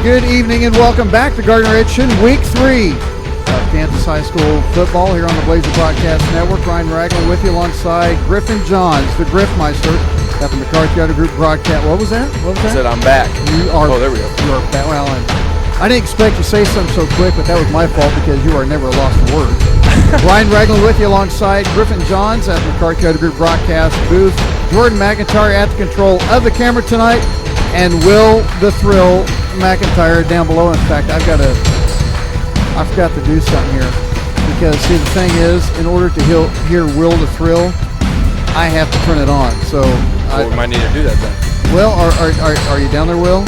Good evening and welcome back to Gardner Edgerton, Week 3 of Kansas High School football here on the Blazer Broadcast Network. Ryan Ragland with you alongside Griffin Johns, the Griffmeister, at the McCarthy Auto Group broadcast. What was that? I said I'm back. You are. Oh, there we go. You are back. Well, I didn't expect you to say something so quick, but that was my fault because you are never lost a word. Ryan Ragland with you alongside Griffin Johns at the McCarthy Auto Group broadcast booth. Jordan McIntyre at the control of the camera tonight, and Will the Thrill McIntyre down below. In fact, I forgot to do something here because see, the thing is, in order to hear Will the Thrill, I have to turn it on. So we might need to do that then. Will, are you down there, Will?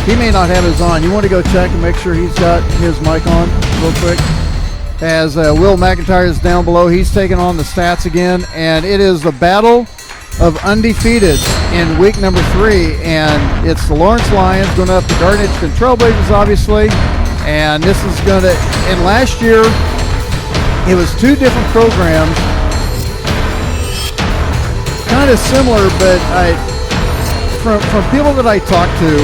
He may not have his on. You want to go check and make sure he's got his mic on real quick. As Will McIntyre is down below, he's taking on the stats again, and it is the battle of undefeated in week number 3, and it's the Lawrence Lions going up to Gardner Edgerton Trailblazers, obviously, and this is going to, and last year it was 2 different programs, kind of similar, but from people that I talked to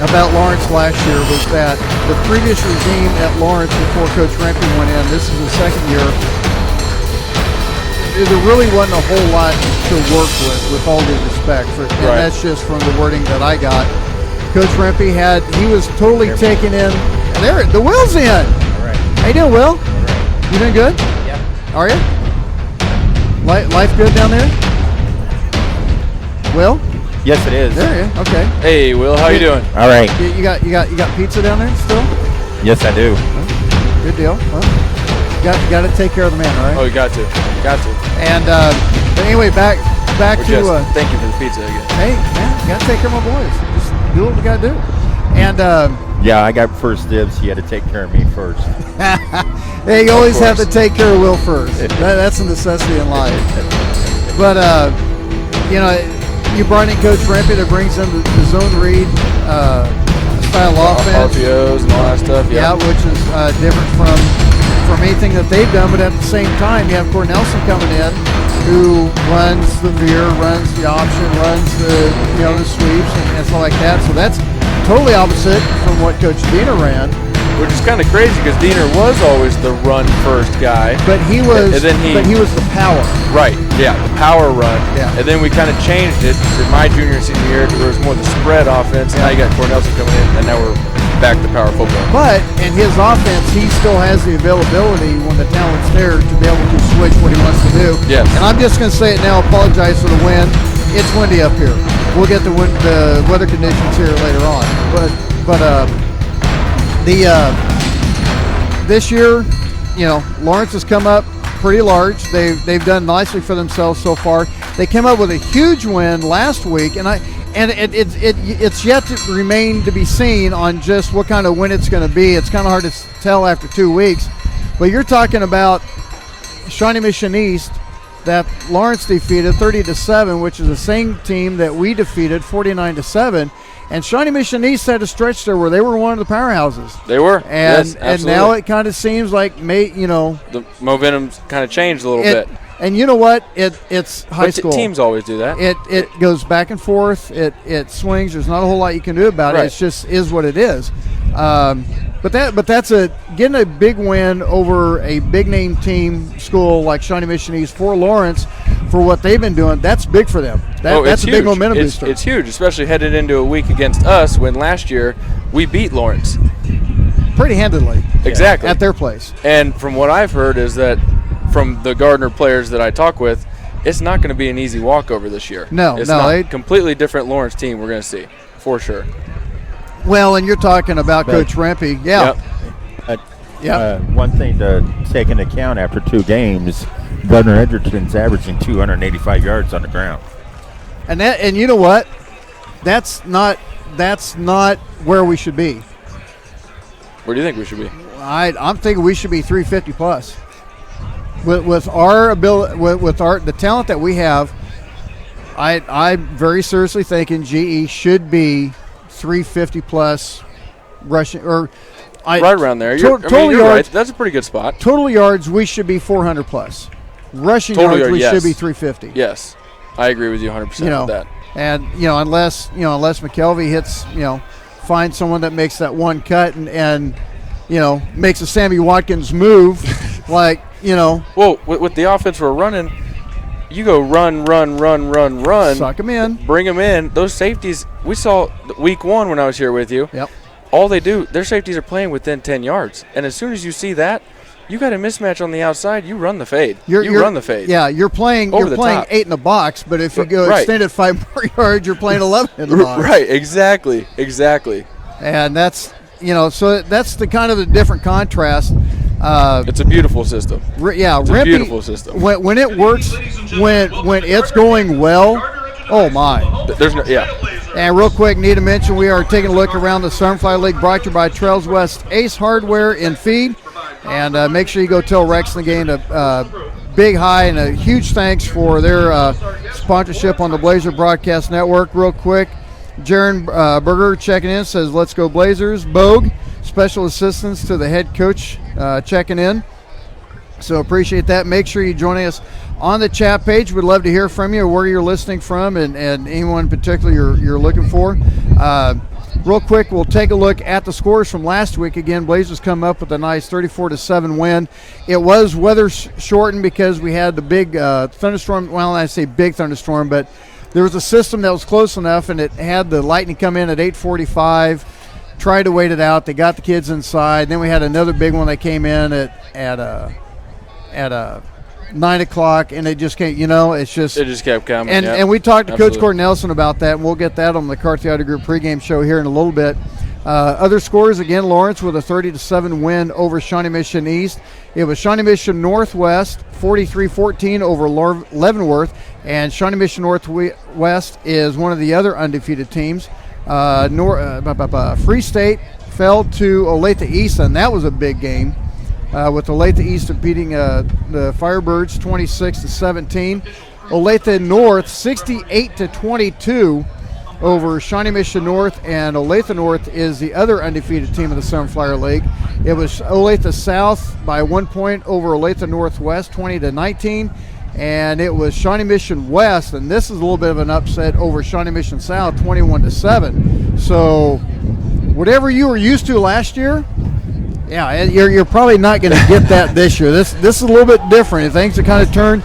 about Lawrence last year was that the previous regime at Lawrence before Coach Rempe went in, this is the second year, there really wasn't a whole lot to work with all due respect. And right. That's just from the wording that I got. Coach Rempe he was totally taken in. There, the Will's in. All right. How you doing, Will? All right. You doing good? Yeah. Are you? Life good down there? Will? Yes, it is. There you. Okay. Hey, Will, how you doing? All right. You got pizza down there still? Yes, I do. Good deal. Well, got to take care of the man, all right? Oh, you got to. And but anyway, back to thank you for the pizza again. hey man, got to take care of my boys. Just do what we got to do. And Yeah, I got first dibs. You had to take care of me first. hey, you always have to take care of Will first. That's a necessity in life. But you brought in Coach Rempe that brings in the zone read style offense. RPOs and all that stuff. Yeah, which is different from anything that they've done. But at the same time, you have Cornelson coming in, who runs the veer, runs the option, runs the sweeps and stuff like that. So that's totally opposite from what Coach Diener ran. Which is kind of crazy because Diener was always the run first guy. But he was he was the power. Right, yeah, the power run. Yeah. And then we kind of changed it for my junior and senior year to where it was more the spread offense. Now you got Cornelson coming in, and now we're back to power football. But in his offense, he still has the availability when the talent's there to be able to switch what he wants to do. Yes. And I'm just going to say it now, apologize for the wind. It's windy up here. We'll get the weather conditions here later on. But this year, Lawrence has come up pretty large. They've done nicely for themselves so far. They came up with a huge win last week, and it's yet to remain to be seen on just what kind of win it's going to be. It's kind of hard to tell after 2 weeks. But you're talking about Shawnee Mission East that Lawrence defeated 30-7, which is the same team that we defeated 49-7. And Shawnee Mission East had a stretch there where they were one of the powerhouses. They were, and yes, and now it kind of seems like the momentum's kind of changed a little bit. And you know what? It's high school. Teams always do that. It goes back and forth. It swings. There's not a whole lot you can do about it. It's just is what it is. But that's getting a big win over a big name team school like Shawnee Mission East for Lawrence for what they've been doing. That's big for them. That's a big momentum booster. It's huge, especially headed into a week against us when last year we beat Lawrence pretty handily. Exactly at their place. And from what I've heard is that from the Gardner players that I talk with, it's not going to be an easy walkover this year. It's not. Completely different Lawrence team we're going to see for sure. Well, and you're talking about Coach Rempe. Yeah. Yep. One thing to take into account after 2 games, Gardner Edgerton's averaging 285 yards on the ground. And you know what? That's not where we should be. Where do you think we should be? I'm thinking we should be 350 plus. With our ability, with the talent that we have, I'm very seriously thinking GE should be 350 plus rushing right around there. You're yards, right. That's a pretty good spot. Total yards, we should be 400 plus. Rushing Total yards, we yes. should be 350. Yes, I agree with you 100% with that. And unless McKelvey hits, finds someone that makes that one cut and makes a Sammy Watkins move, like Well, with the offense we're running, you go run, suck them in, bring them in. Those safeties we saw week 1 when I was here with you. Yep. All they do, their safeties are playing within 10 yards, and as soon as you see that, you got a mismatch on the outside. You run the fade. You run the fade. Yeah, you're playing. Over you're the playing top. 8 in the box, but if you go Right. extend it 5 more yards, you're playing 11 in the box. Right. Exactly. And that's so that's the kind of the different contrast. It's a beautiful system. It's a beautiful system. When it works, when it's going well, oh my. There's no And real quick, need to mention we are taking a look around the Sunflower League, brought to you by Trails West Ace Hardware in Feed. And make sure you go tell Rex and Gain a big hi and a huge thanks for their sponsorship on the Blazer Broadcast Network. Real quick, Jaron Berger checking in, says, let's go Blazers. Bogue, special assistance to the head coach, checking in. So appreciate that. Make sure you join us on the chat page. We'd love to hear from you, where you're listening from, and anyone in particular you're looking for. Real quick, we'll take a look at the scores from last week. Again, Blazers come up with a nice 34-7 win. It was weather shortened because we had the big thunderstorm. Well, I say big thunderstorm, but there was a system that was close enough, and it had the lightning come in at 8:45. Tried to wait it out. They got the kids inside. Then we had another big one that came in at 9 o'clock, and it just can't. It's just It just kept coming. And we talked to Absolutely. Coach Gordon Nelson about that, and we'll get that on the McCarthy Auto Group pregame show here in a little bit. Other scores, again, Lawrence with a 30-7 win over Shawnee Mission East. It was Shawnee Mission Northwest 43-14 over Leavenworth, and Shawnee Mission Northwest is one of the other undefeated teams. Free State fell to Olathe East, and that was a big game. With Olathe East beating the Firebirds 26-17. Olathe North 68-22 over Shawnee Mission North, and Olathe North is the other undefeated team of the Sunflower League. It was Olathe South by 1 point over Olathe Northwest 20-19, and it was Shawnee Mission West, and this is a little bit of an upset over Shawnee Mission South 21-7. So whatever you were used to last year, yeah, you're probably not going to get that this year. This is a little bit different. Things have kind of turned.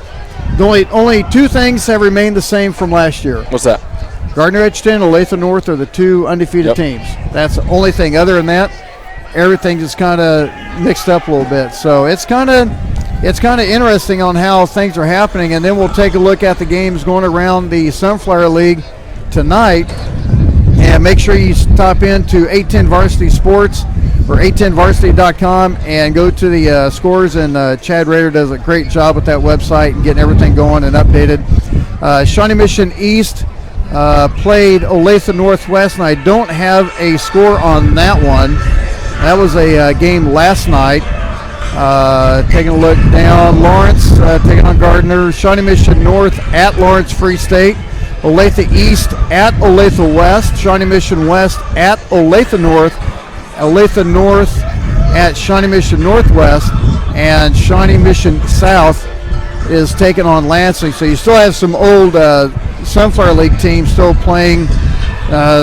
Only 2 things have remained the same from last year. What's that? Gardner, Edgerton, and Olathe North are the 2 undefeated teams. That's the only thing. Other than that, everything just kind of mixed up a little bit. So it's kind of interesting on how things are happening. And then we'll take a look at the games going around the Sunflower League tonight. And make sure you stop into 810 Varsity Sports or 810varsity.com and go to the scores. And Chad Rader does a great job with that website and getting everything going and updated. Shawnee Mission East played Olathe Northwest, and I don't have a score on that one. That was a game last night. Taking a look down, Lawrence taking on Gardner. Shawnee Mission North at Lawrence Free State. Olathe East at Olathe West. Shawnee Mission West at Olathe North. Olathe North at Shawnee Mission Northwest. And Shawnee Mission South is taking on Lansing. So you still have some old Sunflower League teams still playing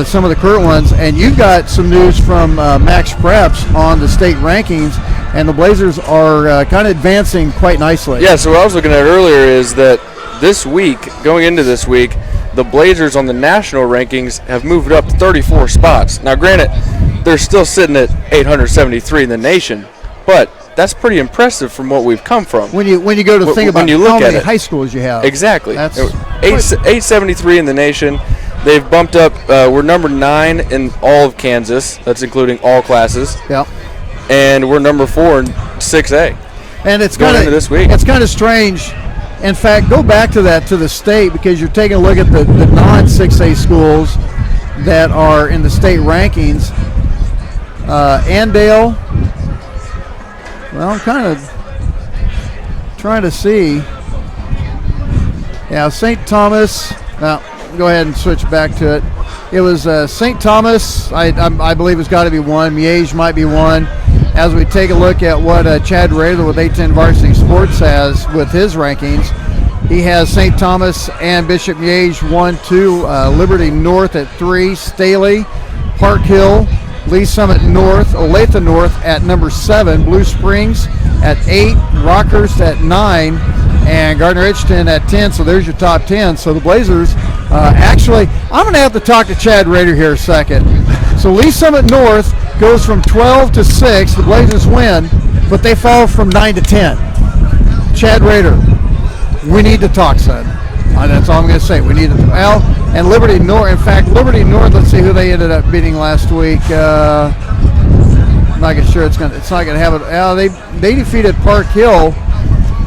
some of the current ones. And you've got some news from Max Preps on the state rankings, and the Blazers are kind of advancing quite nicely. Yeah, so what I was looking at earlier is that this week, going into this week, the Blazers on the national rankings have moved up 34 spots. Now, granted, they're still sitting at 873 in the nation, but that's pretty impressive from what we've come from. When you go to think about how many high schools you have. Exactly. That's 873 in the nation. They've bumped up. We're number 9 in all of Kansas. That's including all classes. Yeah. And we're number 4 in 6A. And it's going into this week. It's kind of strange. In fact, go back to the state, because you're taking a look at the non-6A schools that are in the state rankings. Andale. Well, I'm kind of trying to see. Yeah, St. Thomas. Well, go ahead and switch back to it. It was St. Thomas, I believe it's got to be 1. Miege might be 1. As we take a look at what Chad Rader with 810 Varsity Sports has with his rankings, He has St. Thomas and Bishop Miege 1-2, Liberty North at 3, Staley, Park Hill, Lee Summit North, Olathe North at number 7, Blue Springs at 8, Rockhurst at 9, and Gardner Edgerton at 10. So there's your top 10. So the Blazers, actually, I'm going to have to talk to Chad Rader here a second. So Lee Summit North goes from 12 to 6. The Blazers win, but they fall from 9 to 10. Chad Rader, we need to talk, son. That's all I'm going to say. We need to. Well, and Liberty North. In fact, Liberty North. Let's see who they ended up beating last week. I'm not sure it's not going to have it. They defeated Park Hill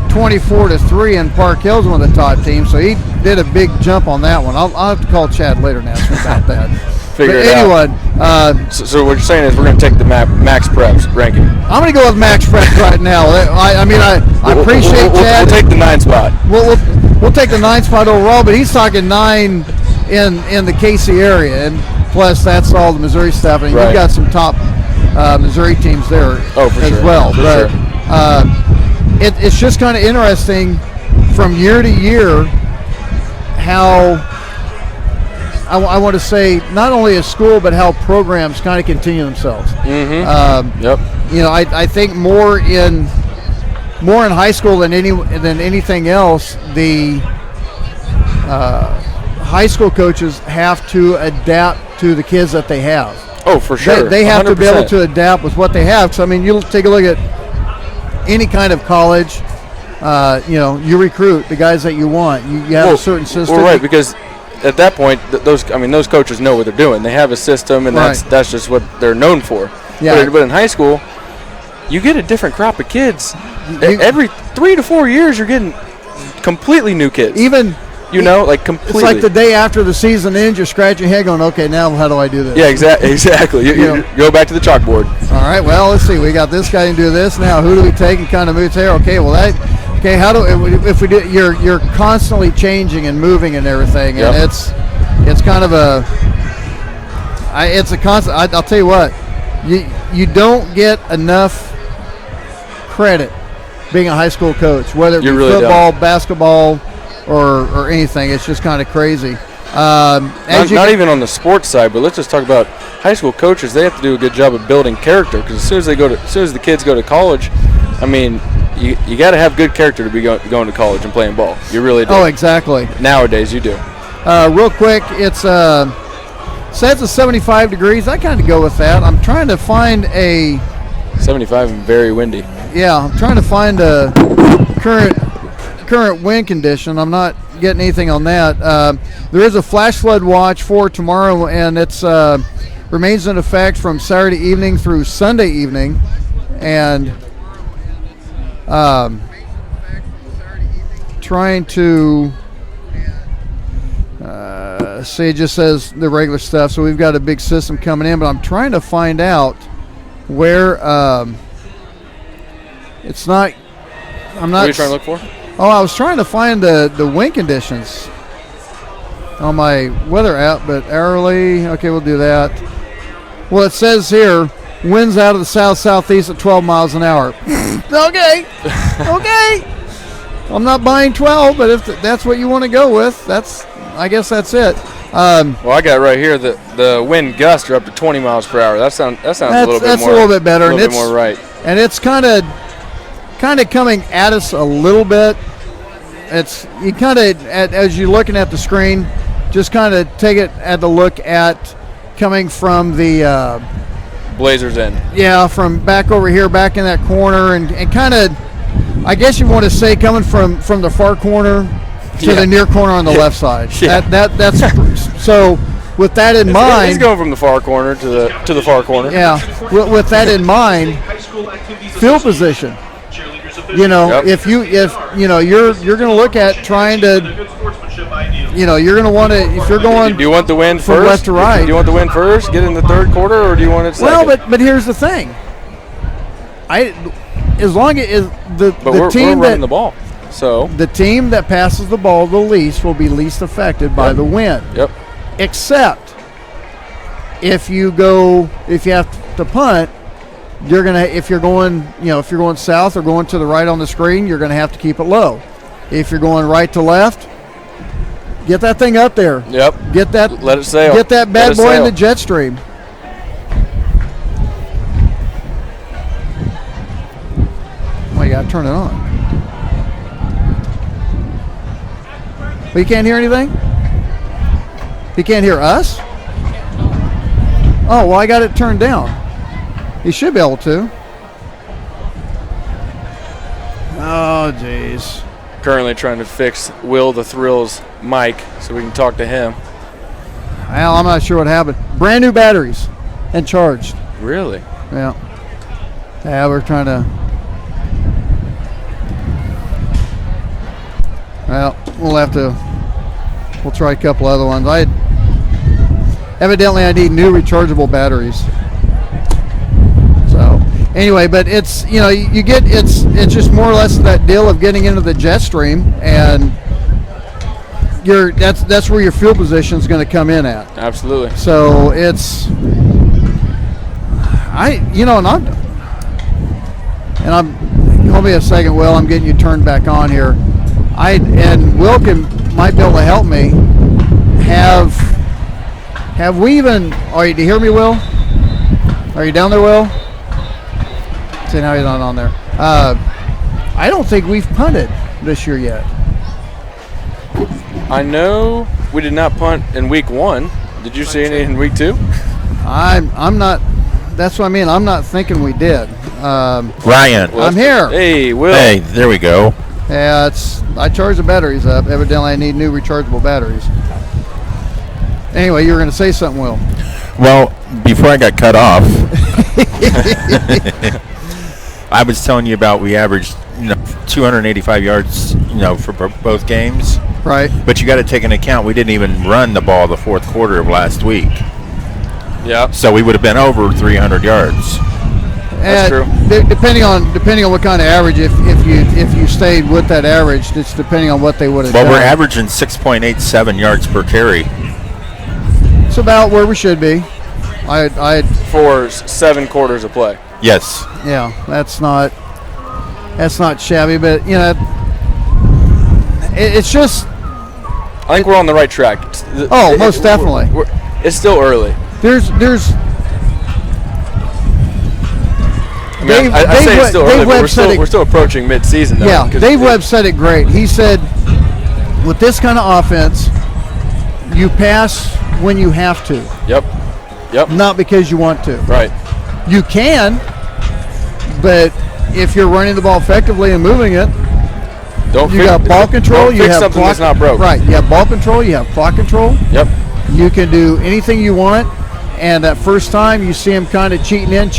24-3, and Park Hill's one of the top teams. So he did a big jump on that one. I'll have to call Chad later now about that. Figure it out. So what you're saying is we're going to take the Max Preps ranking. I'm going to go with Max Preps right now. I appreciate Chad. We'll take the 9 spot. We'll take the 9 spot overall, but he's talking 9 in the KC area, and plus that's all the Missouri stuff, and right. You've got some top Missouri teams there as well. But it's just kind of interesting from year to year how I want to say not only a school but how programs kind of continue themselves. Mm-hmm. Yep. I think more in high school than anything else, the high school coaches have to adapt to the kids that they have. Oh, for sure. They have 100%. to be able to adapt with what they have. So I mean, you take a look at any kind of college. You recruit the guys that you want. You have a certain system. Well, right, because at that point, those coaches know what they're doing. They have a system, and that's just what they're known for. Yeah. But in high school, you get a different crop of kids. Every 3 to 4 years, you're getting completely new kids. Completely. It's like the day after the season ends, you're scratching your head going, okay, now how do I do this? Yeah, exactly. You go back to the chalkboard. All right, well, let's see. We got this guy to do this now. Who do we take and kind of move there? Okay, well, if we do, you're constantly changing and moving and everything, and it's kind of it's a constant. I'll tell you what, you don't get enough credit being a high school coach, whether it be football, basketball, or anything. It's just kind of crazy. Not even on the sports side, but let's just talk about high school coaches. They have to do a good job of building character, because as soon as the kids go to college, I mean, you got to have good character to be going to college and playing ball. You really do. Oh, exactly. Nowadays, you do. Real quick, it says it's 75 degrees. I kind of go with that. I'm trying to find a 75 and very windy. Yeah, I'm trying to find a current wind condition. I'm not getting anything on that. There is a flash flood watch for tomorrow, and it's remains in effect from Saturday evening through Sunday evening, and trying to see, it just says the regular stuff. So we've got a big system coming in, but I'm trying to find out where it's not. I'm not. What are you trying to look for? Oh, I was trying to find the wind conditions on my weather app, but hourly. Okay, we'll do that. Well, it says here, winds out of the south-southeast at 12 miles an hour. Okay. I'm not buying 12, but if that's what you want to go with, I guess that's it. Well, I got right here that the wind gusts are up to 20 miles per hour. That sounds a little bit more. That's a little bit better, a little bit more right. And it's kind of coming at us a little bit. It's you kind of as you're looking at the screen, just kind of take it at the look at coming from the Blazers end. Yeah, from back over here, back in that corner, and kind of, I guess you want to say coming from the far corner to the near corner on the left side. Yeah. That's so. With that in mind, he's going from the far corner to the far corner. Yeah. With that in mind, field position. If you're going to look at trying to, you're going to want to, if you're going. Do you want the wind from first? Left to right. Do you want the wind first? Get in the third quarter, or do you want it second? Well, but here's the thing. As long as the team we're running the ball, so the team that passes the ball the least will be least affected by the wind. Yep. Except if you have to punt, if you're going south or going to the right on the screen, you're gonna have to keep it low. If you're going right to left, get that thing up there. Yep. Get that. Let it sail. Get that bad Let it boy in sail. the jet stream. Well, you got to turn it on. But you can't hear anything? You can't hear us? Oh, well, I got it turned down. You should be able to. Oh, jeez. Currently trying to fix Will the Thrill's mic so we can talk to him. Well, I'm not sure what happened. Brand new batteries and charged. Really? Yeah. Yeah, we're trying to. Well, we'll try a couple other ones. Evidently I need new rechargeable batteries. So anyway, but it's, you get, it's just more or less that deal of getting into the jet stream, and that's where your fuel position is going to come in at. Absolutely. So it's, hold me a second, Will. I'm getting you turned back on here. And Will might be able to help me. Have we even? Do you hear me, Will? Are you down there, Will? See, now he's not on there. I don't think we've punted this year yet. I know we did not punt in week 1. Did you see any in week 2? I'm not. That's what I mean. I'm not thinking we did. Ryan. I'm here. Hey, Will. Hey, there we go. Yeah, I charged the batteries up. Evidently, I need new rechargeable batteries. Anyway, you were going to say something, Will. Well, before I got cut off, I was telling you about we averaged 285 yards, for both games. Right. But you got to take into account we didn't even run the ball the fourth quarter of last week. Yeah. So we would have been over 300 yards. That's true. Depending on what kind of average, if you stayed with that average, it's depending on what they would have done. Well, we're averaging 6.87 yards per carry. It's about where we should be. For 7 quarters of play. Yes. Yeah, that's not shabby, but it's just. I think we're on the right track. Most definitely. It's still early. There's. I say it's still early, but we're still approaching mid-season, though. Yeah, Dave Webb said it great. He said, with this kind of offense, you pass when you have to. Yep. Not because you want to. Right. You can, but if you're running the ball effectively and moving it, you got ball control. You have something that's not broke. Right. You have ball control. You have clock control. Yep. You can do anything you want, and that first time you see him kind of cheating in.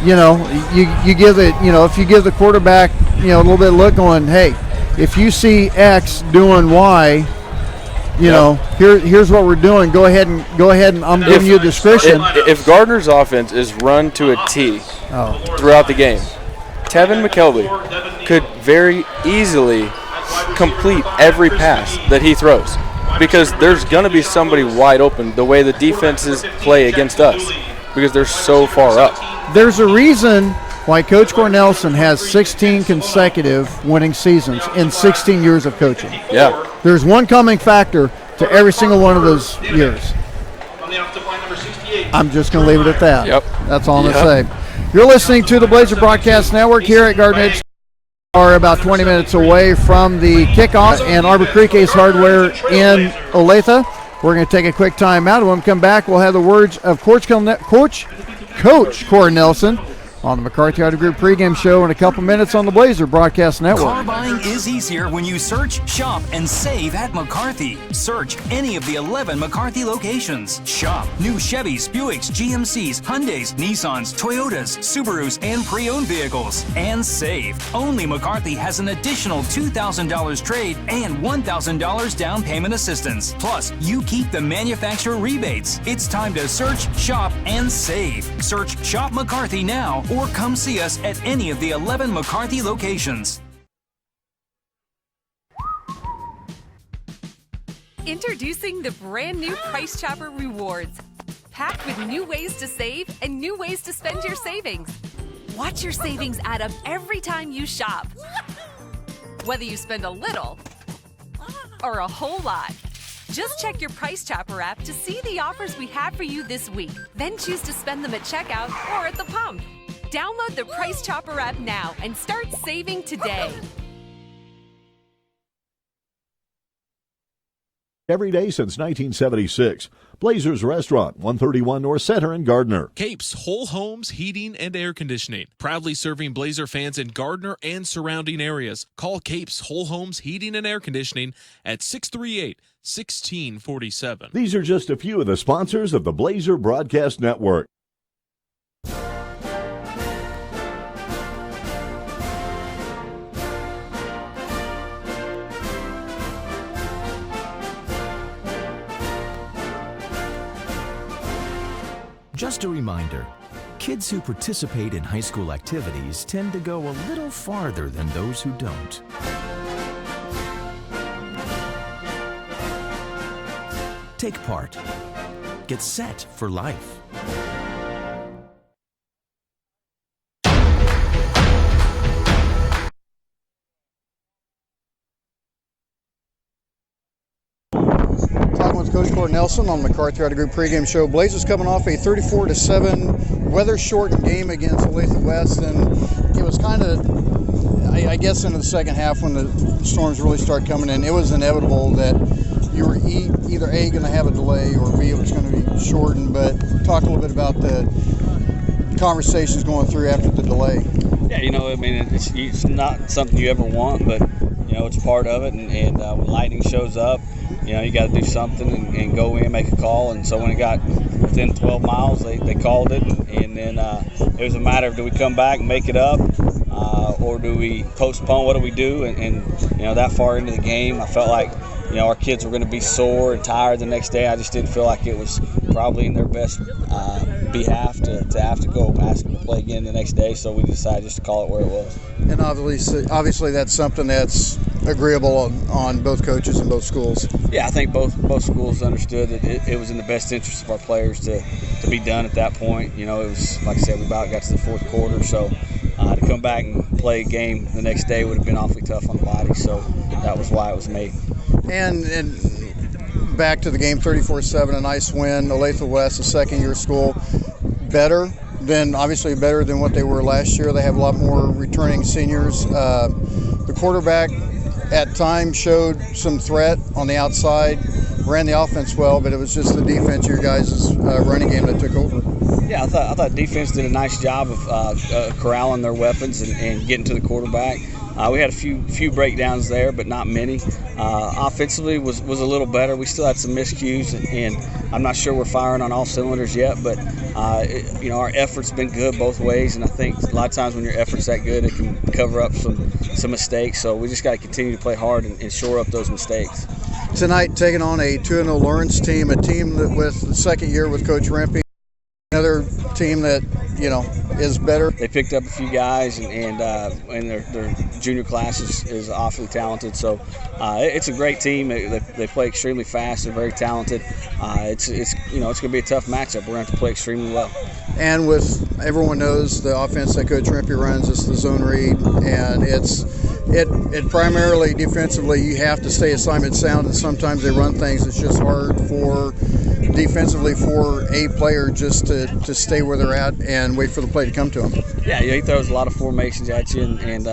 You give it. If you give the quarterback, a little bit of look, going, hey, if you see X doing Y, here's what we're doing. Go ahead and I'm giving you discretion. If Gardner's offense is run to a T throughout the game, Tevin McKelvey could very easily complete every pass that he throws, because there's going to be somebody wide open the way the defenses play against us, because they're so far up. There's a reason why Coach Cornelison has 16 consecutive winning seasons in 16 years of coaching. Yeah. There's one common factor to every single one of those years. I'm just going to leave it at that. Yep. That's all I'm going to say. You're listening to the Blazer Broadcast Network here at Gardner. Are about 20 minutes away from the kickoff, and Arbor Creek Ace Hardware in Olathe. We're going to take a quick time out. When we come back, we'll have the words of Coach Cornelison on the McCarthy Auto Group pregame show in a couple minutes on the Blazer Broadcast Network. Car buying is easier when you search, shop, and save at McCarthy. Search any of the 11 McCarthy locations. Shop new Chevys, Buicks, GMCs, Hyundais, Nissans, Toyotas, Subarus, and pre-owned vehicles. And save. Only McCarthy has an additional $2,000 trade and $1,000 down payment assistance. Plus, you keep the manufacturer rebates. It's time to search, shop, and save. Search Shop McCarthy now, or come see us at any of the 11 McCarthy locations. Introducing the brand new Price Chopper Rewards. Packed with new ways to save and new ways to spend your savings. Watch your savings add up every time you shop. Whether you spend a little or a whole lot, just check your Price Chopper app to see the offers we have for you this week. Then choose to spend them at checkout or at the pump. Download the Price Chopper app now and start saving today. Every day since 1976. Blazers Restaurant, 131 North Center in Gardner. Capes Whole Homes Heating and Air Conditioning, proudly serving Blazer fans in Gardner and surrounding areas. Call Capes Whole Homes Heating and Air Conditioning at 638-1647. These are just a few of the sponsors of the Blazer Broadcast Network. Just a reminder, kids who participate in high school activities tend to go a little farther than those who don't. Take part. Get set for life. With Coach Court Nelson on McCarthy Auto Group pregame show. Blazers coming off a 34-7 weather-shortened game against Olathe West, and it was kind of, I guess, into the second half when the storms really started coming in. It was inevitable that you were either A, going to have a delay, or B, it was going to be shortened. But talk a little bit about the conversations going through after the delay. Yeah, I mean, it's not something you ever want, but it's part of it. And when lightning shows up, you got to do something and go in, make a call. And so when it got within 12 miles, they called it. And then it was a matter of, do we come back and make it up, or do we postpone? What do we do? And that far into the game, I felt like, our kids were going to be sore and tired the next day. I just didn't feel like it was probably in their best behalf to have to go ask them to play again the next day. So we decided just to call it where it was. And obviously that's something that's agreeable on both coaches and both schools. Yeah, I think both schools understood that it was in the best interest of our players to be done at that point. It was, like I said, we about got to the fourth quarter, so to come back and play a game the next day would have been awfully tough on the body. So that was why it was made. And back to the game, 34-7, a nice win. Olathe West, a second-year school, better than what they were last year. They have a lot more returning seniors. The quarterback at times showed some threat on the outside, ran the offense well, but it was just the defense, your guys' running game that took over. Yeah, I thought defense did a nice job of corralling their weapons and getting to the quarterback. We had a few breakdowns there, but not many. Offensively was a little better. We still had some miscues, and I'm not sure we're firing on all cylinders yet, but our effort's been good both ways, and I think a lot of times when your effort's that good, it can cover up some mistakes. So we just got to continue to play hard and shore up those mistakes. Tonight, taking on a 2-0 Lawrence team, a team that with the second year with Coach Rempe, another team that is better. They picked up a few guys, and their junior class is awfully talented. So it's a great team. They play extremely fast. They're very talented. It's going to be a tough matchup. We're going to have to play extremely well. And with everyone knows the offense that Coach Rempe runs is the zone read, and it primarily defensively you have to stay assignment sound, and sometimes they run things. It's just hard for defensively for a player just to stay where they're at and wait for the play to come to them. Yeah, he throws a lot of formations at you and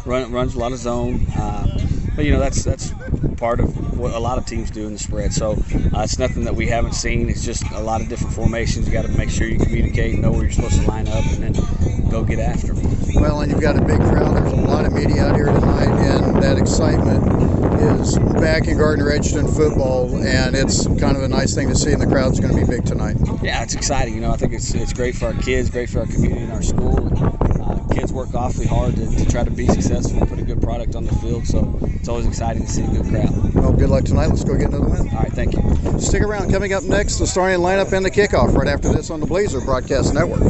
runs a lot of zone. But that's part of what a lot of teams do in the spread. So it's nothing that we haven't seen. It's just a lot of different formations. You got to make sure you communicate and know where you're supposed to line up, and then go get after them. Well, and you've got a big crowd. There's a lot of media out here tonight, and that excitement is back in Gardner Edgerton football, and it's kind of a nice thing to see, and the crowd's going to be big tonight. Yeah, it's exciting. I think it's great for our kids, great for our community and our school. Kids work awfully hard to try to be successful and put a good product on the field, so it's always exciting to see a good crowd. Well, good luck tonight. Let's go get another win. All right, thank you. Stick around. Coming up next, the starting lineup and the kickoff right after this on the Blazer Broadcast Network.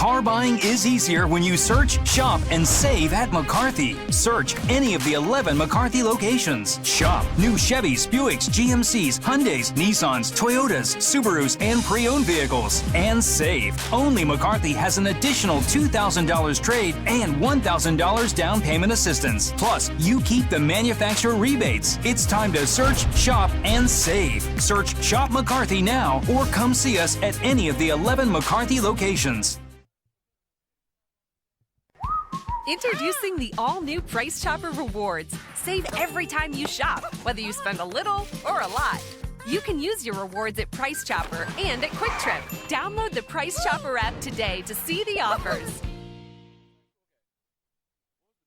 Car buying is easier when you search, shop, and save at McCarthy. Search any of the 11 McCarthy locations. Shop new Chevys, Buicks, GMCs, Hyundais, Nissans, Toyotas, Subarus, and pre-owned vehicles. And save. Only McCarthy has an additional $2,000 trade and $1,000 down payment assistance. Plus, you keep the manufacturer rebates. It's time to search, shop, and save. Search Shop McCarthy now or come see us at any of the 11 McCarthy locations. Introducing the all-new Price Chopper Rewards. Save every time you shop, whether you spend a little or a lot. You can use your rewards at Price Chopper and at Quick Trip. Download the Price Chopper app today to see the offers.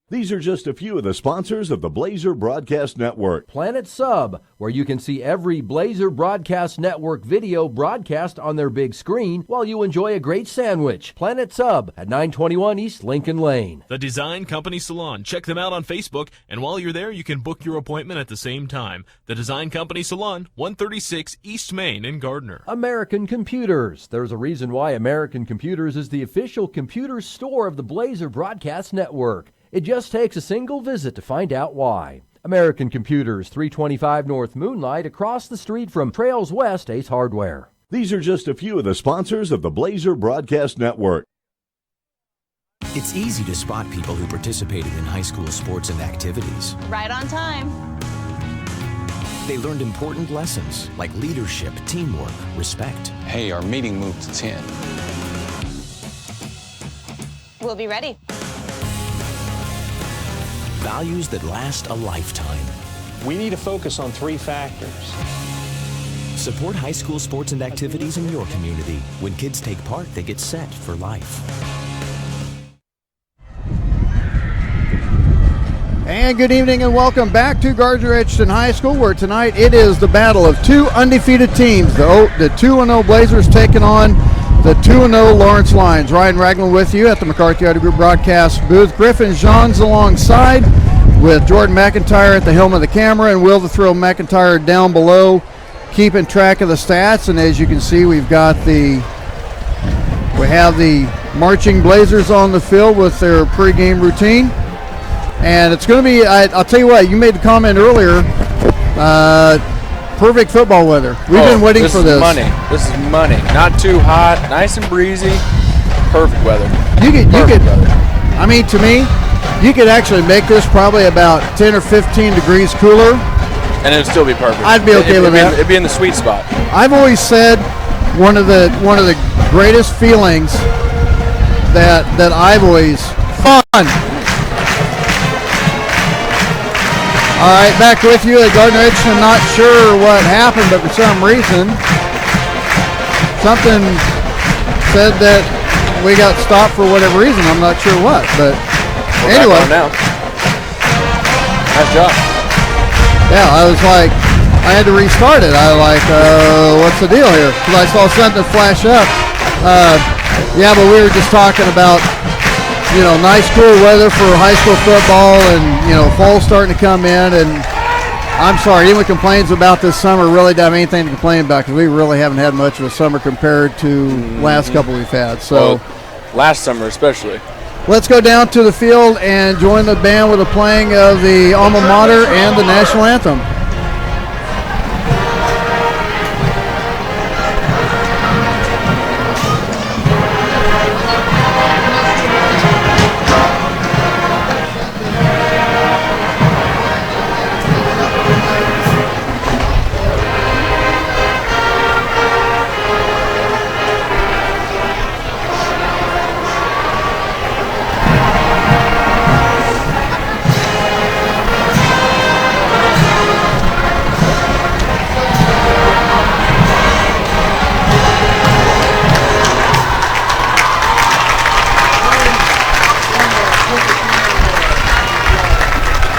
These are just a few of the sponsors of the Blazer Broadcast Network. Planet Sub, where you can see every Blazer Broadcast Network video broadcast on their big screen while you enjoy a great sandwich. Planet Sub at 921 East Lincoln Lane. The Design Company Salon. Check them out on Facebook, and while you're there, you can book your appointment at the same time. The Design Company Salon, 136 East Main in Gardner. American Computers. There's a reason why American Computers is the official computer store of the Blazer Broadcast Network. It just takes a single visit to find out why. American Computers, 325 North Moonlight, across the street from Trails West Ace Hardware. These are just a few of the sponsors of the Blazer Broadcast Network. It's easy to spot people who participated in high school sports and activities. Right on time. They learned important lessons like leadership, teamwork, respect. Hey, our meeting moved to 10. We'll be ready. Values that last a lifetime. We need to focus on 3 factors. Support high school sports and activities in your community. When kids take part, they get set for life. And good evening and welcome back to Gardner Edgerton High School, where tonight it is the battle of 2 undefeated teams. The 2-0 Blazers taking on the 2-0 Lawrence Lions. Ryan Ragland with you at the McCarthy Auto Group broadcast booth. Griffin Johns alongside with Jordan McIntyre at the helm of the camera, and Will the Thrill McIntyre down below keeping track of the stats. And as you can see, we have the marching Blazers on the field with their pregame routine. And it's going to be, I'll tell you what, you made the comment earlier, perfect football weather. We've been waiting for this. This is money. Not too hot, nice and breezy, perfect weather. You could, I mean, to me, you could actually make this probably about 10 or 15 degrees cooler. And it would still be perfect. I'd be okay with that. It'd be in the sweet spot. I've always said one of the greatest feelings that I've always fun. All right, back with you at Gardner Edgerton. Not sure what happened, but for some reason, something said that we got stopped for whatever reason. I'm not sure what, but anyway. Now. Nice job. Yeah, I was like, I had to restart it. I was like, what's the deal here? Because I saw something flash up. Yeah, but we were just talking about, nice cool weather for high school football, and, fall's starting to come in. And I'm sorry, anyone complains about this summer really don't have anything to complain about, because we really haven't had much of a summer compared to last couple we've had. So last summer especially. Let's go down to the field and join the band with the playing of the Alma Mater and the National Anthem.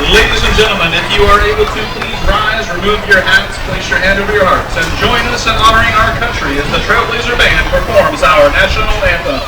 Ladies and gentlemen, if you are able to, please rise, remove your hats, place your hand over your hearts, and join us in honoring our country as the Trailblazer Band performs our national anthem.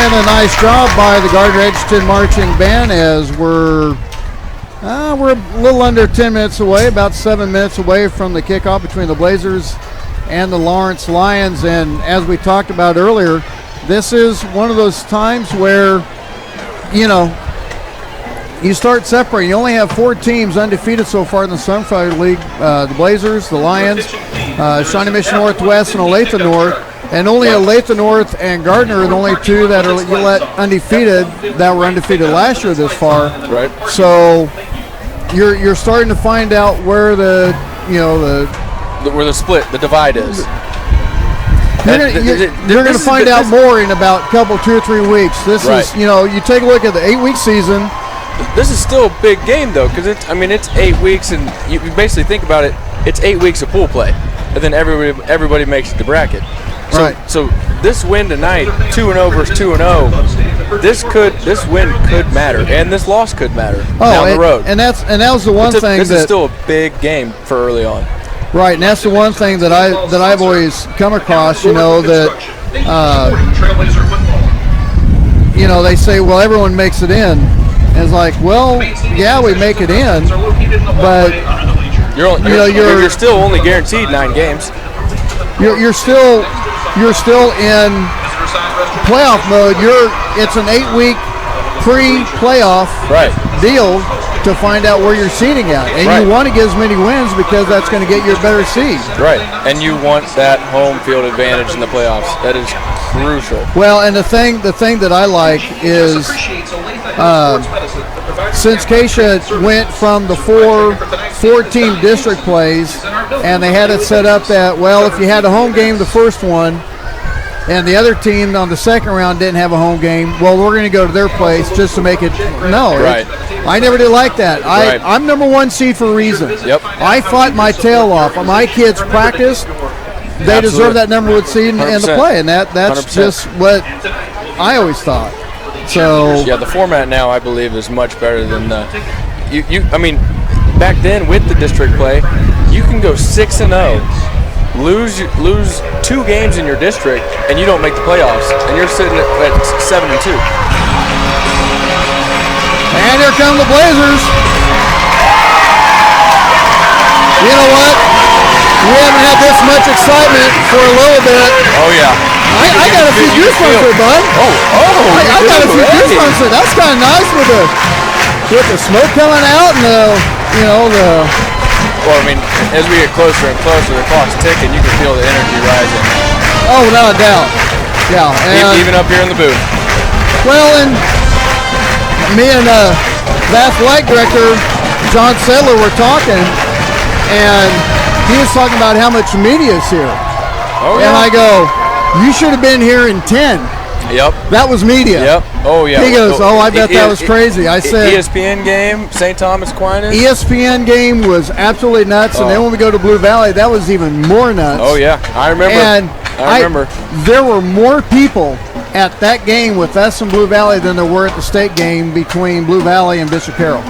again, a nice job by the Gardner Edgerton Marching Band as we're a little under 10 minutes away, about 7 minutes away from the kickoff between the Blazers and the Lawrence Lions. And as we talked about earlier, this is one of those times where, you start separating. You only have 4 teams undefeated so far in the Sunflower League. The Blazers, the Lions, Shawnee Mission Northwest, and Olathe North. And only Olathe North and Gardner are the only 2 that are undefeated that were undefeated last year this far. Right. So you're starting to find out where the split, the divide is. You're going to find out more in about 2 or 3 weeks. This is, you take a look at the 8-week season. This is still a big game, though, because it's 8 weeks, and you basically think about it, it's 8 weeks of pool play, and then everybody makes the bracket. So this win tonight, 2-0 versus 2-0, this win could matter, and this loss could matter down the road. And that was the one thing this is still a big game for early on. Right, and that's the one thing that I've always come across. They say, well, everyone makes it in. And it's like, well, yeah, we make it in, but you're still only guaranteed 9 games. You're still in playoff mode. It's an 8-week pre-playoff deal to find out where you're seeding at, and you want to get as many wins because that's going to get you a better seed. Right, and you want that home field advantage in the playoffs. That is crucial. Well, and the thing that I like is since Keisha went from the four-team district plays, and they had it set up that, well, if you had a home game the first one, and the other team on the second round didn't have a home game, well, we're going to go to their place just to make it. No, I never did like that. I'm number 1 seed for a reason. Yep. I fought my tail off. My kids practiced. They deserve that number 1 seed in the play, and that's 100%. Just what I always thought. So yeah, the format now I believe is much better than back then with the district play, you can go 6-0. Lose 2 games in your district, and you don't make the playoffs, and you're sitting at 7-2. And here come the Blazers. You know what? We haven't had this much excitement for a little bit. Oh yeah. I got a few goosebumps there, bud. I got a few goosebumps there. That's kind of nice with the smoke coming out and the. Well, as we get closer and closer, the clock's ticking. You can feel the energy rising. Oh, without a doubt. Yeah. And even up here in the booth. Well, and me and the athletic director, John Sedler, were talking, and he was talking about how much media is here. Oh, yeah. And I go, you should have been here in 10. Yep. That was media. Yep. Oh, yeah. He goes, I bet that was crazy. I said, ESPN game, St. Thomas Aquinas. ESPN game was absolutely nuts, and then when we go to Blue Valley, that was even more nuts. Oh, yeah. I remember. And I remember. There were more people at that game with us in Blue Valley than there were at the state game between Blue Valley and Bishop Carroll.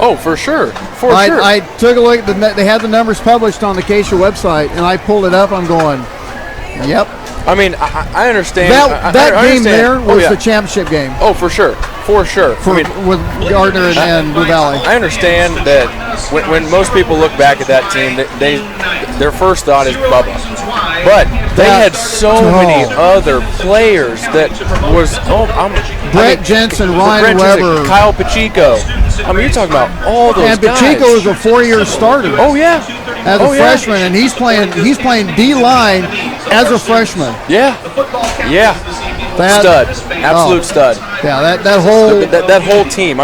Oh, for sure. I took a look at they had the numbers published on the Keisha website, and I pulled it up. I'm going, yep. I understand. That game there was the championship game. Oh, for sure. With Gardner and Blue Valley. I understand that when most people look back at that team, their first thought is Bubba. But they had so many other players that was Brett Jensen, Ryan Weber, Kyle Pacheco. You're talking about all those guys. And Pacheco is a 4-year starter. Oh yeah. As a freshman, and he's playing D-line as a freshman. Yeah. Stud. Absolute stud. Yeah, that whole team.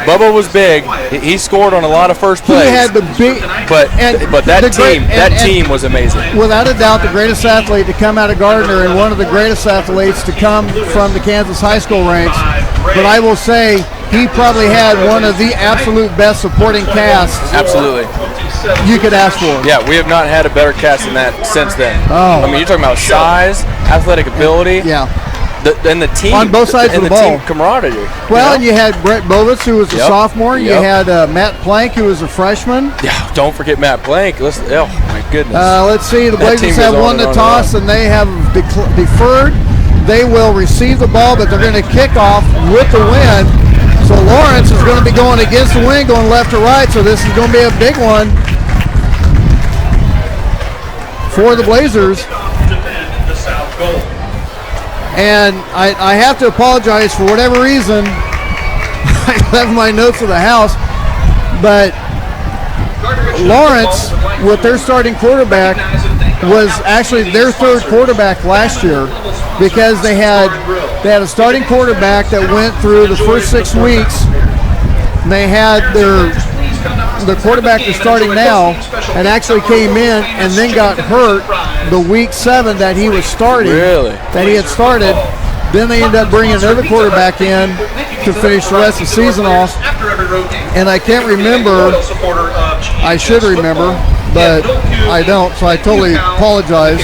Bubba was big. He scored on a lot of first plays. He had the big, but that team was amazing. Without a doubt, the greatest athlete to come out of Gardner, and one of the greatest athletes to come from the Kansas high school ranks. But I will say, he probably had one of the absolute best supporting casts. Absolutely. You could ask for. Yeah, we have not had a better cast than that since then. Oh. You're talking about size, athletic ability. Yeah. And the team on both sides of the ball, team camaraderie. Well, and you had Brett Bovitz, who was a sophomore. You had Matt Plank, who was a freshman. Yeah, don't forget Matt Plank. Oh my goodness. Let's see. The Blazers have won the toss, and they have deferred. they will receive the ball, but they're going to kick off with the wind. So Lawrence is going to be going against the wind, going left to right, so this is going to be a big one for the Blazers. And I have to apologize for whatever reason. I left my notes at the house, but Lawrence, with their starting quarterback, was actually their third quarterback last year, because they had a starting quarterback that went through the first 6 weeks. And they had the quarterback that's starting now and actually came in and then got hurt the week 7 that he was starting. Really? That he had started. Then they ended up bringing another quarterback in to finish the rest of the season off. And I can't remember. I should remember, but I don't, so I totally apologize.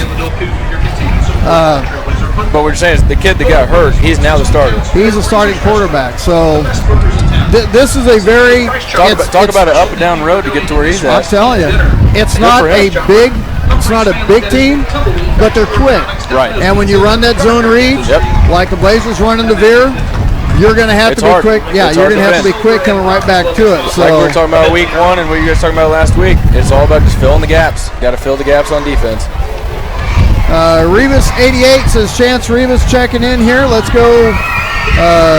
But what you're saying is the kid that got hurt, he's now the starter. He's a starting quarterback. So this is a very talk about an up and down road to get to where he's at. I'm telling you, it's not a big team, but they're quick. Right. And when you run that zone read, like the Blazers running the veer, you're going to have to be quick. Yeah, you're going to have to be quick coming right back to it. So like we were talking about week 1 and what you guys talking about last week, it's all about just filling the gaps. Got to fill the gaps on defense. Revis 88 says Chance Revis checking in here. Let's go,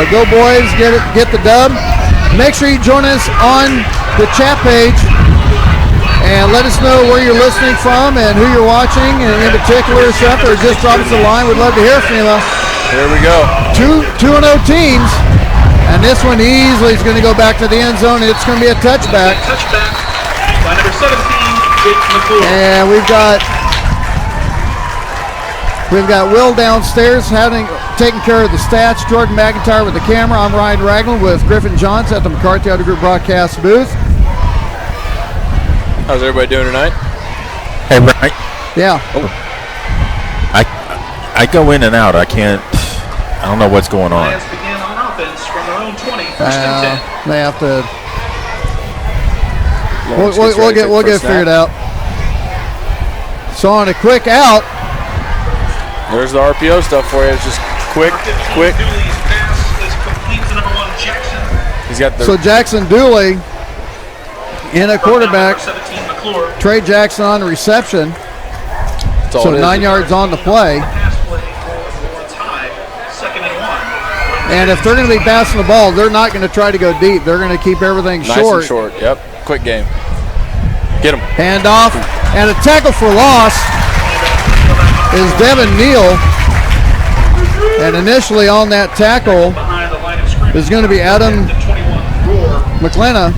go boys, get the dub. Make sure you join us on the chat page and let us know where you're listening from and who you're watching, and in particular stuff, or just drop us a line. We'd love to hear from you. Here we go. 2-0 teams, and this one easily is going to go back to the end zone, and it's going to be a touchback. Touchback by number 17, Jake McClure. And we've got Will downstairs taking care of the stats. Jordan McIntyre with the camera. I'm Ryan Ragland with Griffin Johns at the McCarthy Auto Group broadcast booth. How's everybody doing tonight? Hey, Ryan. Yeah. Oh. I go in and out. I don't know what's going on. Lions begin on offense from their own 20, first and 10. They have to. We'll get it figured out. So on a quick out. There's the RPO stuff for you. It's just quick. Dooley's pass is complete to number 1, Jackson. He's got the. So Jackson Dooley in a quarterback. 17, McClure. Trey Jackson on the reception. So 9 yards on the play. And if they're going to be passing the ball, they're not going to try to go deep. They're going to keep everything nice short. And short. Yep. Quick game. Get him. Hand off. And a tackle for loss is Devin Neal. And initially on that tackle is going to be Adam McLenna.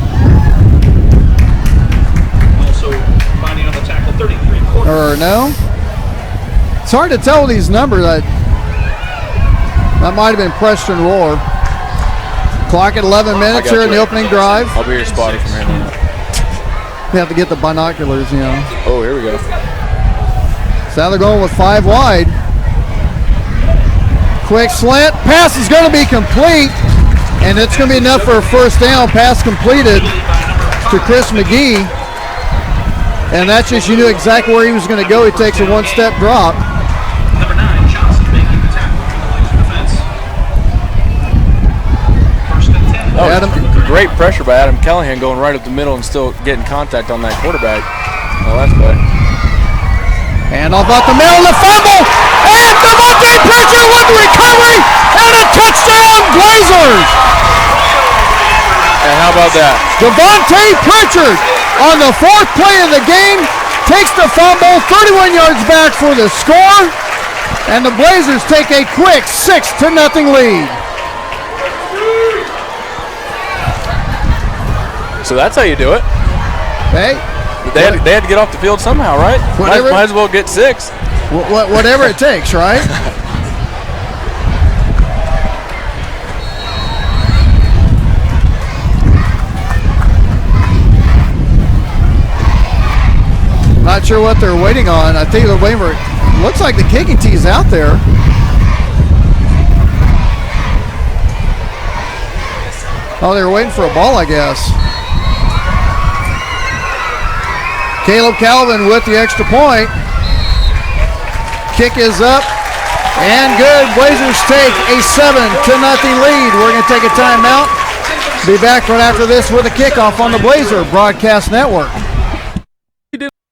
Also finding on the tackle 33. Or no? It's hard to tell these numbers. That might have been Preston Roar. Clock at 11 minutes here in the opening drive. I'll be your spotter from here now. You have to get the binoculars, you know. Oh, here we go. So now they're going with 5 wide. Quick slant. Pass is going to be complete. And it's going to be enough for a first down. Pass completed to Chris McGee. And that's just, you knew exactly where he was going to go. He takes a one-step drop. Number 9, Johnson making the tackle for the Blazer defense. First and 10. Oh, Adam, great pressure by Adam Callahan going right up the middle and still getting contact on that quarterback. Oh, that's good. And off about the middle, the fumble, and Devontae Pritchard with the recovery, and a touchdown Blazers! And how about that? Devontae Pritchard on the 4th play of the game takes the fumble, 31 yards back for the score, and the Blazers take a quick 6-0 lead. So that's how you do it. Hey. They had to get off the field somehow, right? Might as well get 6. Whatever it takes, right? Not sure what they're waiting on. I think they're waiting for, looks like the kicking tee's out there. Oh, they were waiting for a ball, I guess. Caleb Calvin with the extra point. Kick is up. And good. Blazers take a 7-0 lead. We're going to take a timeout. Be back right after this with a kickoff on the Blazer Broadcast Network.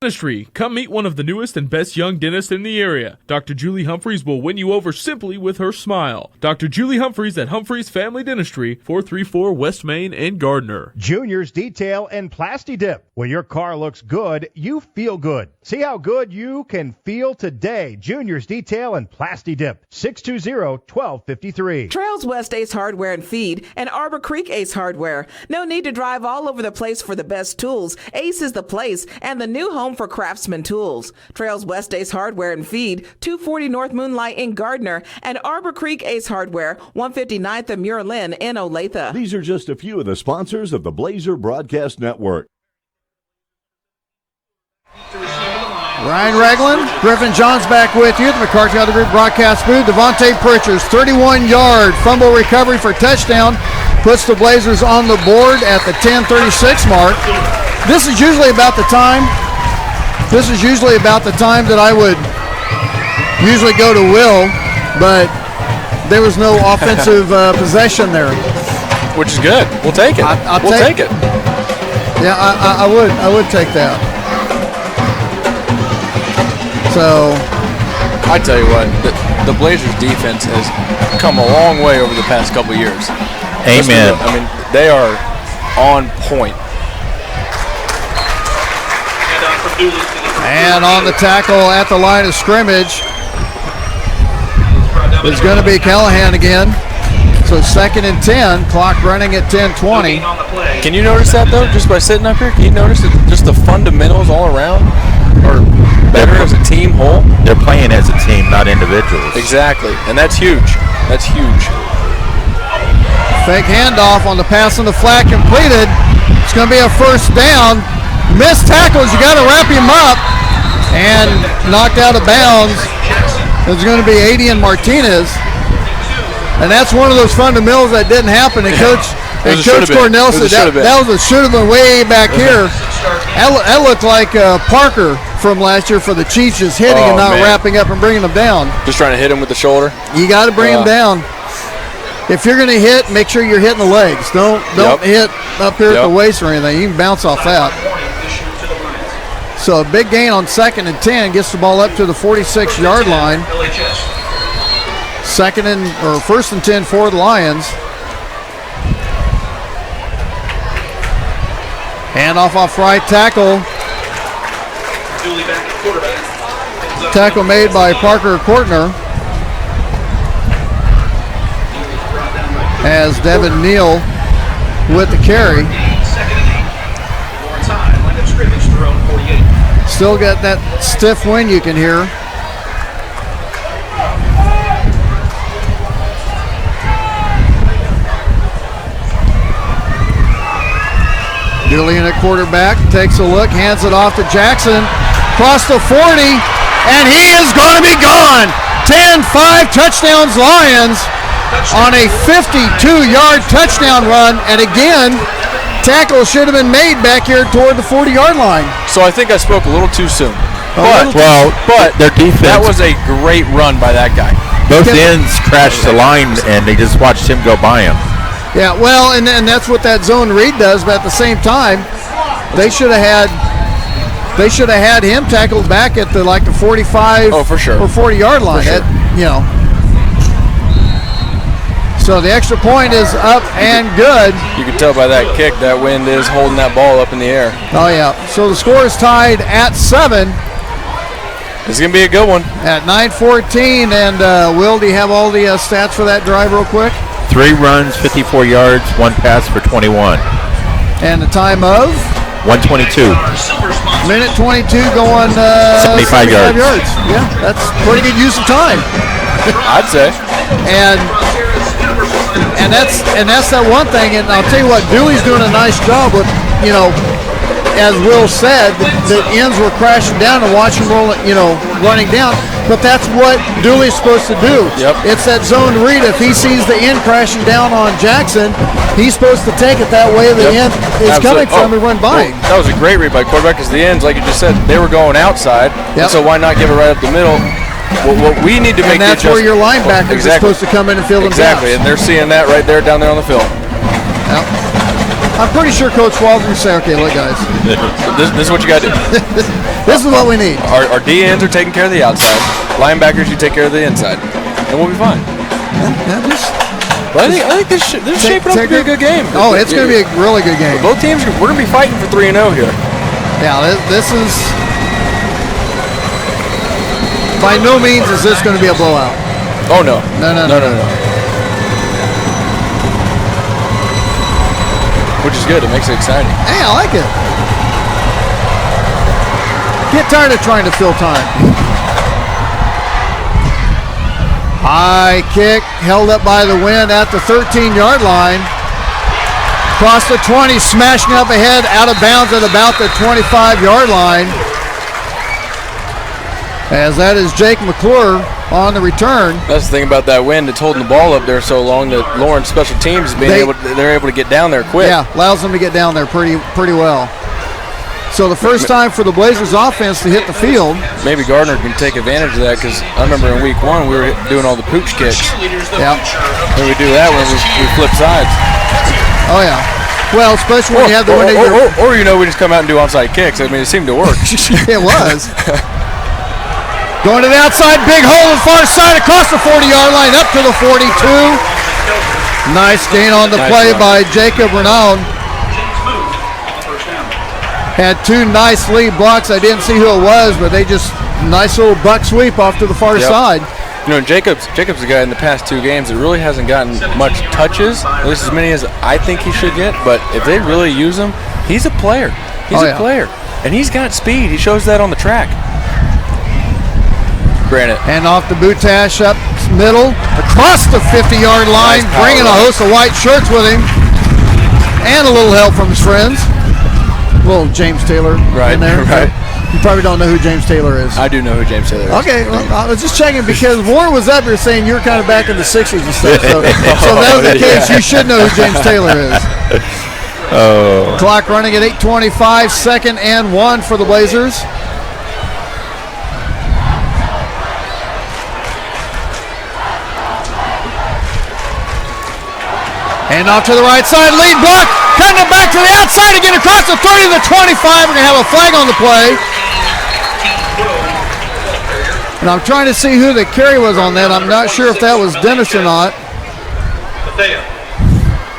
Dentistry. Come meet one of the newest and best young dentists in the area. Dr. Julie Humphreys will win you over simply with her smile. Dr. Julie Humphreys at Humphreys Family Dentistry, 434 West Main in Gardner. Junior's Detail and Plasti Dip. When your car looks good, you feel good. See how good you can feel today. Junior's Detail and Plasti Dip. 620-1253. Trails West Ace Hardware and Feed and Arbor Creek Ace Hardware. No need to drive all over the place for the best tools. Ace is the place and the new home for Craftsman Tools. Trails West Ace Hardware and Feed, 240 North Moonlight in Gardner, and Arbor Creek Ace Hardware, 159th and Muir Lynn in Olathe. These are just a few of the sponsors of the Blazer Broadcast Network. Ryan Ragland, Griffin Johns back with you. The McCarthy Auto Group broadcast booth. Devontae Pritchard's 31-yard fumble recovery for touchdown puts the Blazers on the board at the 10:36 mark. This is usually about the time that I would usually go to Will, but there was no offensive possession there. Which is good. We'll take it. We'll take it. Yeah, I would take that. So, I tell you what, the Blazers defense has come a long way over the past couple of years. Amen. I mean, they are on point. And on the tackle at the line of scrimmage is going to be Callahan again. So 2nd and 10, clock running at 10:20. Can you notice that, though, just by sitting up here? Can you notice that just the fundamentals all around are better as a team whole? They're playing as a team, not individuals. Exactly, and that's huge. That's huge. Fake handoff on the pass on the flat completed. It's going to be a first down. Missed tackles, you got to wrap him up. And knocked out of bounds. It's going to be Adian Martinez. And that's one of those fundamentals that didn't happen. And Coach Cornell said that should have been way back here. That looked like Parker from last year for the Chiefs, just hitting and not wrapping up and bringing them down. Just trying to hit him with the shoulder. You got to bring him down. If you're going to hit, make sure you're hitting the legs. Don't hit up here at the waist or anything. You can bounce off that. So a big gain on 2nd and 10, gets the ball up to the 46-yard line. 1st and 10 for the Lions. Handoff off right tackle. Tackle made by Parker Kortner. As Devin Neal with the carry. Still got that stiff wind you can hear. Julian at quarterback, takes a look, hands it off to Jackson. Across the 40, and he is going to be gone. 10-5 touchdowns Lions on a 52-yard touchdown run. And again, tackle should have been made back here toward the 40-yard line. So I think I spoke a little too soon. But their defense. That was a great run by that guy. Both ends crashed the line, and they just watched him go by him. Yeah, well, and that's what that zone read does. But at the same time, they should have had him tackled back at the 45 for sure. or 40-yard line. For sure. So the extra point is up and good. You can tell by that kick that wind is holding that ball up in the air. Oh, yeah. So the score is tied at 7. It's going to be a good one. At 9:14. And, Will, do you have all the stats for that drive real quick? 3 runs, 54 yards, 1 pass for 21. And the time of? 1:22. Minute 22 going 75 yards. Yeah, that's pretty good use of time. I'd say. And that's that one thing. And I'll tell you what, Dewey's doing a nice job with, as Will said, the ends were crashing down and watch them roll, running down. But that's what Dooley's supposed to do. Yep. It's that zone read. If he sees the end crashing down on Jackson, he's supposed to take it that way the end is coming from and run by him. That was a great read by quarterback because the ends, like you just said, they were going outside. Yep. And so why not give it right up the middle? what we need to make. And that's where your linebackers are supposed to come in and fill them Exactly, and they're seeing that right there down there on the film. Yep. I'm pretty sure Coach Walton will say, okay, look, guys. This is what you got to do. This is what we need. Our DNs are taking care of the outside. Linebackers, you take care of the inside. And we'll be fine. But I think this is shaping up to be a good game. Oh, it's going to be a really good game. Both teams, we're going to be fighting for 3-0 here. Yeah, this is... By no means is this going to be a blowout. Oh, no. No. Which is good. It makes it exciting. Hey, I like it. Get tired of trying to fill time. High kick, held up by the wind at the 13-yard line. Across the 20, smashing up ahead, out of bounds at about the 25-yard line. As that is Jake McClure on the return. That's the thing about that wind. It's holding the ball up there so long that Lawrence special teams they're able to get down there quick. Yeah, allows them to get down there pretty well. So the first time for the Blazers offense to hit the field. Maybe Gardner can take advantage of that because I remember in week 1 we were doing all the pooch kicks. Yeah. Then we do that when we flip sides. Oh yeah. Well, especially when you have the wind. Or we just come out and do onside kicks. I mean, it seemed to work. It was. Going to the outside, big hole on the far side across the 40-yard line, up to the 42. Nice gain on the play by Jacob Renaud. Had 2 nice lead blocks. I didn't see who it was, but they just nice little buck sweep off to the far side. Jacob's a guy in the past 2 games that really hasn't gotten much touches, at least as many as I think he should get. But if they really use him, he's a player. He's a player, and he's got speed. He shows that on the track. Granted. And off the Boutash up middle, across the 50-yard line, bringing a host of white shirts with him, and a little help from his friends. Little James Taylor in there. Right. You probably don't know who James Taylor is. I do know who James Taylor is. Okay, well, I was just checking because Warren was up here saying you're kind of back in the 60s and stuff. So if that was the case, you should know who James Taylor is. Oh. Clock running at 8:25, 2nd and 1 for the Blazers. And off to the right side, lead block, cutting it back to the outside again, across the 30 to the 25. We're going to have a flag on the play. And I'm trying to see who the carry was on that. I'm not sure if that was Dennis or not.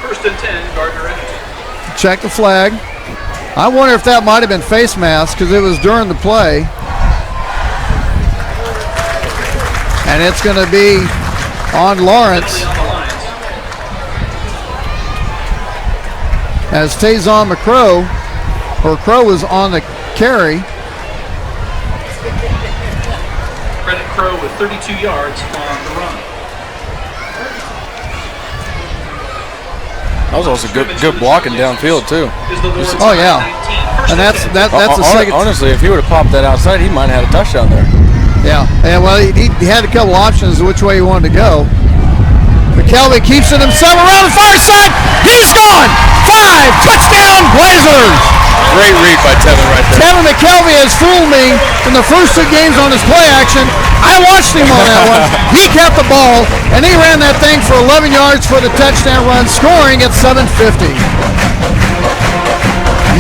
First and 10, Gardner Edgerton. Check the flag. I wonder if that might have been face mask because it was during the play. And it's going to be on Lawrence. As Tazon McCrow, or Crow was on the carry. Credit Crow with 32 yards on the run. That was also good blocking downfield too. Oh yeah, and that's the second. Honestly, if he would have popped that outside, he might have had a touchdown there. Yeah, well, he had a couple options which way he wanted to go. McKelvey keeps it himself around the far side. He's gone. 5 touchdown Blazers. Great read by Tevin right there. Tevin McKelvey has fooled me in the first 2 games on his play action. I watched him on that one. He kept the ball, and he ran that thing for 11 yards for the touchdown run, scoring at 7:50.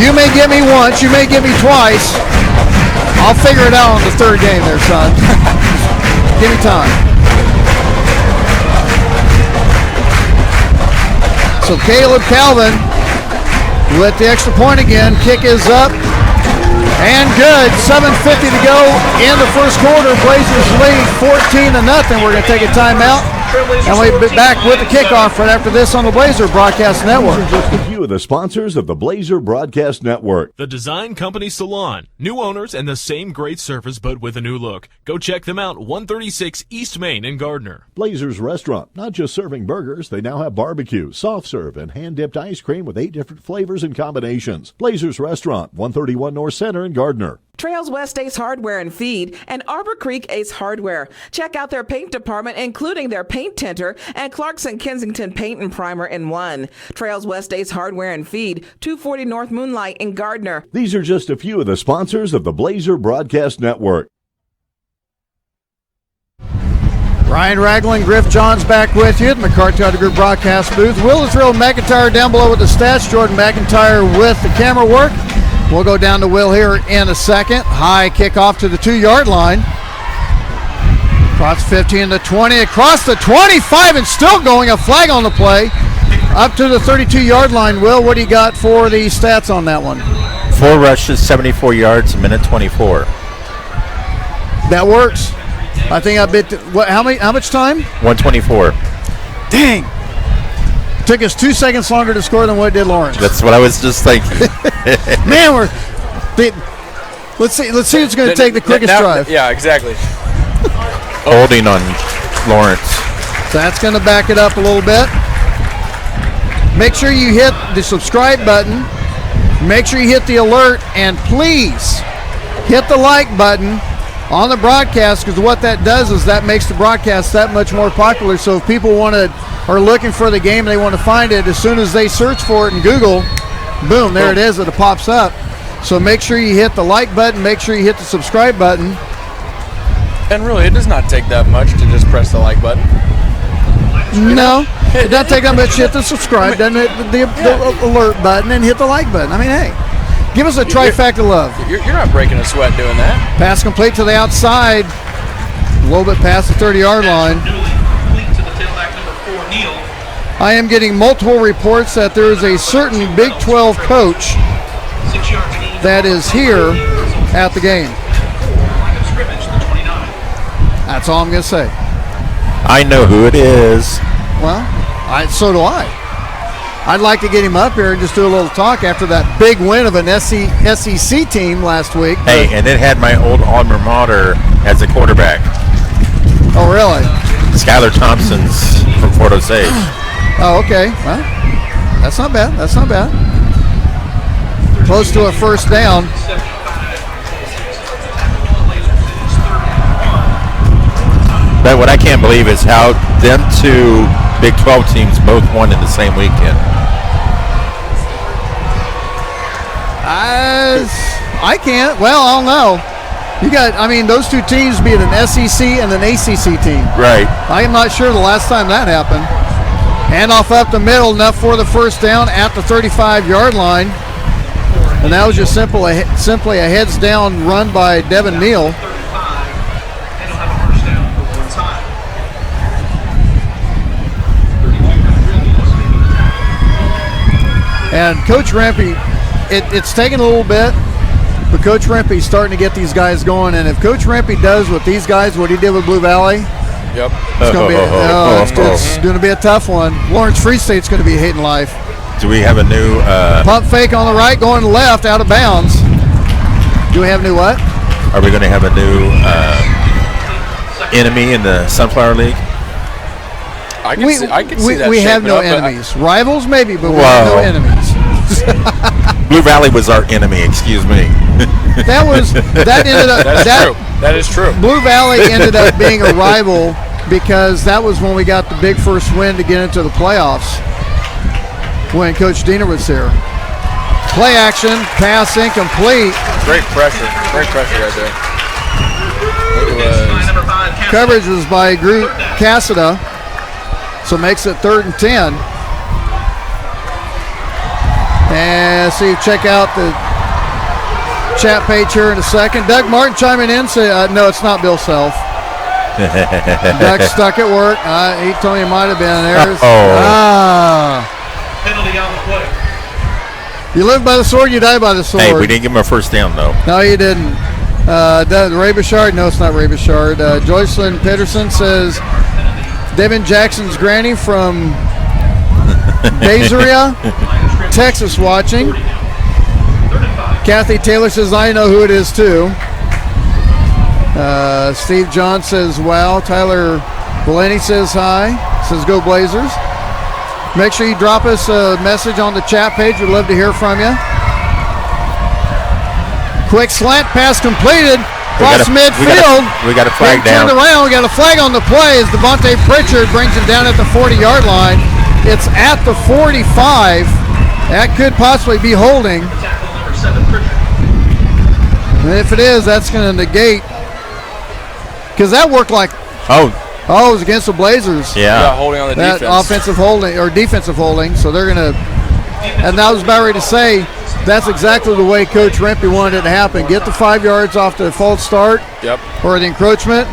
You may get me once, you may get me twice. I'll figure it out on the 3rd game there, son. Give me time. So Caleb Calvin with the extra point again. Kick is up and good. 7:50 to go in the first quarter. Blazers lead 14-0. We're going to take a timeout. And we'll be back with the kickoff right after this on the Blazer Broadcast Network. Just a few of the sponsors of the Blazer Broadcast Network. The Design Company Salon. New owners and the same great service but with a new look. Go check them out, 136 East Main in Gardner. Blazer's Restaurant. Not just serving burgers, they now have barbecue, soft serve, and hand-dipped ice cream with 8 different flavors and combinations. Blazer's Restaurant, 131 North Center in Gardner. Trails West Ace Hardware and Feed and Arbor Creek Ace Hardware. Check out their paint department, including their paint tinter and Clarkson Kensington Paint and Primer in one. Trails West Ace Hardware and Feed, 240 North Moonlight in Gardner. These are just a few of the sponsors of the Blazer Broadcast Network. Ryan Ragland, Griff Johns back with you at the McCarthy Auto Group broadcast booth. Will the Thrill McIntyre down below with the stats. Jordan McIntyre with the camera work. We'll go down to Will here in a second. High kickoff to the 2-yard line. Across 15 to 20, across the 25, and still going. A flag on the play. Up to the 32-yard line. Will, what do you got for the stats on that one? 4 rushes, 74 yards, a minute 24. That works. I think I bit. How much time? 124. Dang. Took us 2 seconds longer to score than what it did Lawrence. That's what I was just thinking. Man, let's see who's going to take the quickest drive. Yeah, exactly. Holding on Lawrence. So that's going to back it up a little bit. Make sure you hit the subscribe button. Make sure you hit the alert, and please hit the like button on the broadcast, because what that does is that makes the broadcast that much more popular. So if people are looking for the game and they want to find it, as soon as they search for it in Google, boom, there it is, it pops up. So make sure you hit the like button, make sure you hit the subscribe button. And really, it does not take that much to just press the like button. No, it doesn't take that much. Hit the subscribe, doesn't hit the alert button, and hit the like button. I mean, hey, give us a trifecta love. You're not breaking a sweat doing that. Pass complete to the outside, a little bit past the 30-yard line. I am getting multiple reports that there is a certain Big 12 coach that is here at the game. That's all I'm going to say. I know who it is. Well, so do I. I'd like to get him up here and just do a little talk after that big win of an SEC team last week. Hey, and it had my old alma mater as a quarterback. Oh, really? Skylar Thompson's from Fort Osage. Oh, okay. Well, that's not bad. That's not bad. Close to a first down. But what I can't believe is how them two Big 12 teams both won in the same weekend. I can't. Well, I don't know. Those two teams being an SEC and an ACC team. Right. I am not sure the last time that happened. Handoff up the middle, enough for the first down at the 35-yard line. And that was just simply a heads-down run by Devin Neal. And Coach Rampy, it's taken a little bit, but Coach Rampy's starting to get these guys going. And if Coach Rampy does with these guys what he did with Blue Valley, yep, it's going to be a tough one. Lawrence Free State's going to be hating life. Do we have a new pump fake on the right, going left, out of bounds? Do we have a new what? Are we going to have a new enemy in the Sunflower League? I can see that. We have no enemies. Rivals, maybe, but we have no enemies. Blue Valley was our enemy. Excuse me. That ended up. That is true. Blue Valley ended up being a rival because that was when we got the big first win to get into the playoffs when Coach Diener was here. Play action, pass incomplete. Great pressure right there. Coverage was by Groot Cassida. So makes it 3rd and 10. And check out the chat page here in a second. Doug Martin chiming in, say, no, it's not Bill Self. Doug stuck at work. He told me it might have been there. Penalty on the play. You live by the sword, you die by the sword. Hey, we didn't give him a first down, though. No, you didn't. Ray Bouchard, no, it's not Ray Bouchard. Joycelyn Pedersen says, Devin Jackson's granny from Bazeria, Texas, watching. Kathy Taylor says, I know who it is, too. Steve John says, wow. Tyler Bellini says, hi. Says, go Blazers. Make sure you drop us a message on the chat page. We'd love to hear from you. Quick slant pass completed. Across midfield. We got a flag down. Turned around. We got a flag on the play as Devontae Pritchard brings it down at the 40-yard line. It's at the 45. That could possibly be holding. And if it is, that's going to negate. Because that worked like... Oh, Oh, it was against the Blazers. Yeah, holding on the that defense. Offensive holding or defensive holding. So they're going to, and I was about ready to say, that's exactly the way Coach Rempe wanted it to happen. Get the 5 yards off the false start. Yep. Or the encroachment.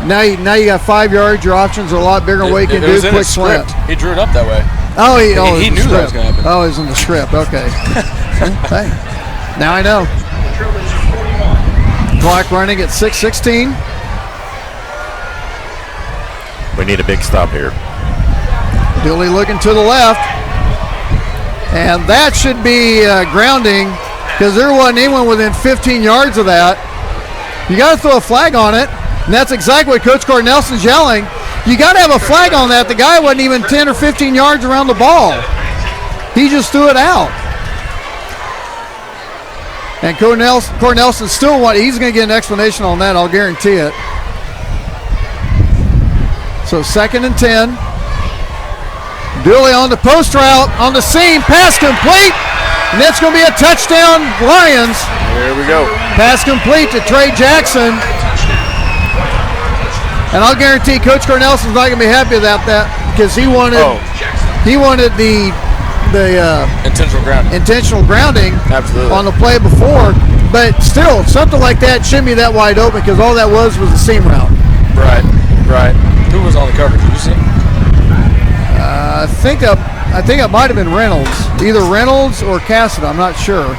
Now you got 5 yards. Your options are a lot bigger. What you can do, quick slant. He drew it up that way. Oh, he knew that was going to happen. Oh, he's in the script. Okay. Hey, now I know. Clock running at 6:16. We need a big stop here. Dooley looking to the left. And that should be grounding because there wasn't anyone within 15 yards of that. You got to throw a flag on it. And that's exactly what Coach Cornelson's yelling. You got to have a flag on that. The guy wasn't even 10 or 15 yards around the ball. He just threw it out. And Cornelson still he's going to get an explanation on that, I'll guarantee it. So 2nd and 10. Dooley on the post route, on the seam, pass complete. And that's going to be a touchdown, Lions. There we go. Pass complete to Trey Jackson. And I'll guarantee Coach Cornelson's not going to be happy about that because he wanted the intentional grounding Absolutely. on the play before. But still, something like that shouldn't be that wide open because all that was a seam route. Right. Who was on the coverage? Did you see? I think it might have been Reynolds, either Reynolds or Cassidy. I'm not sure.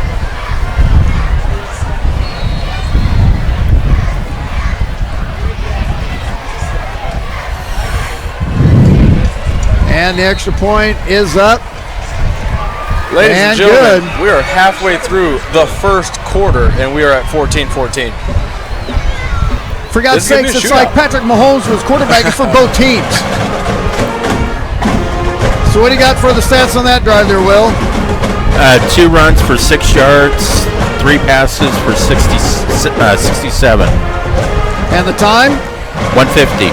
And the extra point is up. Ladies and gentlemen, we are halfway through the first quarter, and we are at 14-14. For God's sakes, it's like Patrick Mahomes was quarterbacking for both teams. So what do you got for the stats on that drive there, Will? 2 runs for 6 yards, 3 passes for 67. And the time? 1:50.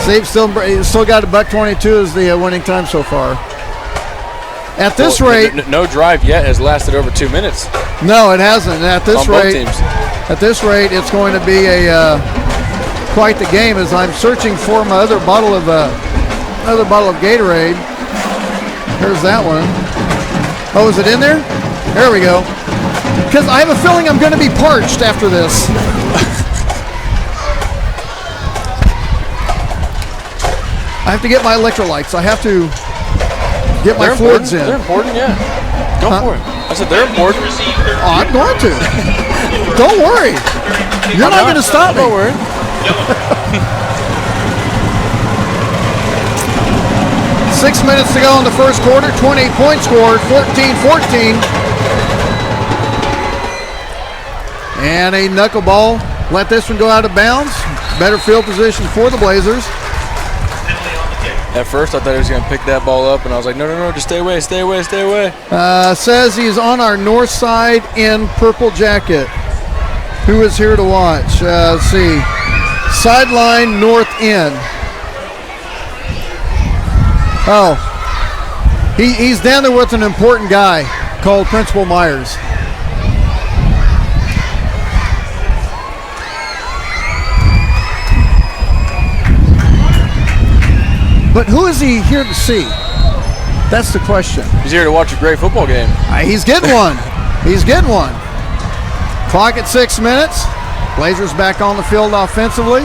Steve still got $1.22 as the winning time so far. At this rate, no drive yet has lasted over 2 minutes. No, it hasn't. At this rate, both teams. At this rate, it's going to be a quite the game. As I'm searching for my other bottle of Gatorade. Here's that one. Oh, is it in there? There we go. Because I have a feeling I'm going to be parched after this. I have to get my electrolytes. I have to get my fluids in. They're important, yeah. Go for it. I said they're important. Oh, I'm going to. Don't worry. You're not going to stop me. Don't worry. 6 minutes to go in the first quarter. 28 points scored. 14-14. And a knuckleball. Let this one go out of bounds. Better field position for the Blazers. At first, I thought he was going to pick that ball up, and I was like, no, just stay away. Says he's on our north side in purple jacket. Who is here to watch? Let's see. Sideline north end. Oh. He's down there with an important guy called Principal Myers. But who is he here to see? That's the question. He's here to watch a great football game. He's getting one. Clock at 6 minutes. Blazers back on the field offensively.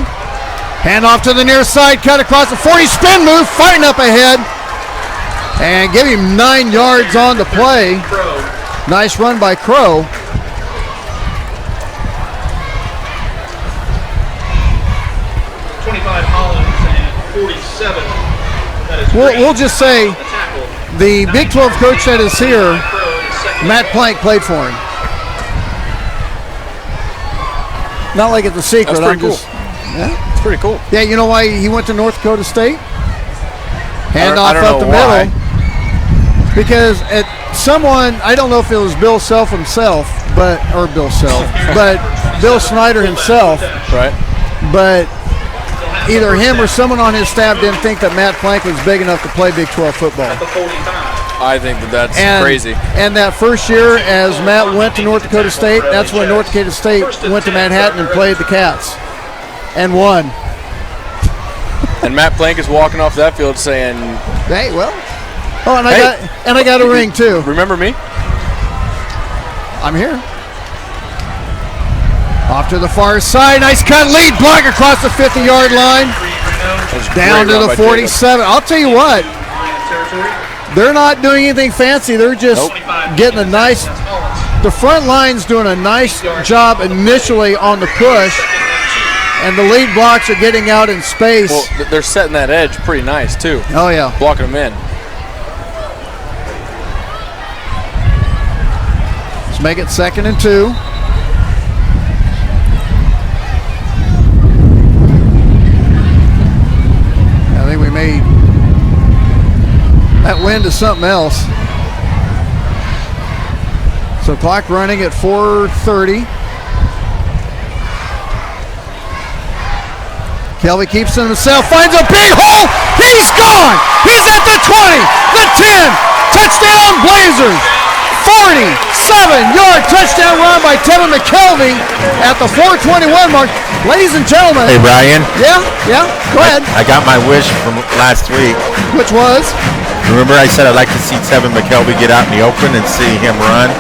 Hand off to the near side, cut across the 40, spin move, fighting up ahead. And give him 9 yards on the play. Nice run by Crow. We'll just say the Big 12 coach that is here, Matt Plank, played for him. Not like it's a secret. That's pretty cool. Yeah, it's pretty cool. Yeah, you know why he went to North Dakota State? Hand off up the middle. Because I don't know if it was Bill Self himself, but Bill Snyder himself. Right. But either him or someone on his staff didn't think that Matt Plank was big enough to play Big 12 football. I think that's crazy. And that first year, as Matt went to North Dakota State, that's when North Dakota State went to Manhattan and played the Cats and won. And Matt Plank is walking off that field saying, "Hey, well, oh, and I got a ring too. Remember me? I'm here." Off to the far side, nice cut, lead block across the 50-yard line, down to the 47. I'll tell you what, they're not doing anything fancy. They're just getting a nice. The front line's doing a nice job initially on the push, and the lead blocks are getting out in space. Well, they're setting that edge pretty nice too. Oh yeah, blocking them in. Let's make it 2nd and 2. I think we made that wind to something else. So clock running at 4:30. Kelby keeps it himself, finds a big hole. He's gone. He's at the 20, the 10. Touchdown Blazers. 47-yard touchdown run by Tevin McKelvey at the 4:21 mark. Ladies and gentlemen. Hey, Ryan. Yeah, go ahead. I got my wish from last week. Which was? Remember I said I'd like to see Tevin McKelvey get out in the open and see him run?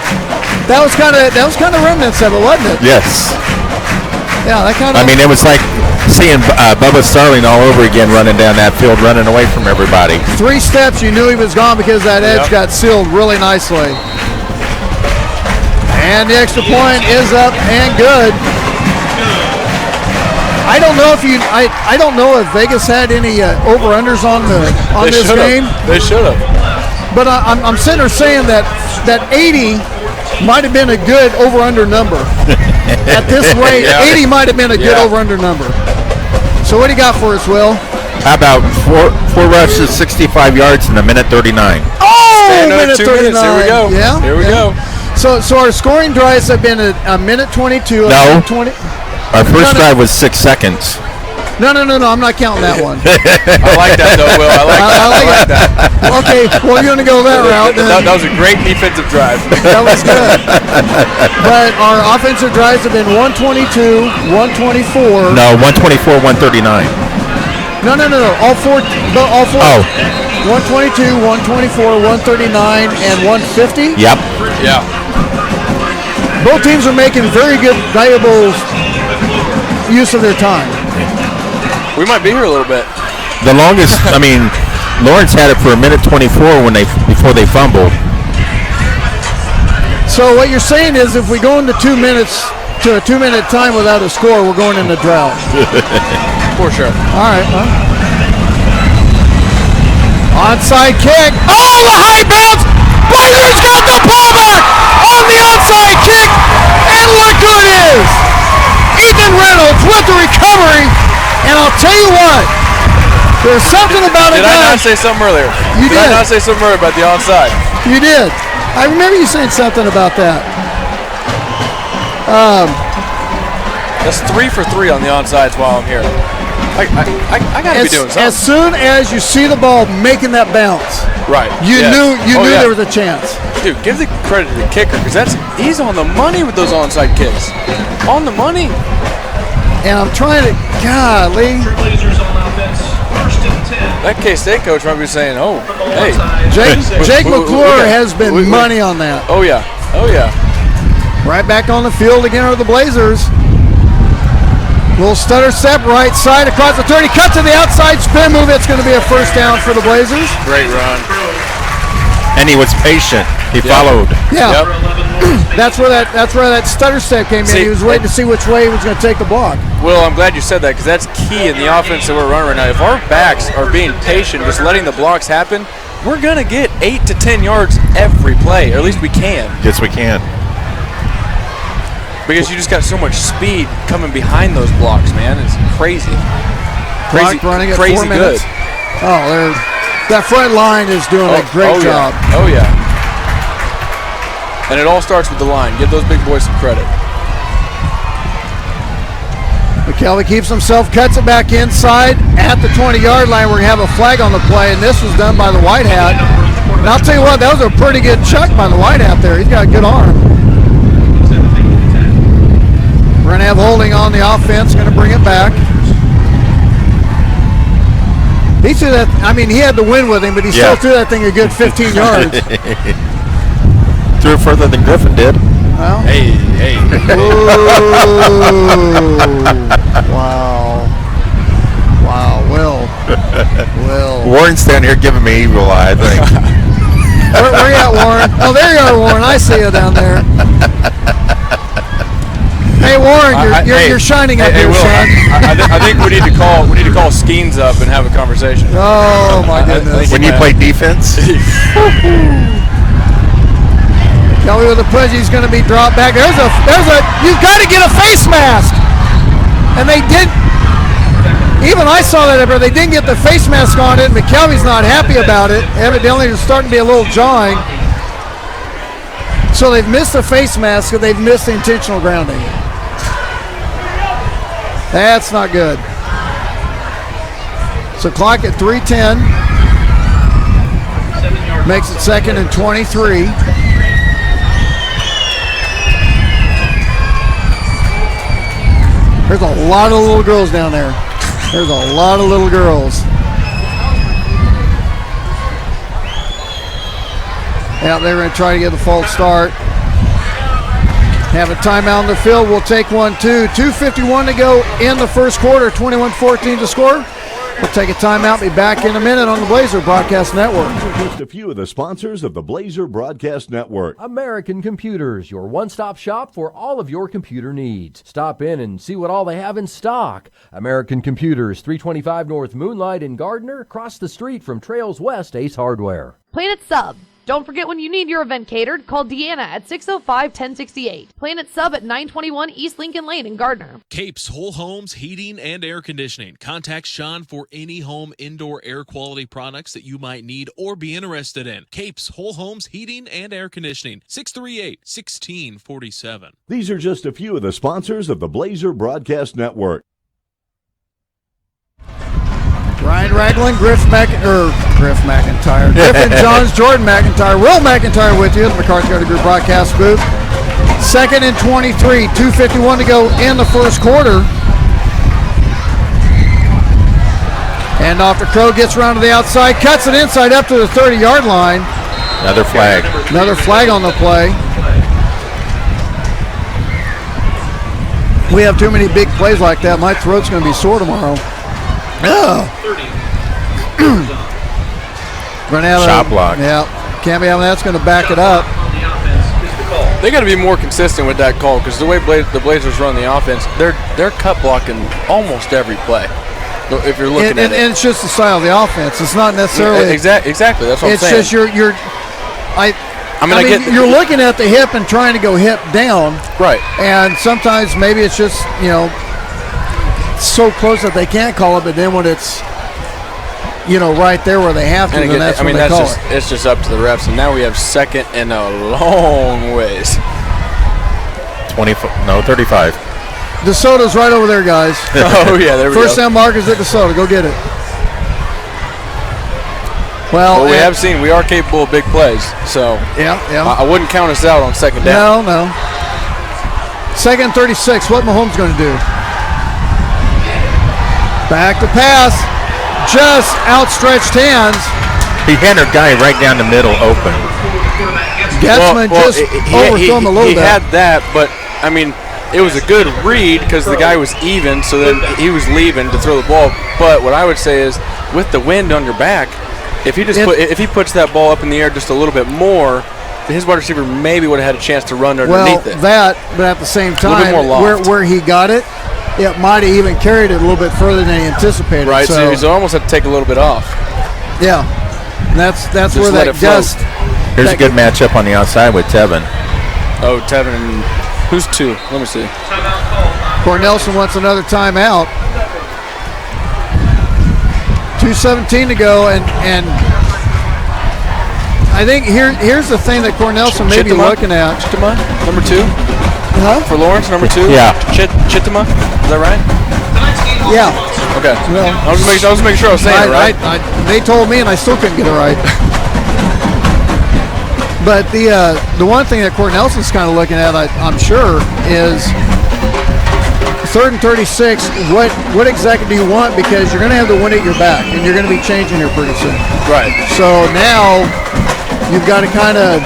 That was kind of remnants of it, wasn't it? Yes. Yeah, that kind of. I mean, it was like seeing Bubba Starling all over again running down that field, running away from everybody. 3 steps, you knew he was gone because that edge got sealed really nicely. And the extra point is up and good. I don't know if I don't know if Vegas had any over-unders on this game. They should have. But I'm sitting there saying that 80 might have been a good over-under number. At this rate, 80 might have been a good over-under number. So what do you got for us, Will? How about four rushes, 65 yards in a minute 39? Oh, minute 39. Here we go. Yeah. Here we go. So our scoring drives have been a minute 22. No. 20. Our first drive was 6 seconds. No, I'm not counting that one. I like that though, Will. I like that. Okay, well, you're going to go that route. That was a great defensive drive. That was good. But our offensive drives have been 122, 124. No, 124, 139. No. All four. Oh. 122, 124, 139, and 150. Yep. Yeah. Both teams are making very good, valuable use of their time. We might be here a little bit. The longest, I mean, Lawrence had it for a minute 24 before they fumbled. So what you're saying is if we go into 2 minutes to a 2-minute time without a score, we're going into drought. For sure. All right. Onside kick. Oh, the high bounce. Blazers got the ball back on the onside kick. And look who it is. Ethan Reynolds with the recovery. And I'll tell you what, there's something about it. Did I not say something earlier? You did. Did I not say something earlier about the onside? You did. I remember you saying something about that. That's 3 for 3 on the onsides while I'm here. I got to be doing something. As soon as you see the ball making that bounce, right? You knew there was a chance. Dude, give the credit to the kicker because he's on the money with those onside kicks. On the money. And I'm trying to, golly. That K-State coach might be saying, "Oh, hey, Jake McClure has been money on that." Oh yeah. Right back on the field again are the Blazers. Little stutter step, right side across the 30, cut to the outside spin move. It's going to be a first down for the Blazers. Great run. And he was patient. He followed. Yeah. Yep. That's where that stutter step came in. He was waiting to see which way he was going to take the block. Well, I'm glad you said that because that's key in the offense that we're running right now. If our backs are being patient, just letting the blocks happen, we're going to get 8 to 10 yards every play, or at least we can. Yes, we can. Because you just got so much speed coming behind those blocks, man. It's crazy. Clock running at 4 minutes. Good. Oh, that front line is doing a great job. Yeah. Oh, yeah. And it all starts with the line. Give those big boys some credit. McKelvey keeps himself, cuts it back inside at the 20-yard line. We're going to have a flag on the play, and this was done by the white hat. And I'll tell you what, that was a pretty good chuck by the white hat there. He's got a good arm. We're going to have holding on the offense, going to bring it back. He threw that. I mean, he had the wind with him, but he still threw that thing a good 15 yards. Threw it further than Griffin did. Well, hey. Wow, Will. Warren's down here giving me evil eye, I think. Where you at, Warren? Oh, there you are, Warren. I see you down there. Hey, Warren, you're shining up here, son. I think we need to call Skeens up and have a conversation. Oh my goodness! When you play defense. Kelly with a push. He's going to be dropped back. There's a. You've got to get a face mask, and they did. Even I saw that, but they didn't get the face mask on it. McKelvey's not happy about it. Evidently, there's starting to be a little jawing. So they've missed the face mask, and they've missed the intentional grounding. That's not good. So clock at 3:10. Makes it 2nd and 23. There's a lot of little girls down there. There's a lot of little girls. Yeah, they're going to try to get a false start. Have a timeout on the field. We'll take one, too. 2:51 to go in the first quarter. 21-14 to score. We'll take a timeout. Be back in a minute on the Blazer Broadcast Network. Just a few of the sponsors of the Blazer Broadcast Network. American Computers, your one-stop shop for all of your computer needs. Stop in and see what all they have in stock. American Computers, 325 North Moonlight in Gardner, across the street from Trails West Ace Hardware. Planet Sub. Don't forget, when you need your event catered, call Deanna at 605-1068. Planet Sub at 921 East Lincoln Lane in Gardner. Capes Whole Homes Heating and Air Conditioning. Contact Sean for any home indoor air quality products that you might need or be interested in. Capes Whole Homes Heating and Air Conditioning. 638-1647. These are just a few of the sponsors of the Blazer Broadcast Network. Ryan Ragland, Griff McIntyre, Griffin Johns, Jordan McIntyre, Will McIntyre with you in the McCarthy Auto Group broadcast booth. 2nd and 23, 2:51 to go in the first quarter. And off to Crow, gets around to the outside, cuts it inside up to the 30-yard line. Another flag. Another flag on the play. We have too many big plays like that. My throat's going to be sore tomorrow. Shot block. Yeah, can't be having that's going to back it up. They got to be more consistent with that call because the way the Blazers run the offense, they're cut blocking almost every play. If you're looking at it, and it's just the style of the offense. It's not necessarily exactly. That's what I'm saying. It's just you're looking at the hip and trying to go hip down. Right. And sometimes maybe it's just so close that they can't call it, but then when it's right there where they have to, then that's when they call it. It's just up to the refs, and now we have 2nd and a long ways. 35. DeSoto's right over there, guys. Oh yeah, there we go. First down markers at DeSoto. Go get it. Well, we have seen we are capable of big plays, so yeah. I wouldn't count us out on 2nd down. No. 2nd and 36. What Mahomes going to do? Back to pass. Just outstretched hands. He had a guy right down the middle open. Getzman just overthrew him a little bit. He had that, but I mean, it was a good read because the guy was even, so then he was leaving to throw the ball. But what I would say is, with the wind on your back, if he puts that ball up in the air just a little bit more, his wide receiver maybe would have had a chance to run underneath it. But at the same time, where he got it, it might have even carried it a little bit further than he anticipated. Right, so he almost had to take a little bit off. Yeah, and that's where that gust. Here's a good matchup on the outside with Tevin. Oh, Tevin. Who's 2? Let me see. Cornelson wants another timeout. 2:17 to go, and I think here's the thing that Cornelson may be looking at. Chittima, number 2. Huh? For Lawrence, number 2? Yeah. Chittima, is that right? Yeah. Okay. Well, I was making sure I was saying it right. They told me, and I still couldn't get it right. But the one thing that Cornelson's kind of looking at, I'm sure, is 3rd and 36. What exactly do you want? Because you're going to have the wind at your back, and you're going to be changing here pretty soon. Right. So now you've got to kind of.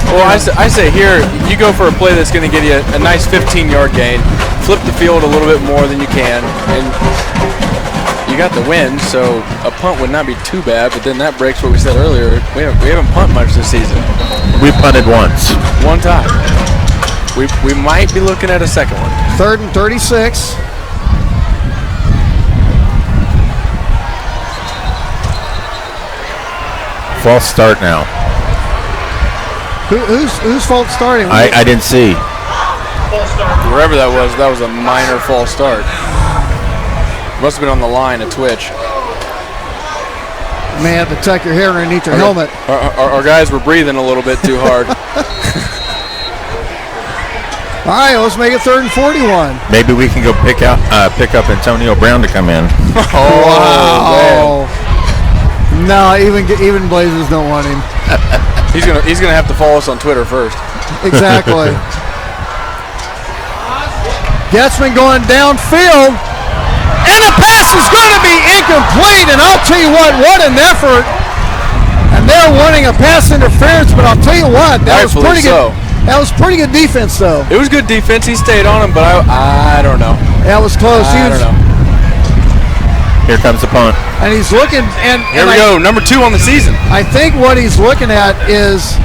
Well, I say here, you go for a play that's going to get you a nice 15-yard gain, flip the field a little bit more than you can, and you got the win, so a punt would not be too bad, but then that breaks what we said earlier. We haven't punted much this season. We punted once. One time. We might be looking at a second one. 3rd and 36. False start now. Whose fault starting? I didn't see. Wherever that was a minor false start. Must have been on the line at Twitch. May have to tuck your hair underneath your helmet. Our guys were breathing a little bit too hard. All right, let's make it 3rd and 41. Maybe we can go pick up Antonio Brown to come in. Wow. No, even Blazers don't want him. He's gonna have to follow us on Twitter first. Exactly. Getzman going downfield, and the pass is going to be incomplete. And I'll tell you what an effort! And they're wanting a pass interference, but I'll tell you what, that was pretty good. That was pretty good defense, though. It was good defense. He stayed on him, but I don't know. That was close. I don't know. Here comes the punt. And he's looking, and here we go, number 2 on the season. I think what he's looking at is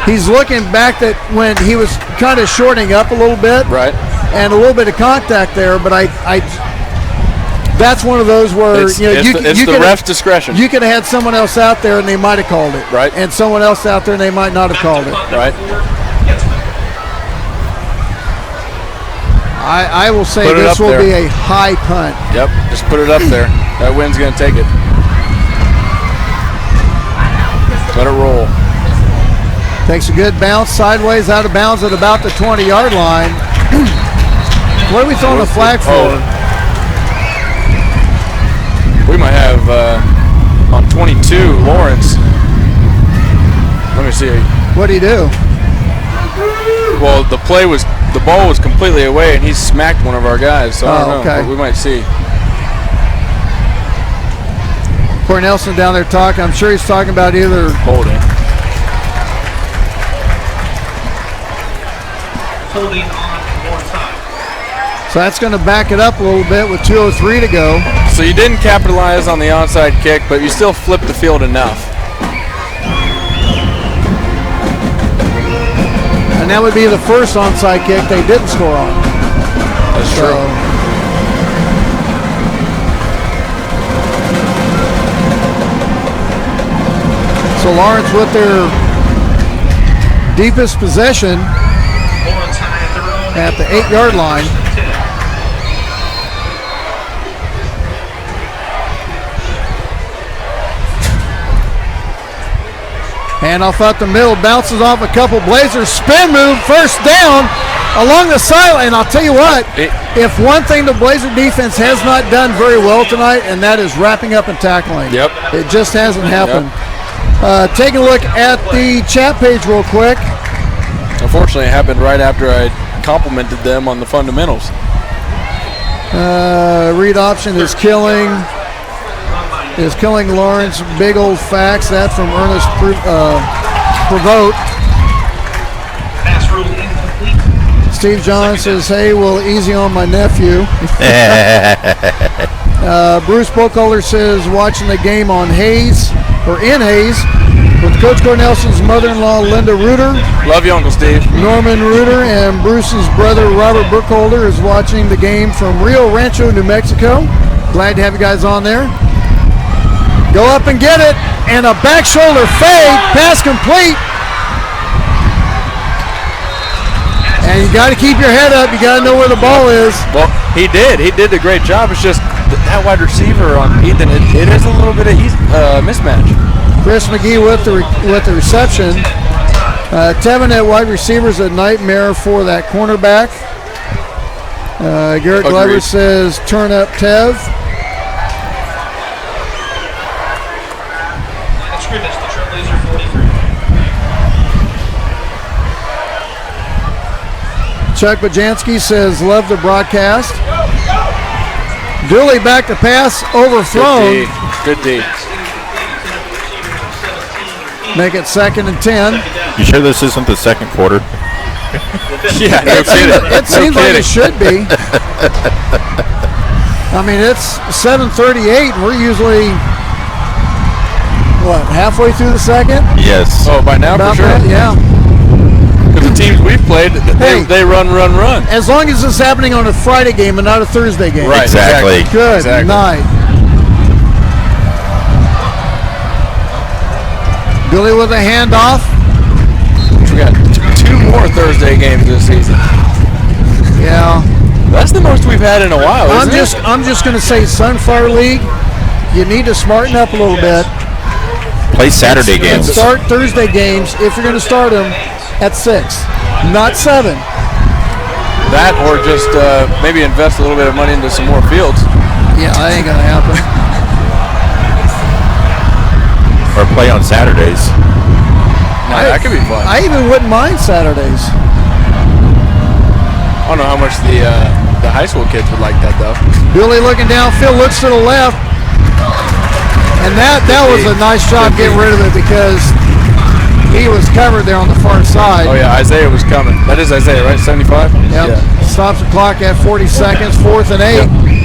he's looking back that when he was kind of shortening up a little bit, right, and a little bit of contact there. But I that's one of those where it's the ref's discretion. You could have had someone else out there and they might have called it, right, and someone else out there and they might not have called it, right. I will say this will be a high punt. Yep, just put it up there. That wind's going to take it. Let it roll. Takes a good bounce sideways out of bounds at about the 20-yard line. What are we throwing the flag for? We might have on 22 Lawrence. Let me see. What did he do? Well, the ball was completely away, and he smacked one of our guys. So I don't know. Okay. But we might see. Cornelson down there talking. I'm sure he's talking about either holding on more time. So that's going to back it up a little bit with 2:03 to go. So you didn't capitalize on the onside kick, but you still flipped the field enough. And that would be the first onside kick they didn't score on. That's true. So Lawrence with their deepest possession at the 8-yard line. Handoff up the middle, bounces off a couple Blazers. Spin move, first down along the sideline. And I'll tell you what, if one thing the Blazer defense has not done very well tonight, and that is wrapping up and tackling. Yep. It just hasn't happened. Yep. Taking a look at the chat page real quick. Unfortunately, it happened right after I complimented them on the fundamentals. Read option is killing Lawrence. Big old facts. That's from Ernest Prevost. Pass rule incomplete. Steve John says, hey, well, easy on my nephew. Bruce Bookholder says, watching the game on Hayes, or in Hayes, with Coach Cornelson's mother-in-law, Linda Reuter. Love you, Uncle Steve. Norman Reuter, and Bruce's brother, Robert Bookholder, is watching the game from Rio Rancho, New Mexico. Glad to have you guys on there. Go up and get it, and a back shoulder fade, pass complete. And you got to keep your head up. You got to know where the ball is. Well, he did. He did a great job. It's just that wide receiver on Ethan. It is a little bit of mismatch. Chris McGee with the reception. Tevin at wide receiver is a nightmare for that cornerback. Garrett Glover says, turn up Tev. Scrimmage, the Trailblazer 43. Chuck Bajanski says, love the broadcast. Dooley back to pass, overthrown. Good D. Make it 2nd and 10. You sure this isn't the second quarter? Yeah, no kidding. It seems like it should be. I mean, it's 7:38, and we're usually, halfway through the second? Yes. Oh, by now, About for sure. that, yeah. Because the teams we've played, they run. As long as it's happening on a Friday game and not a Thursday game. Right, exactly. Good night. Billy with a handoff. We got 2 more Thursday games this season. Yeah. That's the most we've had in a while, isn't it? I'm just going to say, Sunflower League, you need to smarten up a little bit. Play Saturday games. And start Thursday games if you're going to start them at 6, not 7. That or just maybe invest a little bit of money into some more fields. Yeah, that ain't going to happen. Or play on Saturdays. No, that could be fun. I even wouldn't mind Saturdays. I don't know how much the high school kids would like that, though. Billy looking downfield, looks to the left. And that was a nice job getting rid of it because he was covered there on the far side. Oh, yeah, Isaiah was coming. That is Isaiah, right? 75? Yep. Yeah. Stops the clock at 40 seconds, 4th and 8. Yep.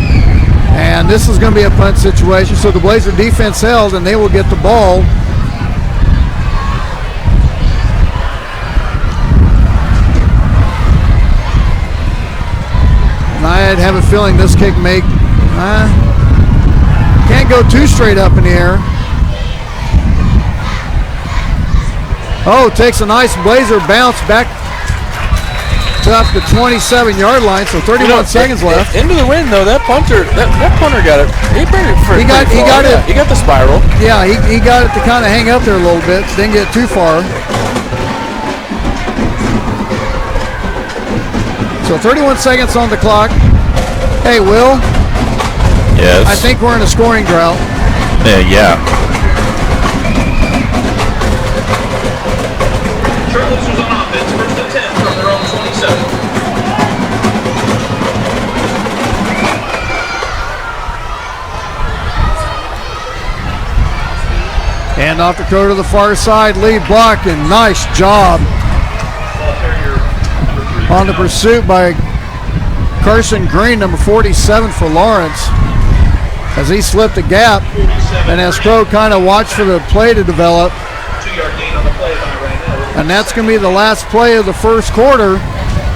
And this is going to be a punt situation. So the Blazer defense held, and they will get the ball. And I have a feeling this kick can't go too straight up in the air. Oh, takes a nice Blazer bounce back up the 27-yard line, so 31 seconds left. Into the wind, though. That punter got it. He got it. He got the spiral. Yeah, he got it to kind of hang up there a little bit. Didn't get too far. So 31 seconds on the clock. Hey, Will. Yes. I think we're in a scoring drought. Yeah. Trailblazers on offense, 1st and 10 from their own 27. And off to go to the far side, lead block, and nice job on the pursuit by Carson Green, number 47 for Lawrence, as he slipped a gap, and as Crow kind of watched for the play to develop. 2-yard gain on the play by right now. And that's going to be the last play of the first quarter.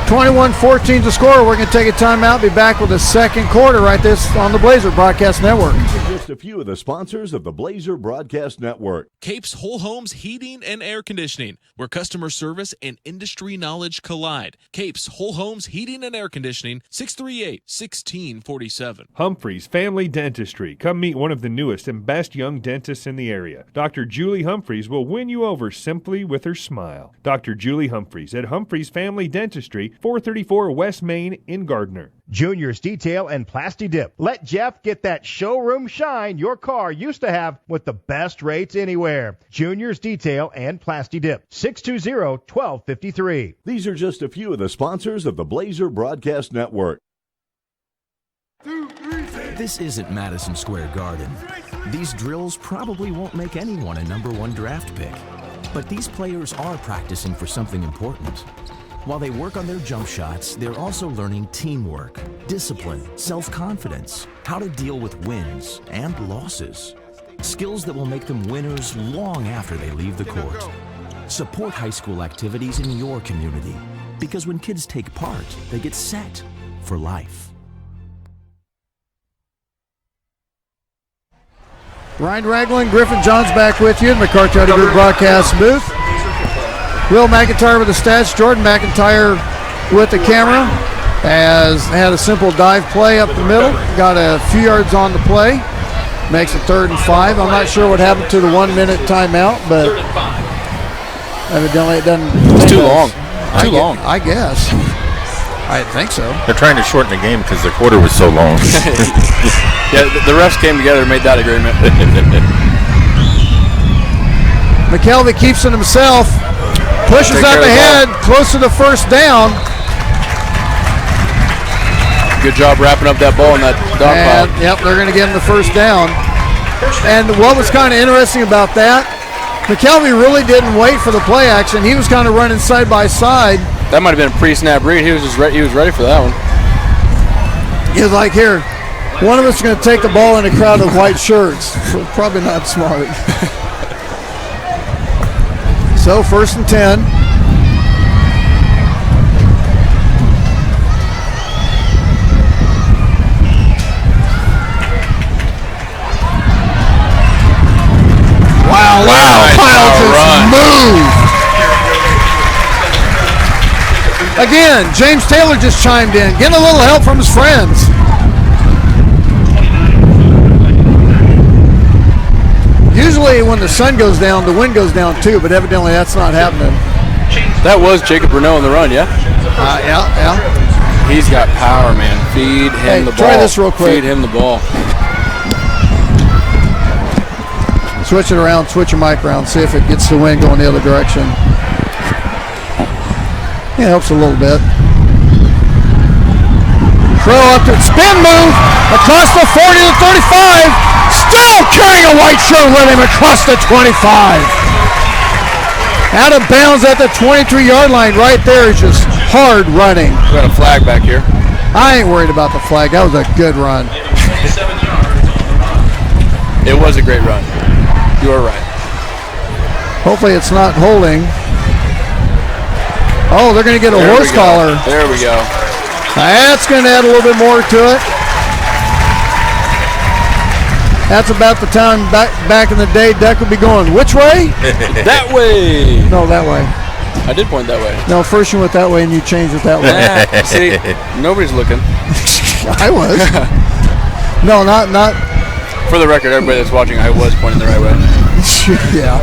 21-14 to score. We're going to take a timeout. Be back with the second quarter right this on the Blazer Broadcast Network. Just a few of the sponsors of the Blazer Broadcast Network. Capes Whole Homes Heating and Air Conditioning, where customer service and industry knowledge collide. Capes Whole Homes Heating and Air Conditioning, 638-1647. Humphreys Family Dentistry. Come meet one of the newest and best young dentists in the area. Dr. Julie Humphreys will win you over simply with her smile. Dr. Julie Humphreys at Humphreys Family Dentistry, 434 West Main in Gardner. Junior's Detail and Plasti Dip. Let Jeff get that showroom shine your car used to have with the best rates anywhere. Junior's Detail and Plasti Dip. 620-1253. These are just a few of the sponsors of the Blazer Broadcast Network. This isn't Madison Square Garden. These drills probably won't make anyone a #1 draft pick. But these players are practicing for something important. While they work on their jump shots, they're also learning teamwork, discipline, self-confidence, how to deal with wins and losses. Skills that will make them winners long after they leave the court. Support high school activities in your community, because when kids take part, they get set for life. Ryan Ragland, Griffin Johns back with you in the McCarty Auto Group broadcast booth. Will McIntyre with the stats, Jordan McIntyre with the camera, has had a simple dive play up the middle, got a few yards on the play, makes it 3rd and 5. I'm not sure what happened to the 1-minute timeout, but evidently it doesn't. It's too long. Too long. I guess. I think so. They're trying to shorten the game because the quarter was so long. Yeah, the refs came together and made that agreement. McKelvey keeps it himself. Pushes up ahead, close to the first down. Good job wrapping up that ball in that dog pile. Yep, they're going to give him the first down. And what was kind of interesting about that, McKelvey really didn't wait for the play action. He was kind of running side by side. That might have been a pre-snap read. He was ready for that one. He was like, here, one of us is going to take the ball in a crowd of white shirts. Probably not smart. So 1st and 10. Wow. Kyle just moved. Again, James Taylor just chimed in, getting a little help from his friends. Usually when the sun goes down, the wind goes down too, but evidently that's not happening. That was Jacob Renault on the run, yeah? Yeah. He's got power, man. Feed him the ball. Try this real quick. Feed him the ball. Switch it around, switch your mic around, see if it gets the wind going the other direction. Yeah, helps a little bit. Throw up to spin move across the 40 to 35. Still carrying a white shirt with him across the 25. Out of bounds at the 23-yard line. Right there is just hard running. We got a flag back here. I ain't worried about the flag. That was a good run. It was a great run. You are right. Hopefully it's not holding. Oh, they're going to get a horse collar. There we go. That's going to add a little bit more to it. That's about the time back in the day Duck would be going, which way? That way. No, that way. I did point that way. No, first you went that way and you changed it that way. See, nobody's looking. I was. No, not. For the record, everybody that's watching, I was pointing the right way. Yeah.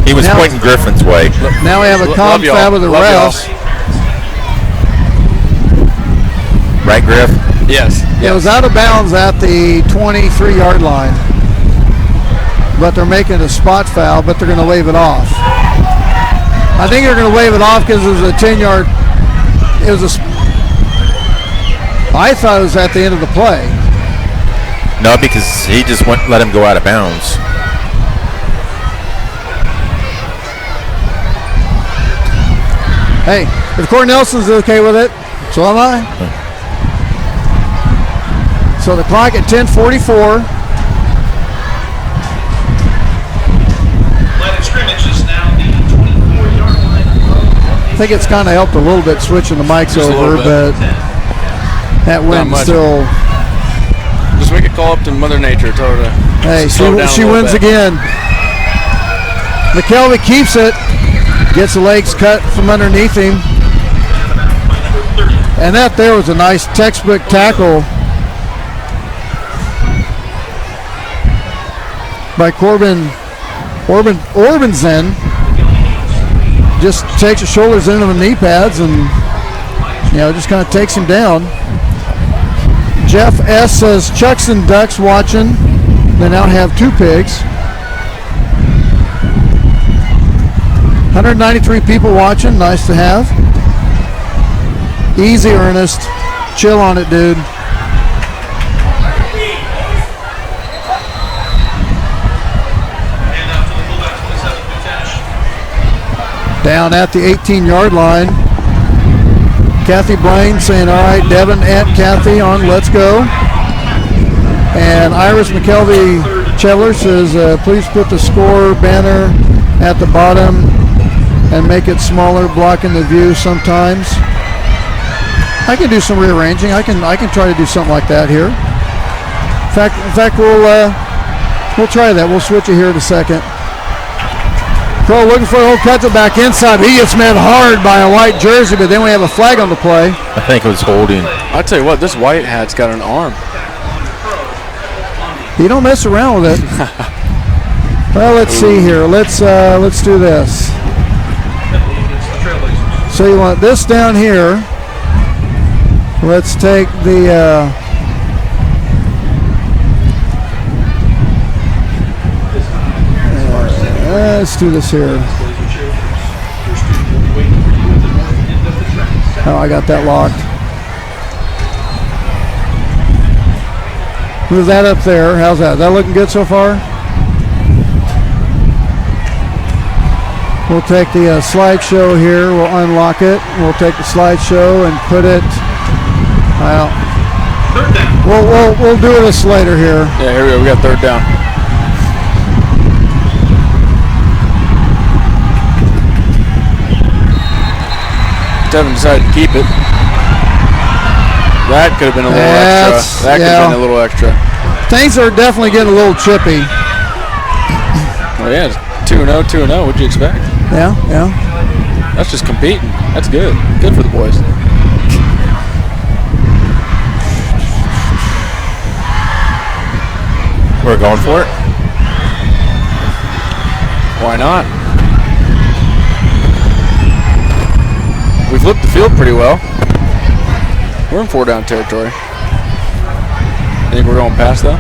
He was pointing Griffin's way. Now we have a confab with the refs. Right, Griff? Yes. It was out of bounds at the 23-yard line. But they're making a spot foul, but they're going to wave it off. I think they're going to wave it off because it was a 10-yard. I thought it was at the end of the play. No, because he just let him go out of bounds. Hey, if Corey Nelson's okay with it, so am I. So the clock at 10:44. Line of scrimmage is now the 24-yard line. I think it's kind of helped a little bit switching the mics over, but that wind still. Just make a call up to Mother Nature. Tell her to. Hey, she wins again. McKelvey keeps it. Gets the legs cut from underneath him. And that there was a nice textbook tackle by Orbanzen. Just takes his shoulders into the knee pads and just kind of takes him down. Jeff S. says Chucks and Ducks watching. They now have 2 pigs. 193 people watching. Nice to have. Easy, Ernest. Chill on it, dude. Down at the 18-yard line. Kathy Blaine saying, all right, Devin, Aunt Kathy on, let's go. And Iris McKelvey Chedler says, please put the score banner at the bottom and make it smaller, blocking the view sometimes. I can do some rearranging. I can try to do something like that here. In fact, we'll try that. We'll switch it here in a second. Crow looking for a little cut to back inside. He gets met hard by a white jersey, but then we have a flag on the play. I think it was holding. I tell you what, this white hat's got an arm. You don't mess around with it. Well, let's see here. Let's do this. So you want this down here. Let's take the let's do this here. Oh, I got that locked. Move that up there. How's that? Is that looking good so far? We'll take the slideshow here. We'll unlock it. We'll take the slideshow and put it. Well, third down. We'll do this later here. Yeah, here we go. We got third down. Tevin decided to keep it. That could have been a little extra. That could have been a little extra. Things are definitely getting a little chippy. Well, yeah, it's 2-0, 2-0. What'd you expect? Yeah. That's just competing. That's good. Good for the boys. We're going for it. Why not? We flipped the field pretty well. We're in 4-down territory. I think we're going past though.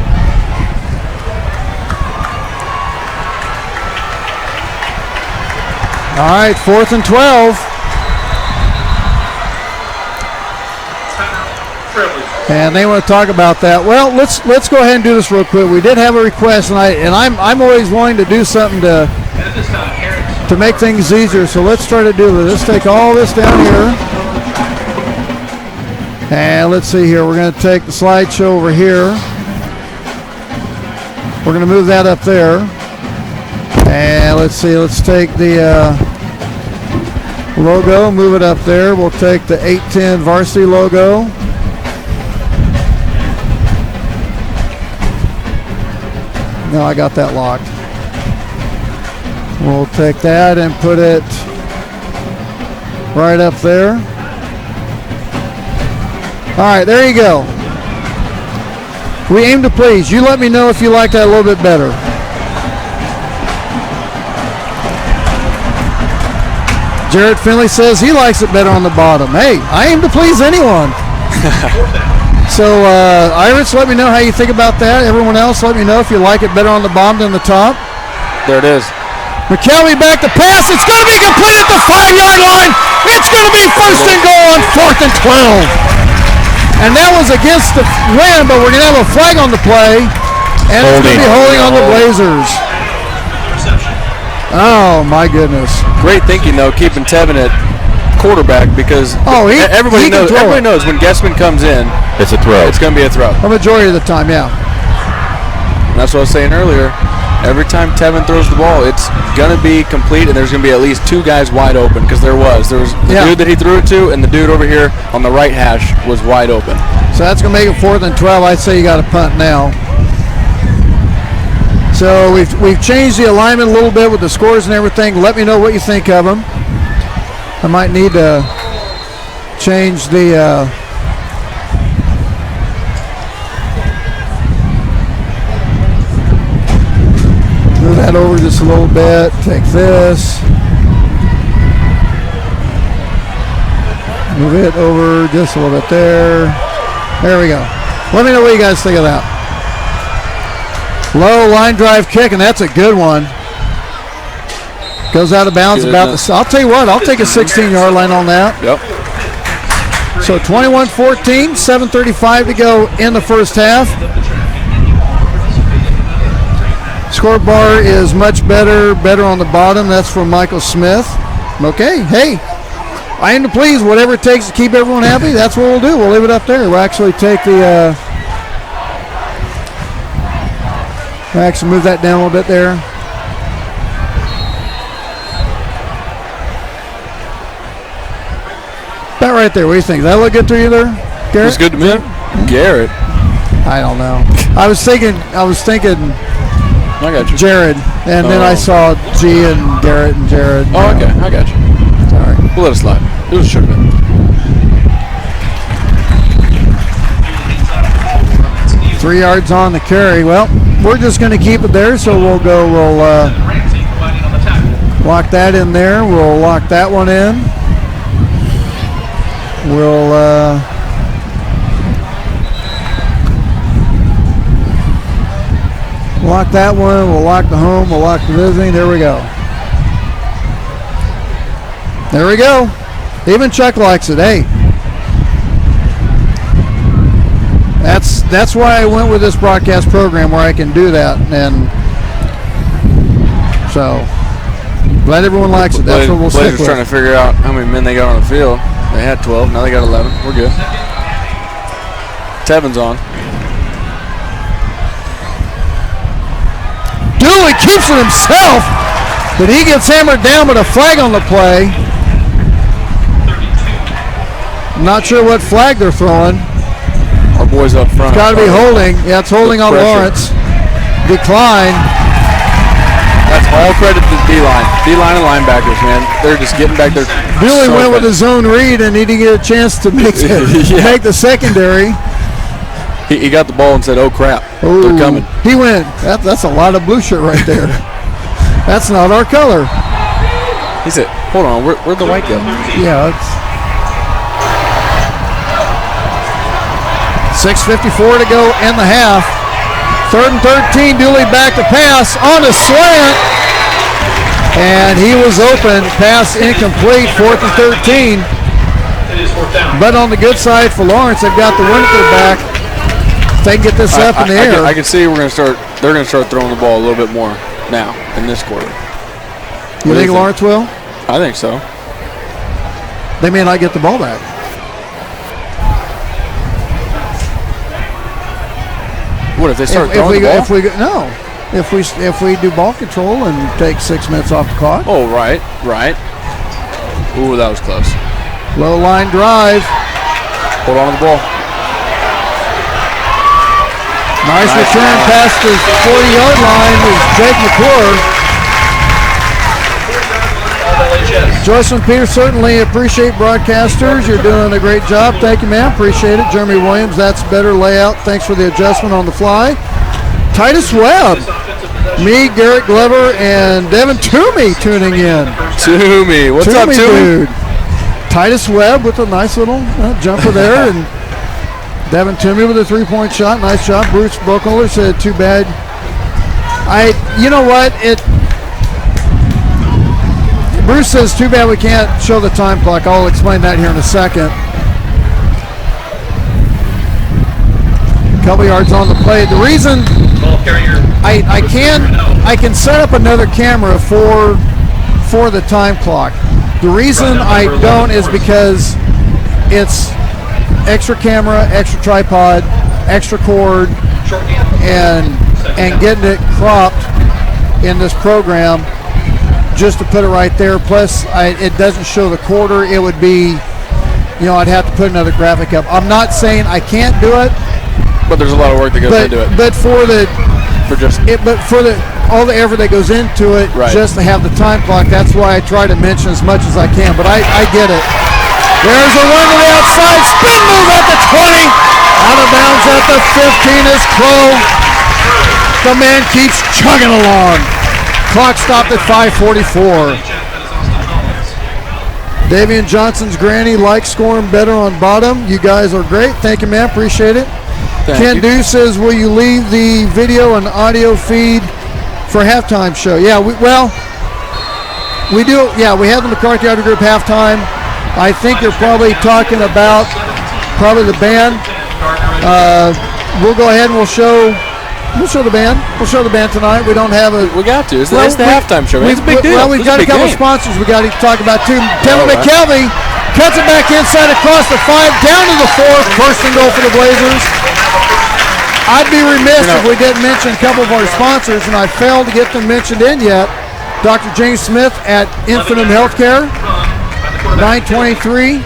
All right, 4th and 12. And they want to talk about that. Well, let's go ahead and do this real quick. We did have a request, and I'm always wanting to do something to make things easier. So let's try to do this. Let's take all this down here, and let's see here. We're going to take the slideshow over here. We're going to move that up there, and let's see. Let's take the logo, move it up there. We'll take the 810 varsity logo. No, I got that locked. We'll take that and put it right up there. All right, there you go. We aim to please. You let me know if you like that a little bit better. Jared Finley says he likes it better on the bottom. Hey, I aim to please anyone. So, Iris, let me know how you think about that. Everyone else, let me know if you like it better on the bottom than the top. There it is. McKelvey back to pass. It's going to be complete at the 5-yard line. It's going to be 1st and goal on 4th and 12. And that was against the wind, but we're going to have a flag on the play. And it's going to be holding on the Blazers. Oh, my goodness. Great thinking, though, keeping Tevin at quarterback because everybody knows when Guessman comes in, it's a throw. It's going to be a throw. A majority of the time, yeah. And that's what I was saying earlier. Every time Tevin throws the ball, it's going to be complete, and there's going to be at least 2 guys wide open because there was the dude that he threw it to, and the dude over here on the right hash was wide open. So that's going to make it 4th and 12. I'd say you got to punt now. So we've changed the alignment a little bit with the scores and everything. Let me know what you think of them. I might need to change the move that over just a little bit. Take this. Move it over just a little bit there. There we go. Let me know what you guys think of that. Low line drive kick, and that's a good one. Goes out of bounds about the. I'll tell you what, I'll take a 16-yard line on that. Yep. So 21-14, 7:35 to go in the first half. Score bar is much better on the bottom. That's from Michael Smith. Okay, hey, I aim to please. Whatever it takes to keep everyone happy, that's what we'll do. We'll leave it up there. We'll actually take the. Actually, move that down a little bit there. About right there. What do you think? Does that look good to you there, Garrett? Looks good to me. Garrett. I don't know. I was thinking. I got you. Jared, and then I saw G and Garrett and Jared. Oh, okay. I got you. Sorry. We'll let it slide. It should have been. 3 yards on the carry. Well, we're just going to keep it there, so we'll lock that in there. We'll lock that one in. We'll lock that one. We'll lock the home. We'll lock the visiting. There we go. There we go. Even Chuck likes it. Hey, that's why I went with this broadcast program where I can do that, and so glad everyone likes it. That's what we'll stick with. Blazers trying to figure out how many men they got on the field. They had 12. Now they got 11. We're good. Tevin's on. Dooley keeps it himself, but he gets hammered down with a flag on the play. Not sure what flag they're throwing. Our boys up front. It's got to be holding. Yeah, it's holding on Lawrence. Decline. That's all credit to the D-line. D-line and linebackers, man. They're just getting back there. Dooley went with his own read, and he didn't get a chance to make make the secondary. He got the ball and said, "Oh crap, they're coming." He went. That's a lot of blue shirt right there. That's not our color. He said, "Hold on, where'd the white go?" Yeah, it's 6:54 to go in the half. 3rd and 13. Dooley back to pass on a slant, and he was open. Pass incomplete. 4th and 13. But on the good side for Lawrence, they've got the wind at their back. If they can get this up in the air. I can see they're going to start throwing the ball a little bit more now in this quarter. You think Lawrence will? I think so. They may not get the ball back. What if they start throwing the ball? If we do ball control and take 6 minutes off the clock. Oh, right. Ooh, that was close. Low line drive. Hold on to the ball. Nice return past the 40-yard line is Jake McClure. Joyce and Peter, certainly appreciate broadcasters. You're doing a great job. Thank you, man. Appreciate it. Jeremy Williams, that's better layout. Thanks for the adjustment on the fly. Titus Webb. Me, Garrett Glover, and Devin Toomey tuning in. Toomey. What's up, Toomey? Dude. Titus Webb with a nice little jumper there. And Devin Toomey with a 3-point shot. Nice shot. Bruce Bokeler said, too bad. You know what? Bruce says, too bad we can't show the time clock. I'll explain that here in a second. Couple yards on the play. The reason I can set up another camera for the time clock. The reason I don't is because it's extra camera, extra tripod, extra cord, and getting it cropped in this program just to put it right there. Plus, it doesn't show the quarter. It would be, I'd have to put another graphic up. I'm not saying I can't do it, but there's a lot of work that goes into it. But for all the effort that goes into it, just to have the time clock, that's why I try to mention as much as I can. But I get it. There's a run to the outside, spin move at the 20, out of bounds at the 15 is Crow. The man keeps chugging along. Clock stopped at 5:44. Davian Johnson's granny likes scoring better on bottom. You guys are great. Thank you, man. Appreciate it. Ken Dew says, will you leave the video and audio feed for halftime show? Yeah, we do. Yeah, we have the McCarthy Auto Group halftime. I think you're probably talking about the band. We'll go ahead and we'll show the band. We'll show the band tonight. We don't have a. We got to. It's the halftime show. It's a big deal. Well, we've got a couple sponsors we got to talk about too. Kevin McKelvey cuts it back inside across the 5, down to the 4th. First and goal for the Blazers. I'd be remiss if we didn't mention a couple of our sponsors, and I failed to get them mentioned in yet. Dr. James Smith at Infinite Healthcare, 923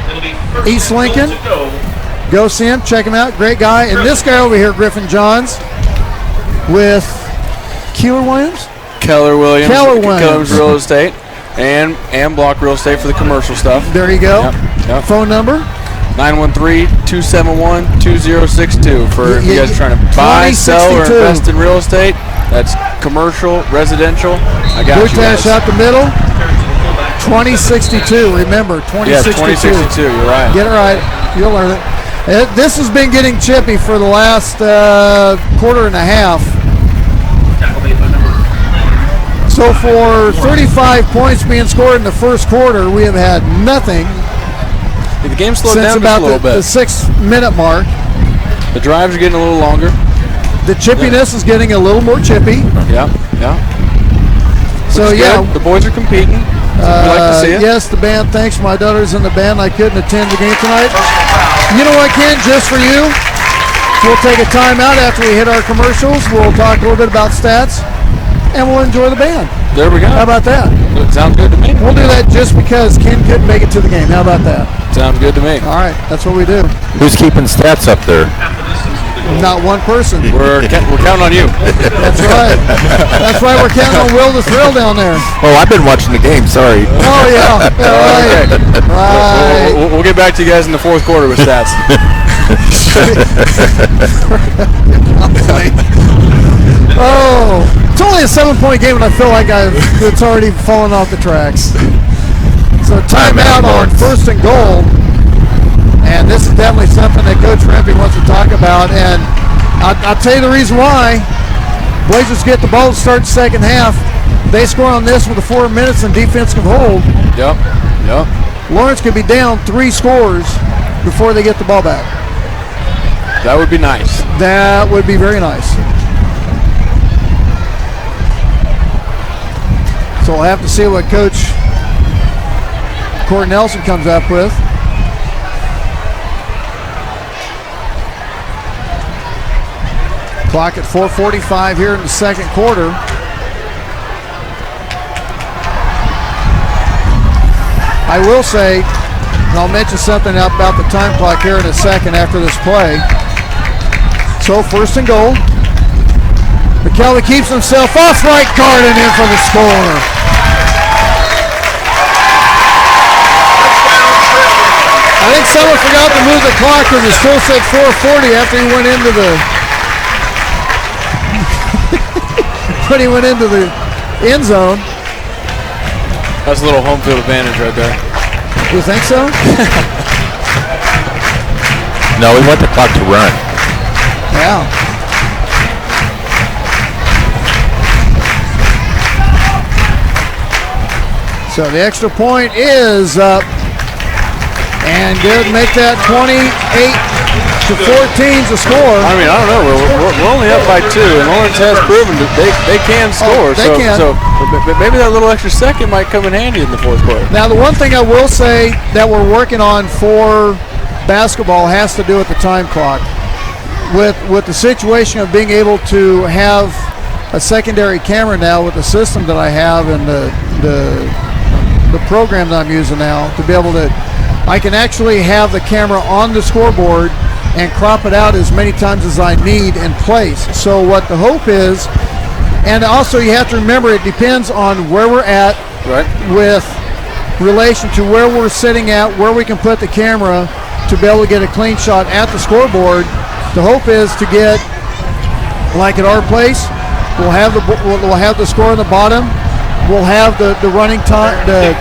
East Lincoln. Go see him. Check him out. Great guy. And this guy over here, Griffin Johns, with Keller Williams, Real Estate, and Block Real Estate for the commercial stuff. There you go. Yep. Phone number 913-271-2062 for if you guys are trying to buy, sell, or invest in real estate. That's commercial, residential. I got you guys. Out the middle. 2062. Remember, 2062. Yeah, 2062. You're right. Get it right. You'll learn it. This has been getting chippy for the last quarter and a half. So for 35 points being scored in the first quarter, we have had nothing The game slowed since down about just a little bit. The 6-minute mark. The drives are getting a little longer. The chippiness is getting a little more chippy. Yeah. So good. The boys are competing. We like to see it. Yes, the band. Thanks, my daughter's in the band. I couldn't attend the game tonight. You know what, Ken? Just for you, we'll take a time out after we hit our commercials. We'll talk a little bit about stats, and we'll enjoy the band. There we go. How about that? Sounds good to me. We'll do that just because Ken couldn't make it to the game. How about that? Sounds good to me. All right, that's what we do. Who's keeping stats up there? Not one person. We're counting on you. That's right. That's right. We're counting on Will the Thrill down there. Oh, I've been watching the game. Sorry. Oh yeah. Right. Right. We'll get back to you guys in the fourth quarter with stats. Oh, it's only a 7-point game, and I feel like it's already fallen off the tracks. So timeout on 1st and goal. And this is definitely something that Coach Rempe wants to talk about. And I'll tell you the reason why. Blazers get the ball to start the second half. They score on this with the 4 minutes and defense can hold. Yep. Lawrence could be down 3 scores before they get the ball back. That would be nice. That would be very nice. So we'll have to see what Coach Corey Nelson comes up with. Clock at 4:45 here in the second quarter. I will say, and I'll mention something about the time clock here in a second after this play. So 1st and goal. McKelvey keeps himself off right. Gardner in for the score. I think someone forgot to move the clock because it still said 4:40 after he went into the when he went into the end zone. That's a little home field advantage right there. You think so? No, we want the clock to run. Yeah. So the extra point is up. And good, make that 28-14's a score. I mean, I don't know. We're only up by 2, and Lawrence has proven that they can score. They can. So maybe that little extra second might come in handy in the fourth quarter. Now, the one thing I will say that we're working on for basketball has to do with the time clock. With the situation of being able to have a secondary camera now with the system that I have and the program that I'm using now to be able to, I can actually have the camera on the scoreboard and crop it out as many times as I need in place. So what the hope is, and also you have to remember it depends on where we're at with relation to where we're sitting at, where we can put the camera to be able to get a clean shot at the scoreboard. The hope is to get, like at our place, we'll have the score on the bottom. We'll have the running time, the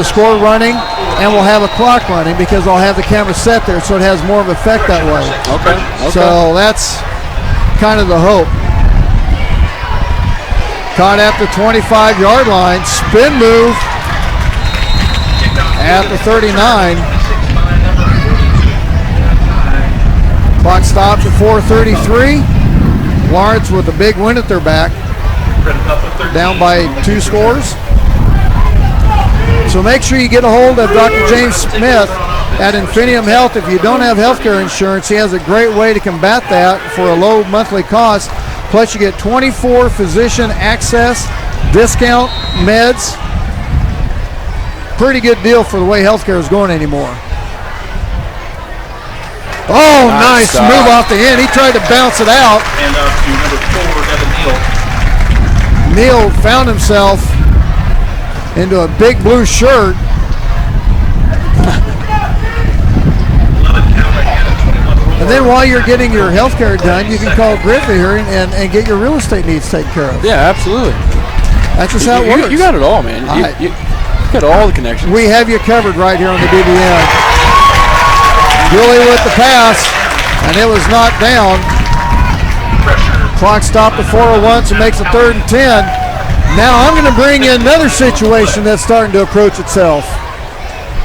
score running, and we'll have a clock running because I'll have the camera set there, so it has more of an effect that way. Okay. So that's kind of the hope. Caught at the 25-yard line, spin move at the 39. Clock stops at 4:33. Lawrence with a big win at their back. Down by 2 scores. So make sure you get a hold of Dr. James Smith at Infinium Health. If you don't have healthcare insurance, he has a great way to combat that for a low monthly cost. Plus you get 24 physician access, discount, meds. Pretty good deal for the way healthcare is going anymore. Oh, nice move off the end. He tried to bounce it out. And to number 4, Devin Neal. Neal found himself into a big blue shirt. And then while you're getting your health care done, you can call Griffey here and get your real estate needs taken care of. Yeah, absolutely. That's just how it works. You got it all, man. You got all the connections. We have you covered right here on the BBN. Julie with the pass, and it was knocked down. Clock stopped at 4:01, so makes it 3rd and 10. Now I'm going to bring in another situation that's starting to approach itself.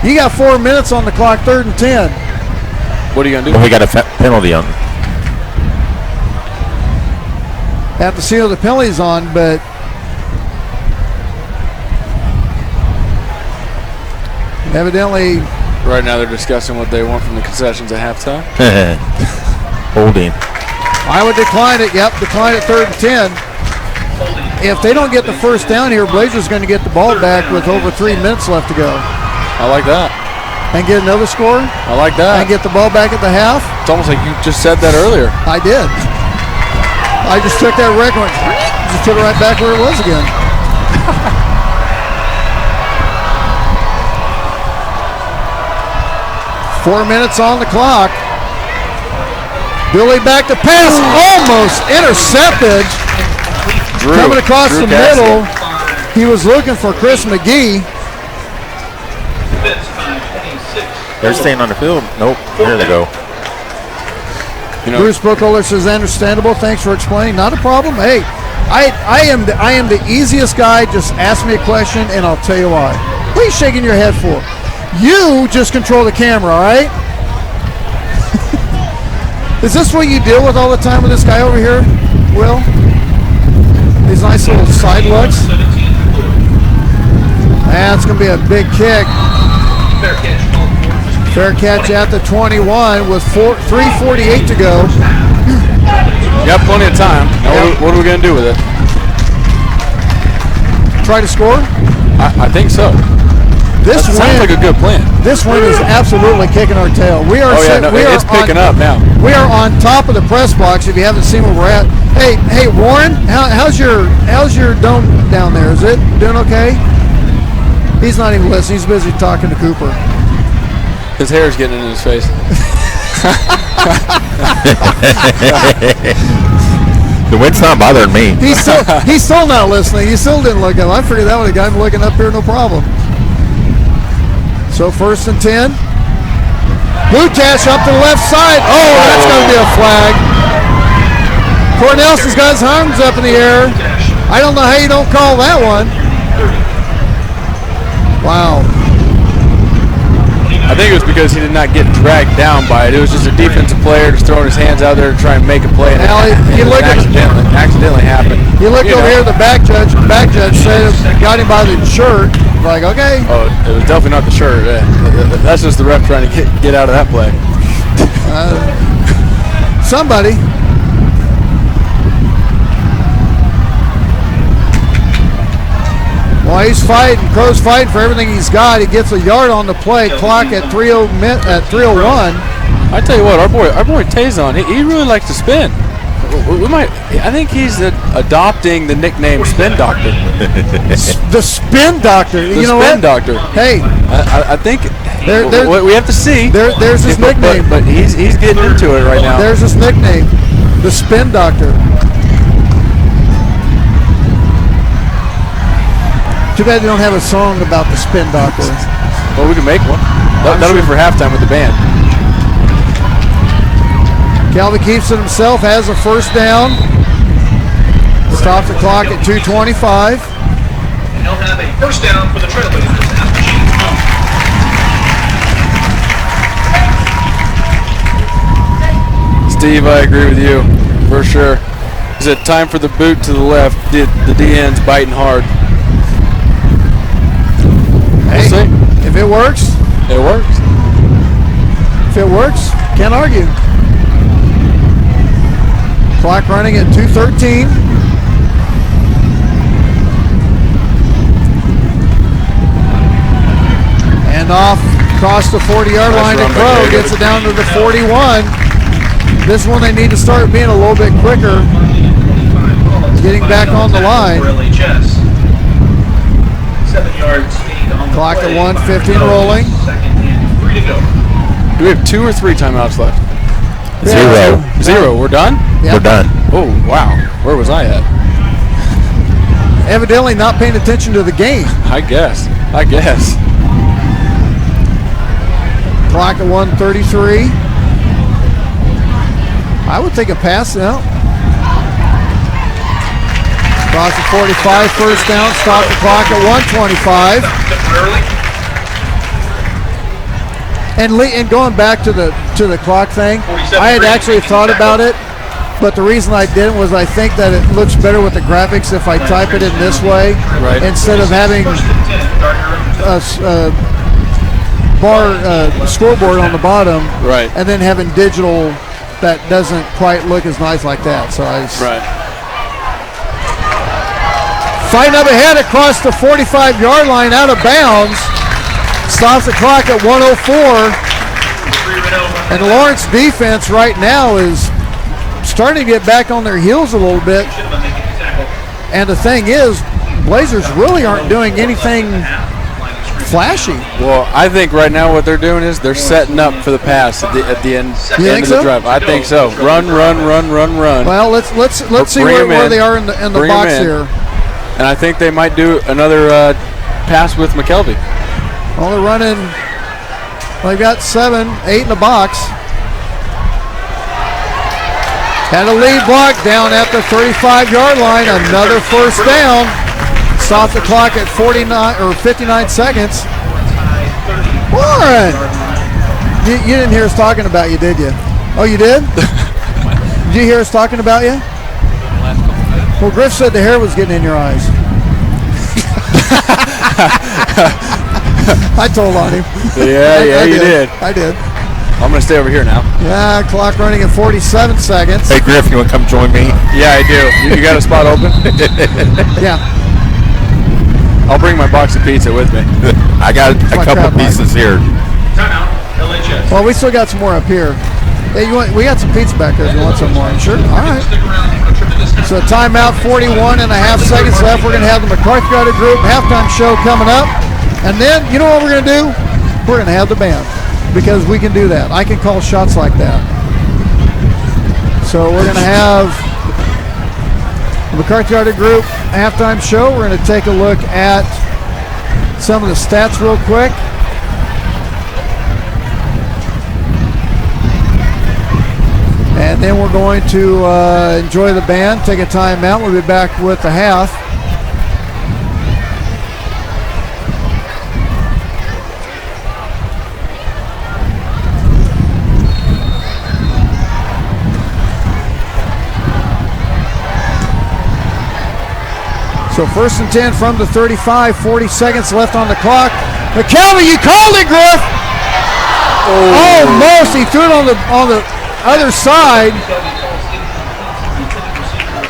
You got 4 minutes on the clock, 3rd and 10. What are you going to do? Well, we got a penalty on. Have to see what the penalty's on, but evidently. Right now they're discussing what they want from the concessions at halftime. Holding. I would decline it. Yep, decline it 3rd and 10. If they don't get the first down here, Blazers going to get the ball back with over 3 minutes left to go. I like that. And get another score? I like that. And get the ball back at the half? It's almost like you just said that earlier. I did. I just took that record, just put it right back where it was again. Four minutes on the clock. Billy back to pass, almost intercepted. Coming across the middle, he was looking for Chris McGee. They're staying on the field. Nope. There they go. Bruce Brookoler says, understandable. Thanks for explaining. Not a problem. Hey, I am the easiest guy. Just ask me a question and I'll tell you why. What are you shaking your head for? You just control the camera, all right? Is this what you deal with all the time with this guy over here, Will? These nice little side looks. That's going to be a big kick. Fair catch at the 21 with 3:48 to go. You got plenty of time. Now what are we going to do with it? Try to score? I think so. That sounds like a good plan. This win is absolutely kicking our tail. It's picking up now. We are on top of the press box. If you haven't seen where we're at, hey Warren, how's your dome down there? Is it doing okay? He's not even listening. He's busy talking to Cooper. His hair's getting in his face. The wind's not bothering me. He's still not listening. He still didn't look up. I figured that would have got him looking up here, no problem. So 1st and 10. Blutash up to the left side. Oh, that's going to be a flag. Cornelson's got his arms up in the air. I don't know how you don't call that one. Wow. I think it was because he did not get dragged down by it. It was just a defensive player just throwing his hands out there to try and make a play. And it accidentally happened. He looked over here, the back judge said it got him by the shirt. Like, okay. Oh, it was definitely not the shirt. That's just the ref trying to get out of that play. Somebody. Well, he's fighting. Crow's fighting for everything he's got. He gets a yard on the play. Clock at 3:01. I tell you what, our boy Tazon, he really likes to spin. I think he's adopting the nickname Spin Doctor. The Spin Doctor. You know Spin what? Doctor. Hey, I think we have to see. There's his nickname. But he's getting into it right now. There's his nickname, the Spin Doctor. Too bad they don't have a song about the Spin Doctor. Well, we can make one. That'll be for halftime with the band. Calvin keeps it himself, has a first down. Stop the clock at 2:25. And he'll have a first down for the Trailblazers at the Sheets. Steve, I agree with you, for sure. Is it time for the boot to the left? The DN's biting hard. Hey, we'll see. If it works. It works. If it works, can't argue. Clock running at 2:13. And off across the 40-yard line to Crow. Gets it down to the 41. This one they need to start being a little bit quicker. Getting back on the line. 7 yards. Clock at 1:15 rolling. Do we have 2 or 3 timeouts left? Yeah. Zero. We're done? Yep. We're done. Oh, wow. Where was I at? Evidently not paying attention to the game. I guess. Clock at 1:33. I would take a pass now. Across the 45, first down. Stop the clock at 1:25. And going back to the clock thing, I had actually thought about it, but the reason I didn't was I think that it looks better with the graphics if I type it in this way, instead of having a scoreboard on the bottom, and then having digital that doesn't quite look as nice like that. So I just fighting up ahead across the 45-yard line, out of bounds. Stops the clock at 1:04. And Lawrence defense right now is starting to get back on their heels a little bit. And the thing is, Blazers really aren't doing anything flashy. Well, I think right now what they're doing is they're setting up for the pass at the end, of the drive. I think so. Run. Well, let's see where they are in the box here. And I think they might do another pass with McKelvey. Well, they're running. They've got 7, 8 in the box. Had a lead block down at the 35-yard line. Another first down. Stop the clock at 59 seconds. Warren! You didn't hear us talking about you, did you? Oh, you did? Did you hear us talking about you? Well, Griff said the hair was getting in your eyes. I told on him. Yeah, you did. I did. I'm going to stay over here now. Yeah, clock running at 47 seconds. Hey, Griff, you want to come join me? Yeah, I do. You got a spot open? Yeah. I'll bring my box of pizza with me. I got a couple pieces here. Timeout, LHS. Well, we still got some more up here. Hey, we got some pizza back there if you want some more. Sure. All right. So timeout, 41 and a half seconds left. We're going to have the McCarthy Gardner Group halftime show coming up. And then, you know what we're going to do? We're going to have the band, because we can do that. I can call shots like that. So we're going to have the McCarthy Gardner Group halftime show. We're going to take a look at some of the stats real quick. And then we're going to enjoy the band, take a timeout. We'll be back with the half. So 1st and 10 from the 35, 40 seconds left on the clock. McKelvey, you called it, Griff! Almost, he threw it on the other side.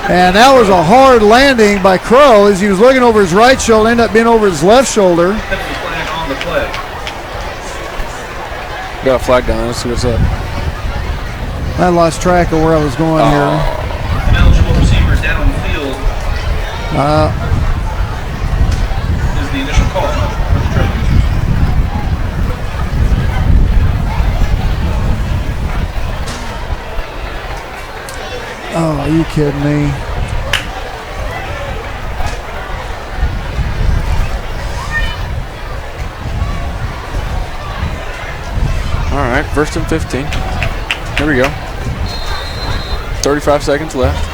And that was a hard landing by Crow as he was looking over his right shoulder, ended up being over his left shoulder. Got a flag down, let's see what's up. I lost track of where I was going here. An eligible receiver downfield is the initial call for the Trailblazers. Oh, are you kidding me? All right, 1st and 15. Here we go. 35 seconds left.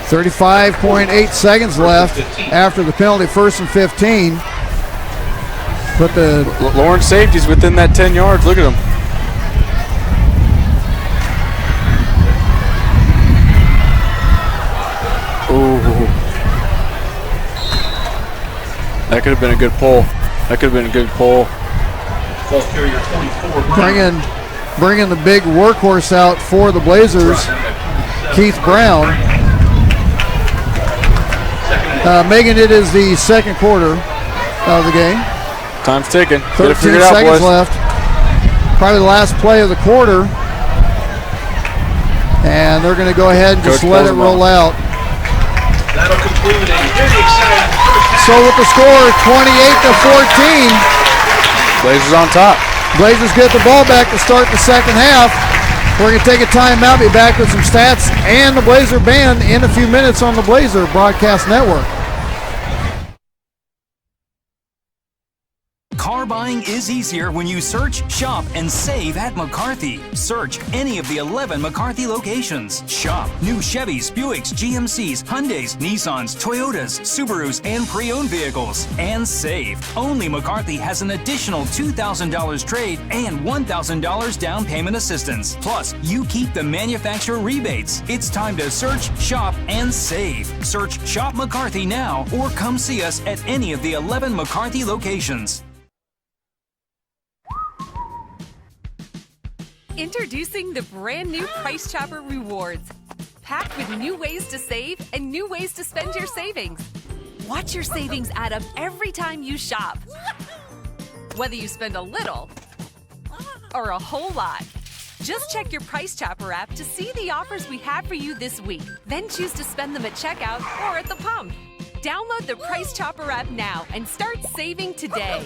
35.8 seconds left after the penalty, 1st and 15. But the Lawrence safety's within that 10 yards. Look at him. Ooh. That could have been a good pull. Bringing the big workhorse out for the Blazers, Keith Brown. Megan, it is the second quarter of the game. Time's ticking. 13 seconds left. Probably the last play of the quarter. And they're going to go ahead and just let it roll out. That'll conclude a very exciting first. So with the score 28-14. Blazers on top. Blazers get the ball back to start the second half. We're going to take a timeout, be back with some stats and the Blazer band in a few minutes on the Blazer Broadcast Network. Car buying is easier when you search, shop, and save at McCarthy. Search any of the 11 McCarthy locations. Shop new Chevys, Buicks, GMCs, Hyundais, Nissans, Toyotas, Subarus, and pre-owned vehicles. And save. Only McCarthy has an additional $2,000 trade and $1,000 down payment assistance. Plus, you keep the manufacturer rebates. It's time to search, shop, and save. Search Shop McCarthy now or come see us at any of the 11 McCarthy locations. Introducing the brand new Price Chopper Rewards. Packed with new ways to save and new ways to spend your savings. Watch your savings add up every time you shop. Whether you spend a little or a whole lot. Just check your Price Chopper app to see the offers we have for you this week. Then choose to spend them at checkout or at the pump. Download the Price Chopper app now and start saving today.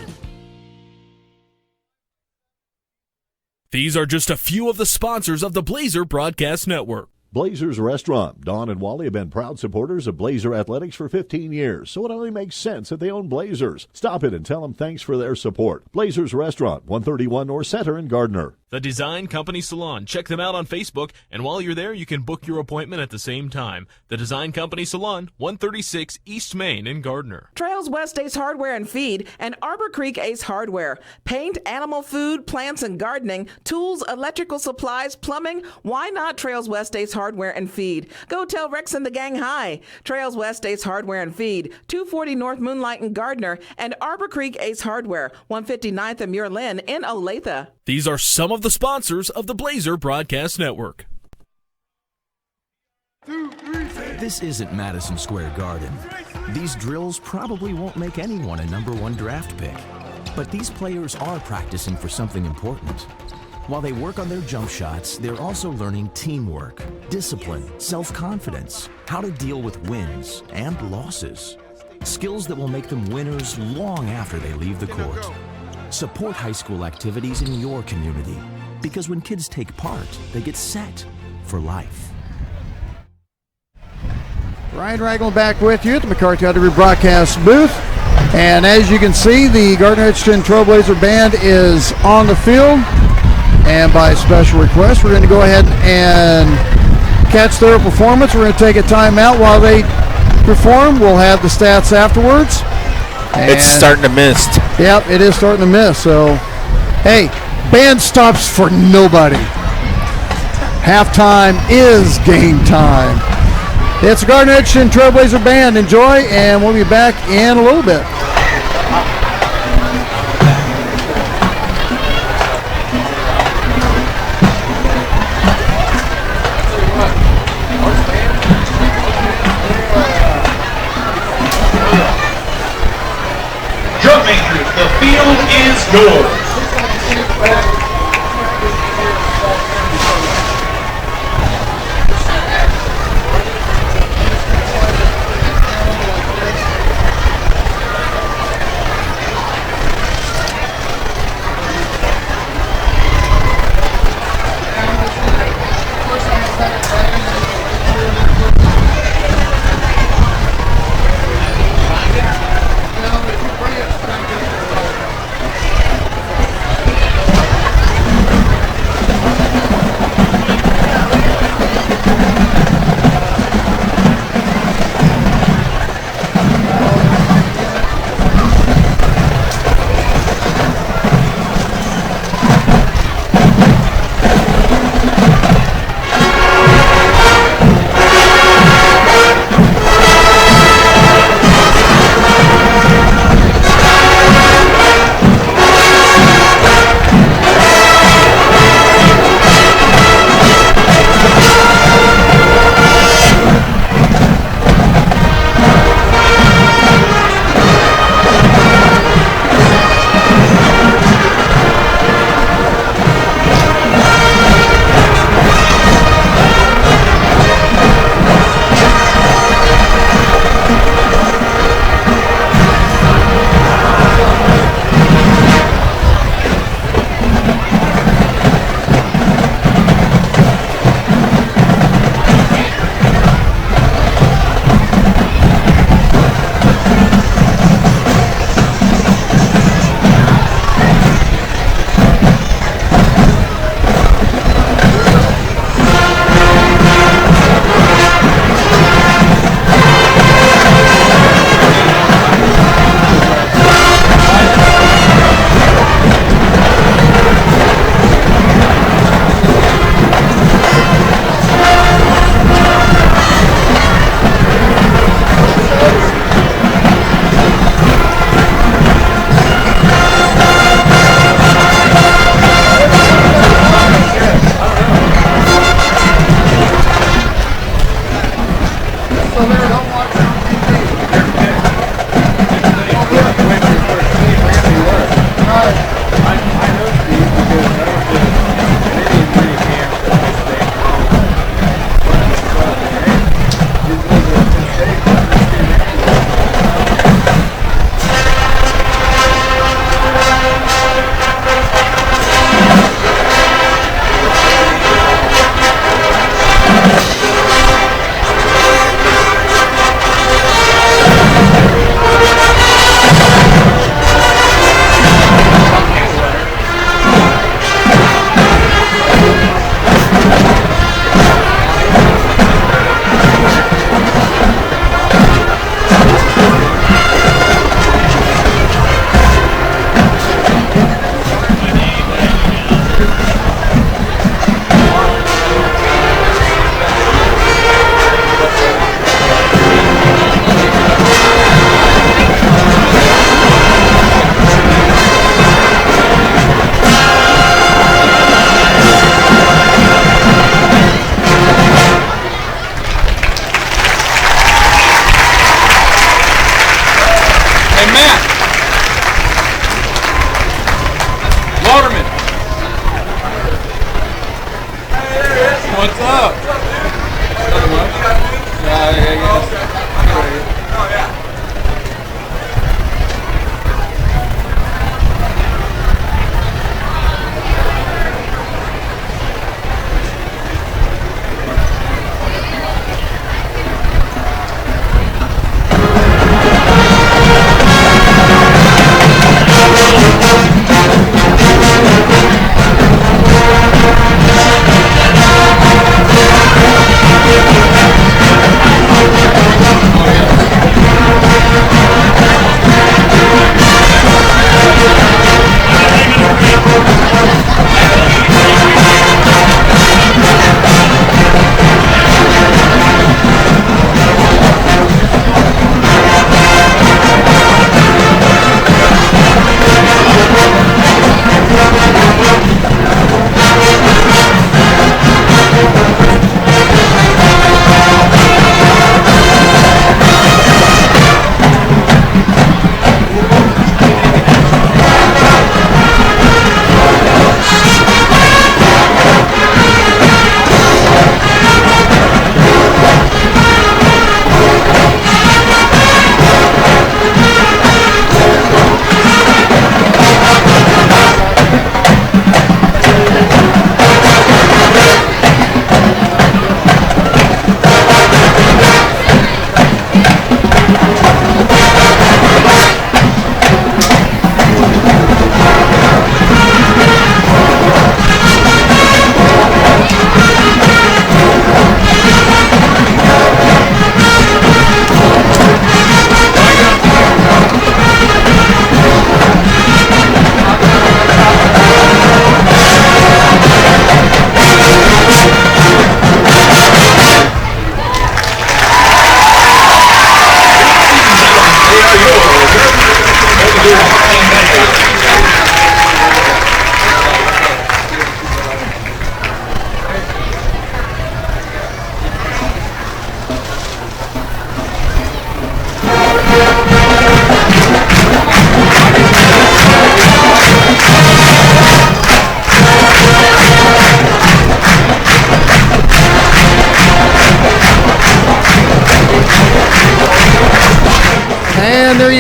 These are just a few of the sponsors of the Blazer Broadcast Network. Blazers Restaurant. Dawn and Wally have been proud supporters of Blazer Athletics for 15 years, so it only makes sense that they own Blazers. Stop in and tell them thanks for their support. Blazers Restaurant, 131 North Center in Gardner. The Design Company Salon. Check them out on Facebook, and while you're there, you can book your appointment at the same time. The Design Company Salon, 136 East Main in Gardner. Trails West Ace Hardware and Feed and Arbor Creek Ace Hardware. Paint, animal food, plants and gardening, tools, electrical supplies, plumbing. Why not Trails West Ace Hardware and Feed? Go tell Rex and the gang hi. Trails West Ace Hardware and Feed, 240 North Moonlight in Gardner, and Arbor Creek Ace Hardware, 159th and Muir Lynn in Olathe. These are some of the sponsors of the Blazer Broadcast Network. This isn't Madison Square Garden. These drills probably won't make anyone a #1 draft pick. But these players are practicing for something important. While they work on their jump shots, they're also learning teamwork, discipline, self-confidence, how to deal with wins and losses. Skills that will make them winners long after they leave the court. Support high school activities in your community, because when kids take part, they get set for life. Ryan Ragland back with you at the McCarthy Audio broadcast booth. And as you can see, the Gardner Edgerton Trailblazer Band is on the field. And by special request, we're going to go ahead and catch their performance. We're going to take a timeout while they perform. We'll have the stats afterwards. And it's starting to mist. Yep, it is starting to mist. So, hey, band stops for nobody. Halftime is game time. It's the Gardner Edgerton Trailblazer Band. Enjoy, and we'll be back in a little bit. Drum majors, the field is yours.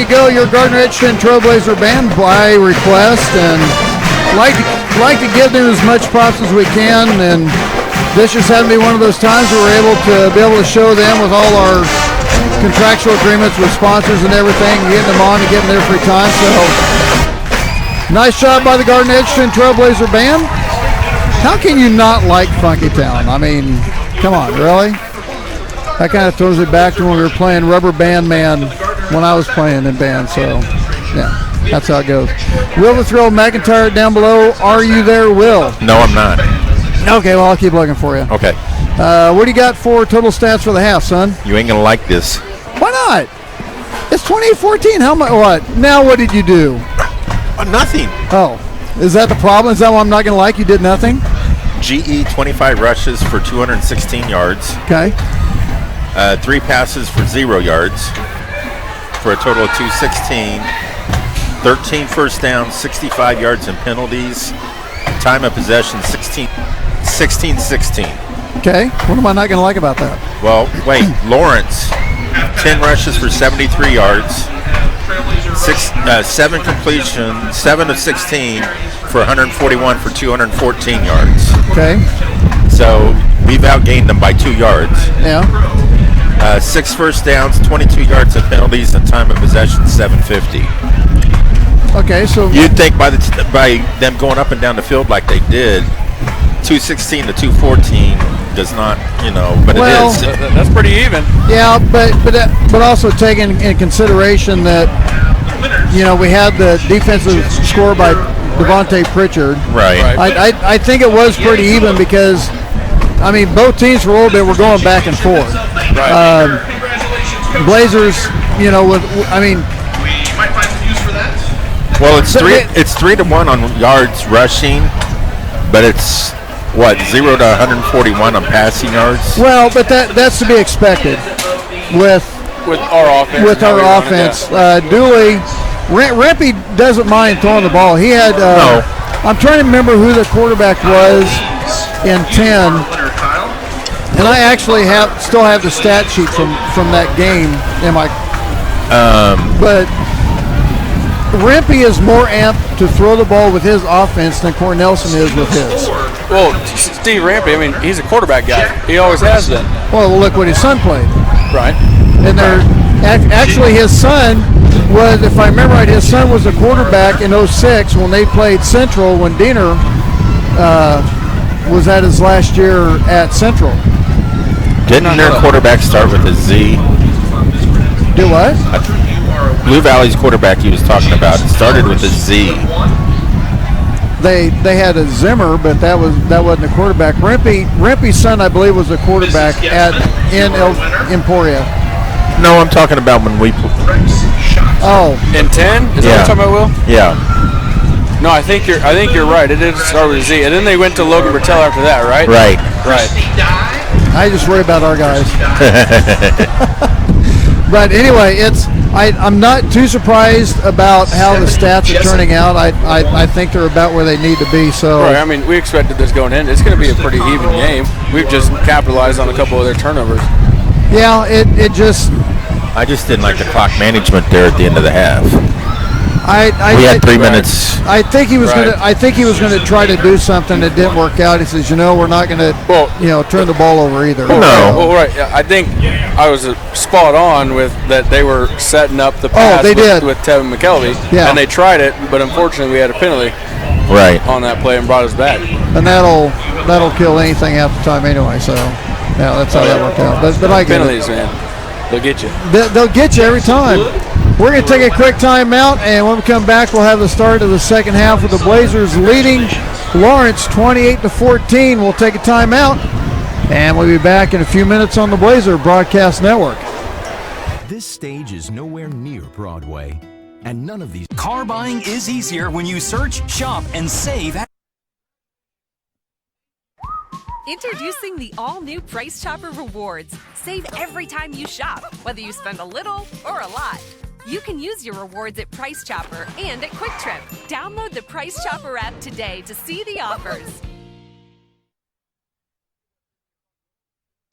you go. Your Gardner Edgerton Trailblazer Band by request, and like to give them as much props as we can. And this just happened to be one of those times where we're able to show them with all our contractual agreements with sponsors and everything, getting them on and getting their free time. So nice job by the Gardner Edgerton Trailblazer Band. How can you not like Funky Town? I mean, come on, really? That kind of throws it back to when we were playing Rubber Band Man when I was playing in band. So, yeah, that's how it goes. Will the Thrill McIntyre down below. Are you there, Will? No, I'm not. Okay, well, I'll keep looking for you. Okay. What do you got for total stats for the half, son? You ain't going to like this. Why not? It's 28-14. How much? What? Now what did you do? Nothing. Oh, is that the problem? Is that what I'm not going to like? You did nothing? GE 25 rushes for 216 yards. Okay. 3 passes for 0 yards for a total of 216. 13 first downs, 65 yards and penalties. Time of possession 16-16. Okay. What am I not going to like about that? Well, wait. Lawrence, 10 rushes for 73 yards. 7 completions, 7 of 16 for 141 for 214 yards. Okay. So we've outgained them by 2 yards. Yeah. 6 first downs, 22 yards of penalties, and time of possession 750. Okay, so you'd think by them going up and down the field like they did, 216 to 214 does not, but it is. That's pretty even. Yeah, but also taking into consideration that we had the defensive score by Devontae Pritchard. Right. I think it was pretty even because, I mean, both teams for a little bit were going back and forth. Right. Blazers, Well, it's 3-1 on yards rushing, but it's 0 to 141 on passing yards. Well, but that's to be expected with our offense. With our offense, Dooley, Rempe doesn't mind throwing the ball. He had. No. I'm trying to remember who the quarterback was in 10, and I actually still have the stat sheet from that game in my. But Rempe is more amped to throw the ball with his offense than Cornelson is with his. Well, Steve Rempe, I mean, he's a quarterback guy. He always has been. Well, look what his son played. Right. And actually his son was, if I remember right, his son was a quarterback in 06 when they played Central when Diener was at his last year at Central. Didn't their quarterback start with a Z? Do what? Blue Valley's quarterback he was talking about started with a Z. They had a Zimmer, but that wasn't a quarterback. Rempe's son, I believe, was a quarterback in Emporia. No, I'm talking about when we. Oh, in 10? Is that what you're talking about, Will? Yeah. No, I think you're right. It did start with a Z, and then they went to Logan Bertel after that, right? Right. I just worry about our guys. But anyway, I'm not too surprised about how the stats are turning out. I think they're about where they need to be. So right. I mean, we expected this going in. It's going to be a pretty even game. We've just capitalized on a couple of their turnovers. Yeah, it just. I just didn't like the clock management there at the end of the half. We had 3 minutes. I think he was gonna try to do something that didn't work out. He says, we're not gonna turn the ball over either. No. Well, right. I think I was spot on with that. They were setting up the pass with Tevin McKelvey. Yeah. And they tried it, but unfortunately we had a penalty. Right. On that play and brought us back. And that'll kill anything half the time anyway. So yeah, that's how that worked out. But I get penalties, man. They'll get you. They'll get you every time. We're going to take a quick timeout, and when we come back, we'll have the start of the second half with the Blazers leading Lawrence 28-14. We'll take a timeout, and we'll be back in a few minutes on the Blazer Broadcast Network. This stage is nowhere near Broadway, and none of these. Car buying is easier when you search, shop, and save at. Introducing the all-new Price Chopper Rewards. Save every time you shop, whether you spend a little or a lot. You can use your rewards at Price Chopper and at Quick Trip. Download the Price Chopper app today to see the offers.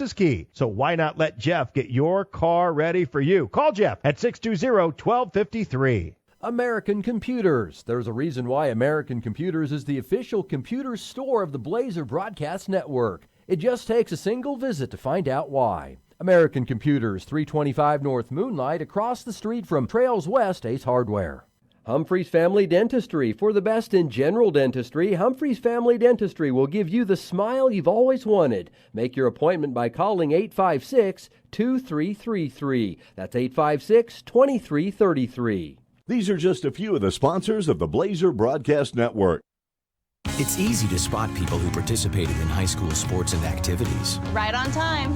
is key. So why not let Jeff get your car ready for you? Call Jeff at 620-1253. American Computers. There's a reason why American Computers is the official computer store of the Blazer Broadcast Network. It just takes a single visit to find out why. American Computers, 325 North Moonlight, across the street from Trails West Ace Hardware. Humphreys Family Dentistry. For the best in general dentistry, Humphreys Family Dentistry will give you the smile you've always wanted. Make your appointment by calling 856-2333. That's 856-2333. These are just a few of the sponsors of the Blazer Broadcast Network. It's easy to spot people who participated in high school sports and activities. Right on time.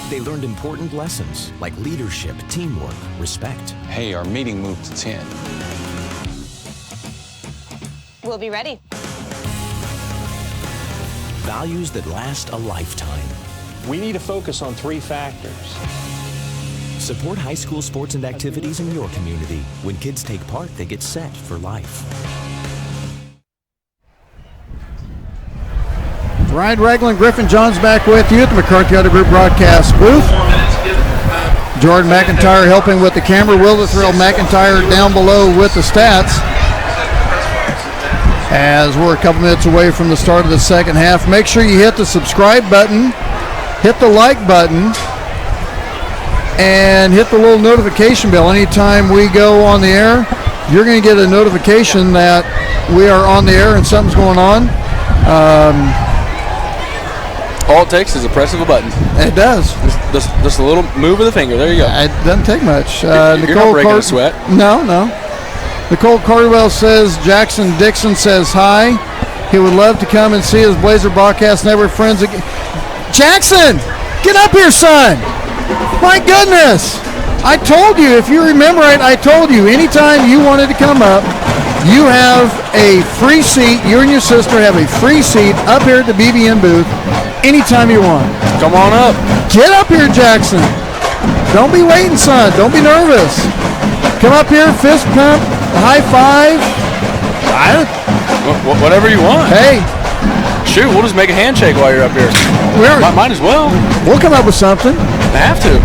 They learned important lessons like leadership, teamwork, respect. Hey, our meeting moved to 10. We'll be ready. Values that last a lifetime. We need to focus on 3 factors. Support high school sports and activities in your community. When kids take part, they get set for life. Ryan Ragland, Griffin Johns back with you at the McCarthy Auto Group broadcast booth. Jordan McIntyre helping with the camera. Will Thrill McIntyre down below with the stats. As we're a couple minutes away from the start of the second half, make sure you hit the subscribe button, hit the like button, and hit the little notification bell. Anytime we go on the air, you're going to get a notification that we are on the air and something's going on. All it takes is a press of a button. It does. Just a little move of the finger. There you go. It doesn't take much. You're not breaking a sweat. No. Nicole Cardwell says, Jackson Dixon says hi. He would love to come and see his Blazer Broadcast Network friends again. Jackson, get up here, son. My goodness. I told you, if you remember it, I told you, anytime you wanted to come up, you have a free seat. You and your sister have a free seat up here at the BBN booth anytime you want. Come on up. Get up here, Jackson. Don't be waiting, son. Don't be nervous. Come up here, fist pump, high five. Whatever you want. Hey. Shoot, we'll just make a handshake while you're up here. Might as well. We'll come up with something. I have to.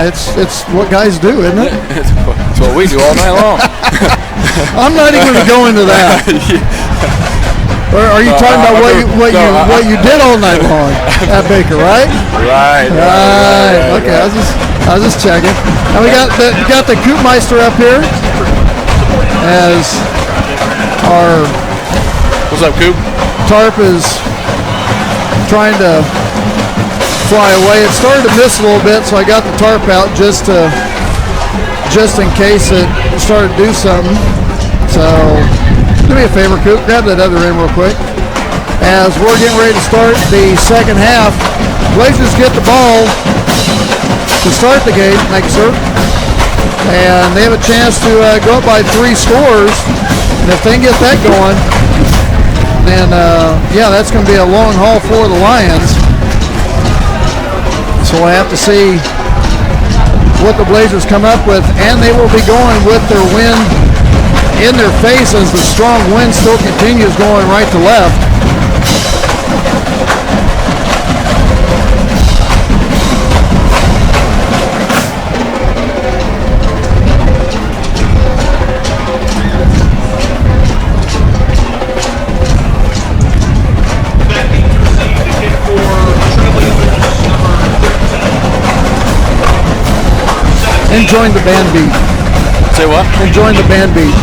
It's what guys do, isn't it? It's what we do all night long. I'm not even going to go into that. Or are you talking about what you did all night long at Baker, right? Right. Okay, I was just checking. And we got the Koopmeister up here as our what's up, Coop? Tarp is trying to fly away. It started to miss a little bit, so I got the tarp out just in case it started to do something. So do me a favor, Coop, grab that other end real quick. As we're getting ready to start the second half, Blazers get the ball to start the game. Thank you, sir. And they have a chance to go up by 3 scores. And if they can get that going, then that's going to be a long haul for the Lions. So we'll have to see what the Blazers come up with, and they will be going with their wind in their face as the strong wind still continues going right to left. Enjoying the band beat. Say what? Enjoying the band beat.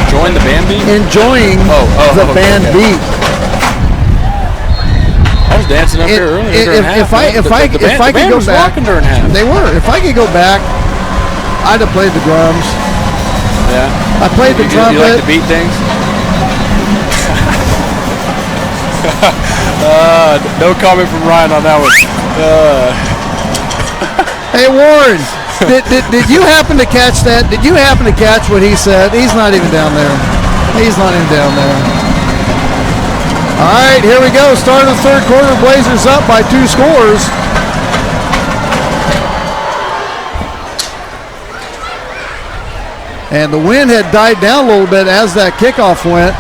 Join the band beat? Enjoying the band beat. I was dancing up here earlier during half. If I could go back, during half. They were. If I could go back, I'd have played the drums. Yeah. I played the trumpet. You like to beat things? No comment from Ryan on that one. Hey, Warren. Did you happen to catch that? Did you happen to catch what he said? He's not even down there. He's not even down there. All right, here we go. Start of the third quarter. Blazers up by 2 scores. And the wind had died down a little bit as that kickoff went.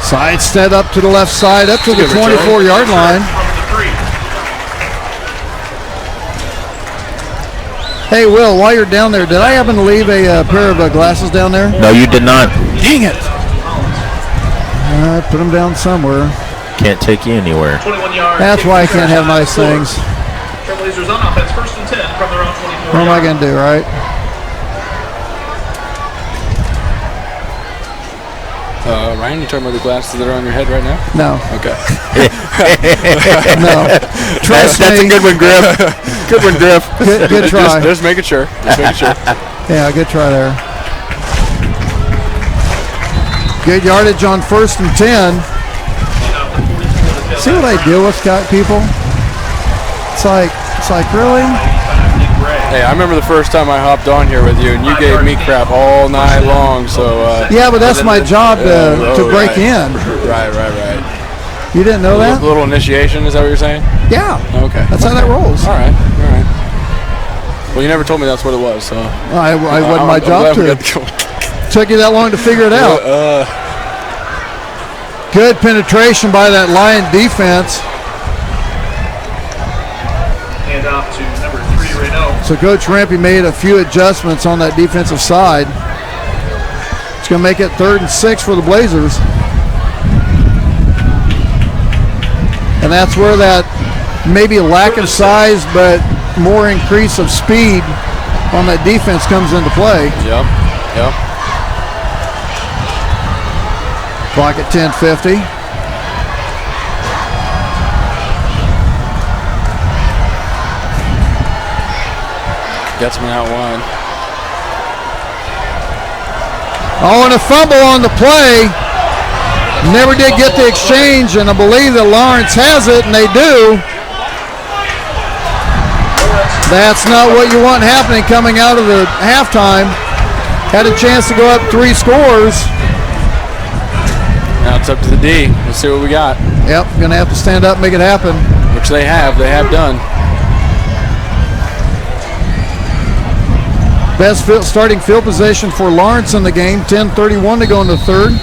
Side step up to the left side, up to the 24-yard line. Hey, Will, while you're down there, did I happen to leave a pair of glasses down there? No, you did not. Dang it. Put them down somewhere. Can't take you anywhere. 21 yards. That's why I can't have nice things. Trailblazers on offense, 1st and 10 from their own 24. What am I going to do, right? Ryan, you talking about the glasses that are on your head right now? No. Okay. No. Trust that's me. a good one, Griff. Good one, Griff. Good try. Just making sure. Just making sure. Yeah, good try there. Good yardage on 1st and 10. See what I deal with, Scott, people? It's like really? Hey, I remember the first time I hopped on here with you, and you gave me crap all night long. So yeah, but that's my job to break in. Right. You didn't know that? A little initiation, is that what you're saying? Yeah. Okay. That's how that rolls. All right. Well, you never told me that's what it was, so. I wasn't my job to. Took you that long to figure it out. Good penetration by that Lion defense. Hand off to number 3, Reno. So Coach Rampy made a few adjustments on that defensive side. It's going to make it 3rd and 6 for the Blazers. And that's where that maybe lack of size but more increase of speed on that defense comes into play. Yep. Clock at 10:50. Gets me out one. Oh, and a fumble on the play. Never did get the exchange, and I believe that Lawrence has it, and they do. That's not what you want happening coming out of the halftime. Had a chance to go up 3 scores. Now it's up to the D. Let's see what we got. Yep, going to have to stand up and make it happen. Which they have. They have done. Best starting field position for Lawrence in the game. 10:31 to go in the 3rd.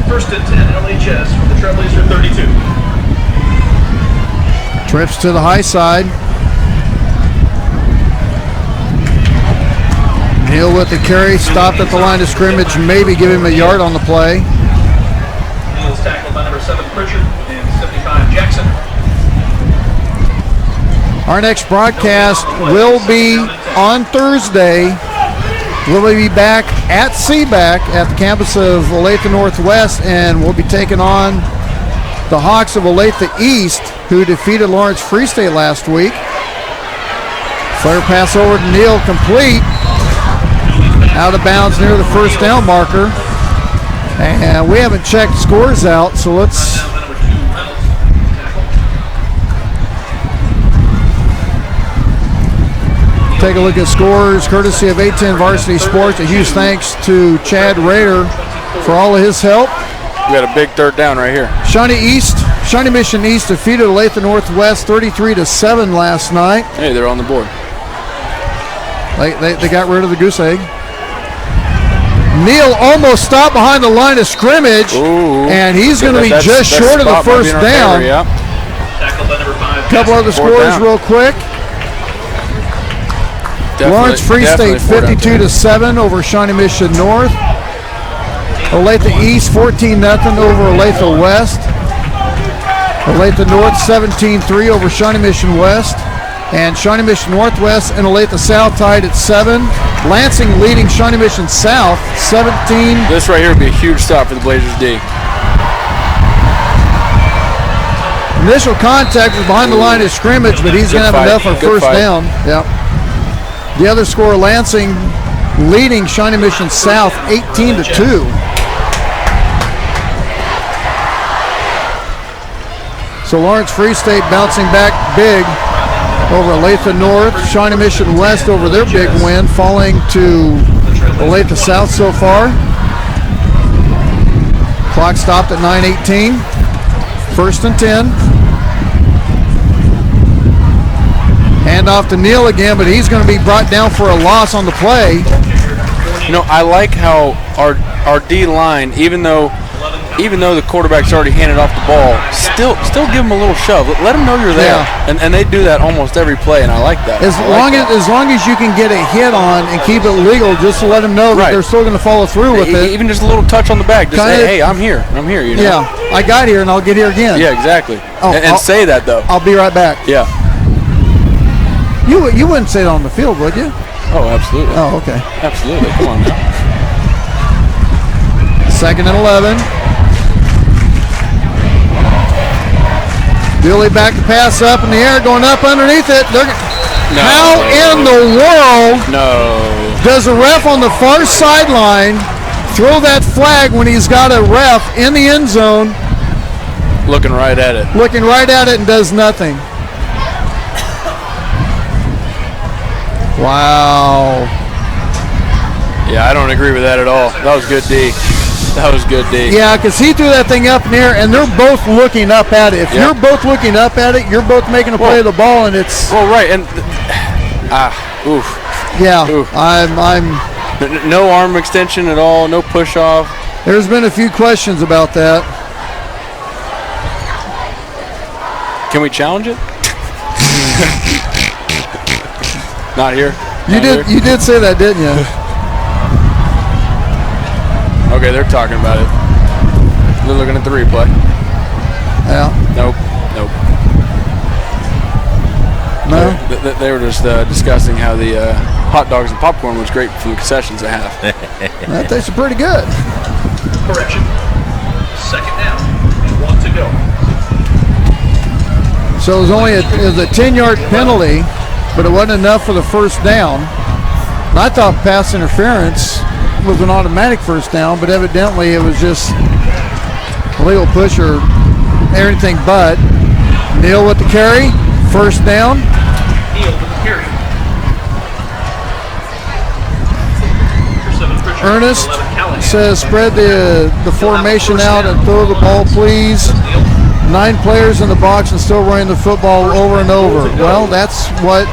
First and 10 LHS from the Trailblazer 32. Trips to the high side. Neal with the carry, stopped at the line of scrimmage, maybe give him a yard on the play. Neal's tackled by number 7 Pritchard and 75 Jackson. Our next broadcast will be on Thursday. We'll be back at CBAC at the campus of Olathe Northwest, and we'll be taking on the Hawks of Olathe East, who defeated Lawrence Free State last week. Flare pass over to Neal, complete. Out of bounds near the 1st down marker. And we haven't checked scores out, so let's take a look at scores courtesy of A10 Varsity Sports. A huge thanks to Chad Rader for all of his help. We got a big 3rd down right here. Shawnee Mission East defeated Olathe Northwest 33-7 last night. Hey, they're on the board. They got rid of the goose egg. Neal almost stopped behind the line of scrimmage, and he's going to be just short of the 1st down. Tackled by number 5. Couple other scores real quick. Lawrence Free State 52-7 over Shawnee Mission North. Olathe East 14-0 over Olathe West. Olathe North 17-3 over Shawnee Mission West. And Shawnee Mission Northwest and Olathe South tied at 7. Lansing leading Shawnee Mission South 17. This right here would be a huge stop for the Blazers D. Initial contact was behind the line of scrimmage, but he's going to have enough for 1st down. Yep. The other score, Lansing leading Shawnee Mission South 18-2. So Lawrence Free State bouncing back big over Olathe North. Shawnee Mission West over their big win, falling to Olathe South so far. Clock stopped at 9:18. 1st and 10. Hand off to Neal again, but he's going to be brought down for a loss on the play. You know, I like how our D line, even though even though the quarterback's already handed off the ball, still give them a little shove. Let them know you're there. Yeah. And they do that almost every play, and I like that. As long as you can get a hit on and keep it legal, just to let them know that they're still going to follow through with it. Even just a little touch on the back. Just say, hey, I'm here. I'm here. You know? Yeah, I got here, and I'll get here again. Yeah, exactly. And say that, though. I'll be right back. Yeah. You wouldn't say it on the field, would you? Oh, absolutely. Oh, okay. Absolutely. Come on now. 2nd and 11. Dooley back to pass up in the air, going up underneath it. How in the world does a ref on the far sideline throw that flag when he's got a ref in the end zone? Looking right at it. Looking right at it and does nothing. Wow. Yeah, I don't agree with that at all. That was good D. That was good D. Yeah, because he threw that thing up in the air, and they're both looking up at it. If you're both looking up at it, you're both making a play of the ball, and it's... Well, right, and... oof. Yeah, oof. I'm... No arm extension at all, no push-off. There's been a few questions about that. Can we challenge it? Not here? You did say that, didn't you? Okay, they're talking about it. They're looking at the replay. Yeah. Nope. No. They were just discussing how the hot dogs and popcorn was great from the concessions at half. That tastes pretty good. Correction. 2nd down. 1 to go. So it was a 10-yard penalty, but it wasn't enough for the first down. And I thought pass interference was an automatic first down, but evidently it was just a legal push or anything but. Neal with the carry, first down. Neal with the carry. Ernest says spread the formation out and throw the ball, please. 9 players in the box and still running the football over and over. Well, that's what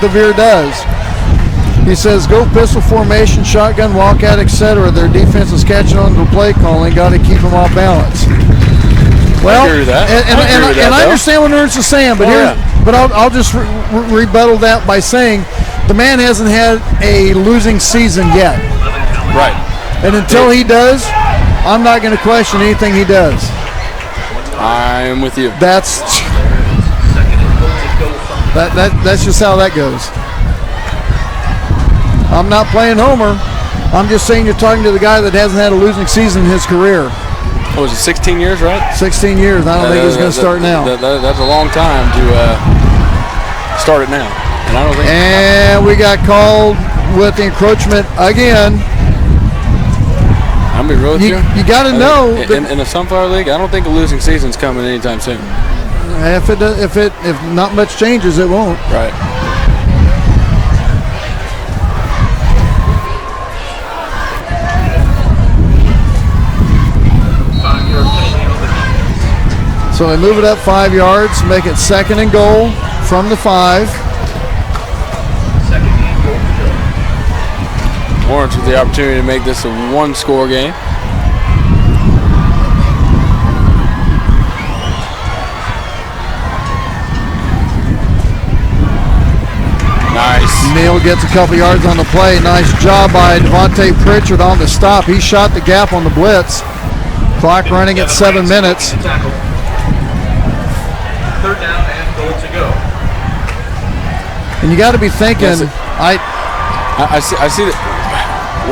the Veer does. He says, go pistol formation, shotgun, walkout, etc. Their defense is catching on to the play calling. Got to keep them off balance. Well, I agree with that. And I understand what Ernst is saying, but I'll just rebuttal that by saying the man hasn't had a losing season yet. Right. And until he does, I'm not going to question anything he does. I'm with you. That's just how that goes. I'm not playing Homer. I'm just saying you're talking to the guy that hasn't had a losing season in his career. What was it, 16 years, right? 16 years. I don't think he's going to start now. That's a long time to start it now. And I don't think. And we got called with encroachment again. I'm be real with you. You got to know in the Sunflower League, I don't think a losing season's coming anytime soon. If not much changes, it won't. Right. So they move it up 5 yards, make it 2nd and goal from the 5. Lawrence with the opportunity to make this a 1-score game. Nice. Neal gets a couple yards on the play. Nice job by Devontae Pritchard on the stop. He shot the gap on the blitz. Clock running at 7 minutes. 3rd down and goal to go. And you got to be thinking, I see that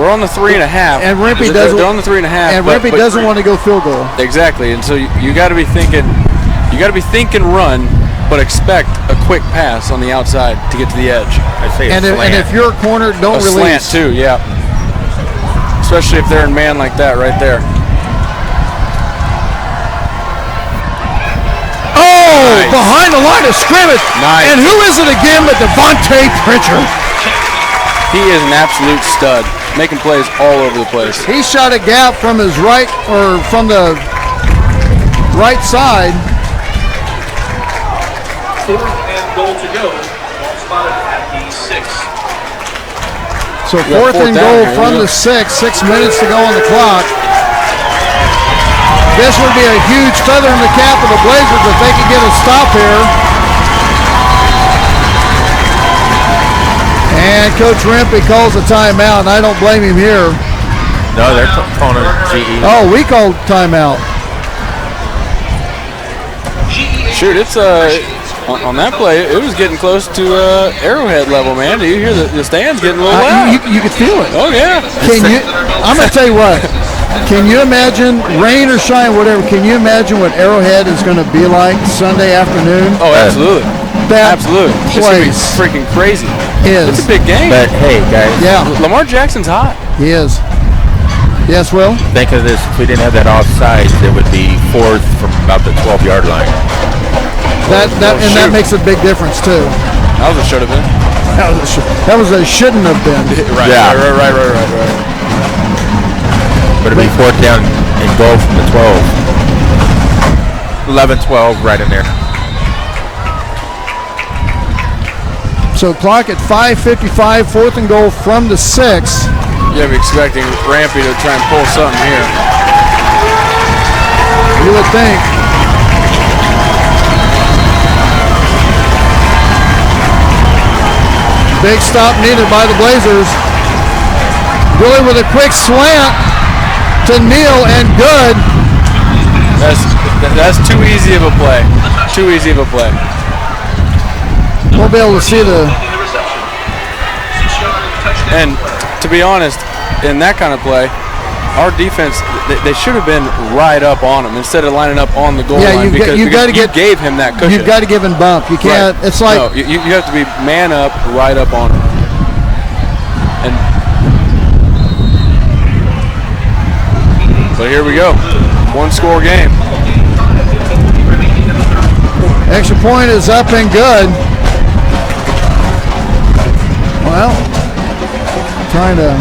we're on the 3.5. And Rimpey doesn't. They're on the 3.5. And Rimpey doesn't want to go field goal. Exactly, and so you got to be thinking. You got to be thinking run, but expect a quick pass on the outside to get to the edge. I say and if you're a corner, don't release. Slant too, yeah. Especially if they're in man like that right there. Nice. Behind the line of scrimmage. Nice. And who is it again but Devontae Pritchard? He is an absolute stud, making plays all over the place. He shot a gap from his right, or from the right side. 4th and goal to go. Ball spotted at the 6. So fourth and goal from the 6. 6 minutes to go on the clock. This would be a huge feather in the cap of the Blazers if they could get a stop here. And Coach Rempe calls a timeout, and I don't blame him here. No, they're calling a GE. Oh, we called timeout. Shoot, it's on that play, it was getting close to Arrowhead level, man. Do you hear the stands getting a little loud? You could feel it. Oh, yeah. I'm going to tell you what. Can you imagine, rain or shine, whatever, can you imagine what Arrowhead is going to be like Sunday afternoon? Oh, absolutely. Absolutely. Place. It's freaking crazy. It's a big game. But, hey, guys. Yeah. Lamar Jackson's hot. He is. Yes, Will? Think of this. If we didn't have that offside, it would be fourth from about the 12-yard line. That makes a big difference, too. That was a should have been. That was a shouldn't have been. Right. But it'd be fourth down and goal from the 12. 11-12 right in there. So clock at 5:55, fourth and goal from the 6. You'd be expecting Rampy to try and pull something here. You would think. Big stop needed by the Blazers. Billy with a quick slant to Neal and good. That's too easy of a play. Too easy of a play. We'll be able to see the... And to be honest, in that kind of play, our defense, they should have been right up on him instead of lining up on the goal line because you gave him that cushion. You've got to give him bump. You can't. Right. It's like no, you have to be man up, right up on him. But here we go, 1-score game. Extra point is up and good. Well, trying to.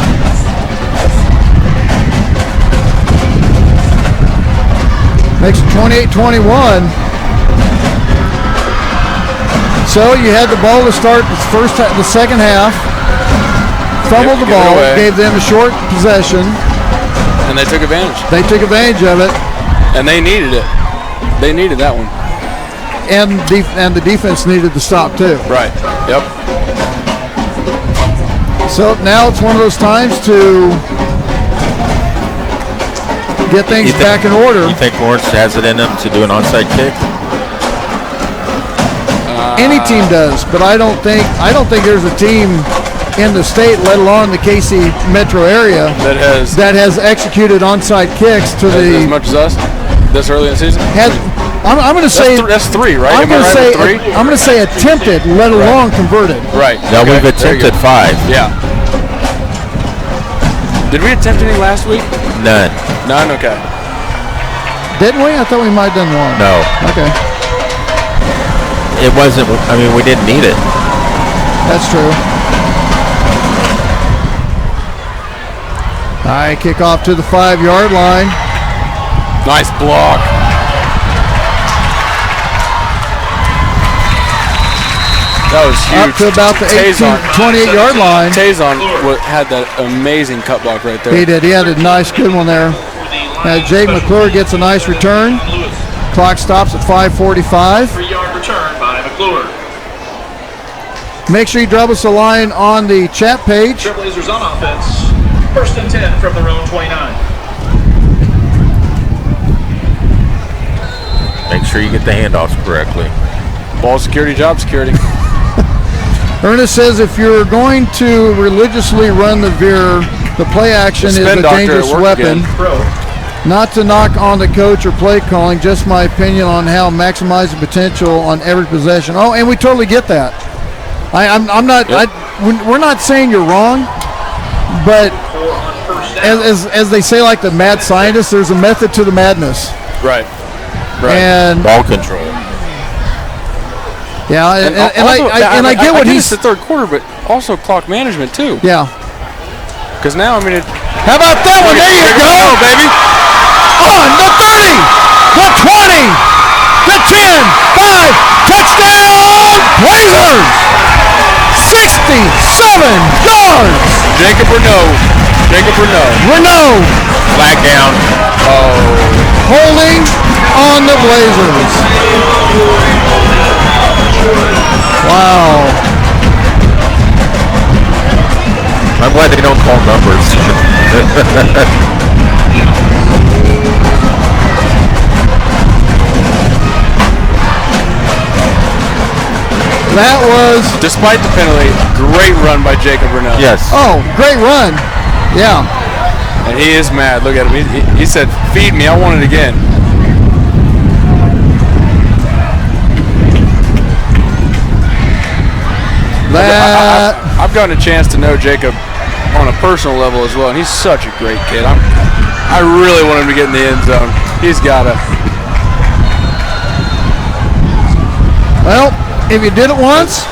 Makes it 28-21. So you had the ball to start the second half. Fumbled the ball, gave them a short possession. And they took advantage. They took advantage of it. And they needed it. They needed that one. And the defense needed the stop too. Right. Yep. So now it's one of those times to get things back in order. You think Lawrence has it in him to do an onside kick? Any team does, but I don't think there's a team in the state, let alone the KC metro area, that has executed onside kicks to as much as us this early in the season. I'm going to say that's 3, right? I'm going to say attempted, let alone converted. Right. Now we've attempted 5. Yeah. Did we attempt any last week? None. Okay. Didn't we? I thought we might have done one. No. Okay. It wasn't. I mean, we didn't need it. That's true. High kickoff to the 5-yard line. Nice block. That was huge. Up to about the 28-yard line. Tazon had that amazing cut block right there. He did. He had a nice, good one there. Jake McClure gets a nice return. Clock stops at 5:45. 3-yard return by McClure. Make sure you drop us a line on the chat page. Trailblazers on offense. 1st and 10 from their own 29. Make sure you get the handoffs correctly. Ball security, job security. Ernest says if you're going to religiously run the veer, the play action is a dangerous weapon. Not to knock on the coach or play calling, just my opinion on how maximize the potential on every possession. Oh, and we totally get that. I'm not. Yep. We're not saying you're wrong, but as they say, like the mad scientist, there's a method to the madness. Right. And ball control. Yeah, and I get what he's the third quarter, but also clock management too. Yeah. Because now, I mean, how about that one? There you go, baby. On the 30, the 20, the 10, 5, touchdown, Blazers! 67 yards. Jacob Renault. Renault Flag down. holding on the Blazers. Wow. I'm glad they don't call numbers. That was... Despite the penalty, great run by Jacob Renault. Yes. Oh, great run. Yeah. And he is mad. Look at him. He said, feed me. I want it again. I've gotten a chance to know Jacob on a personal level as well, and he's such a great kid. I really want him to get in the end zone. He's got to. Well, if you did it once,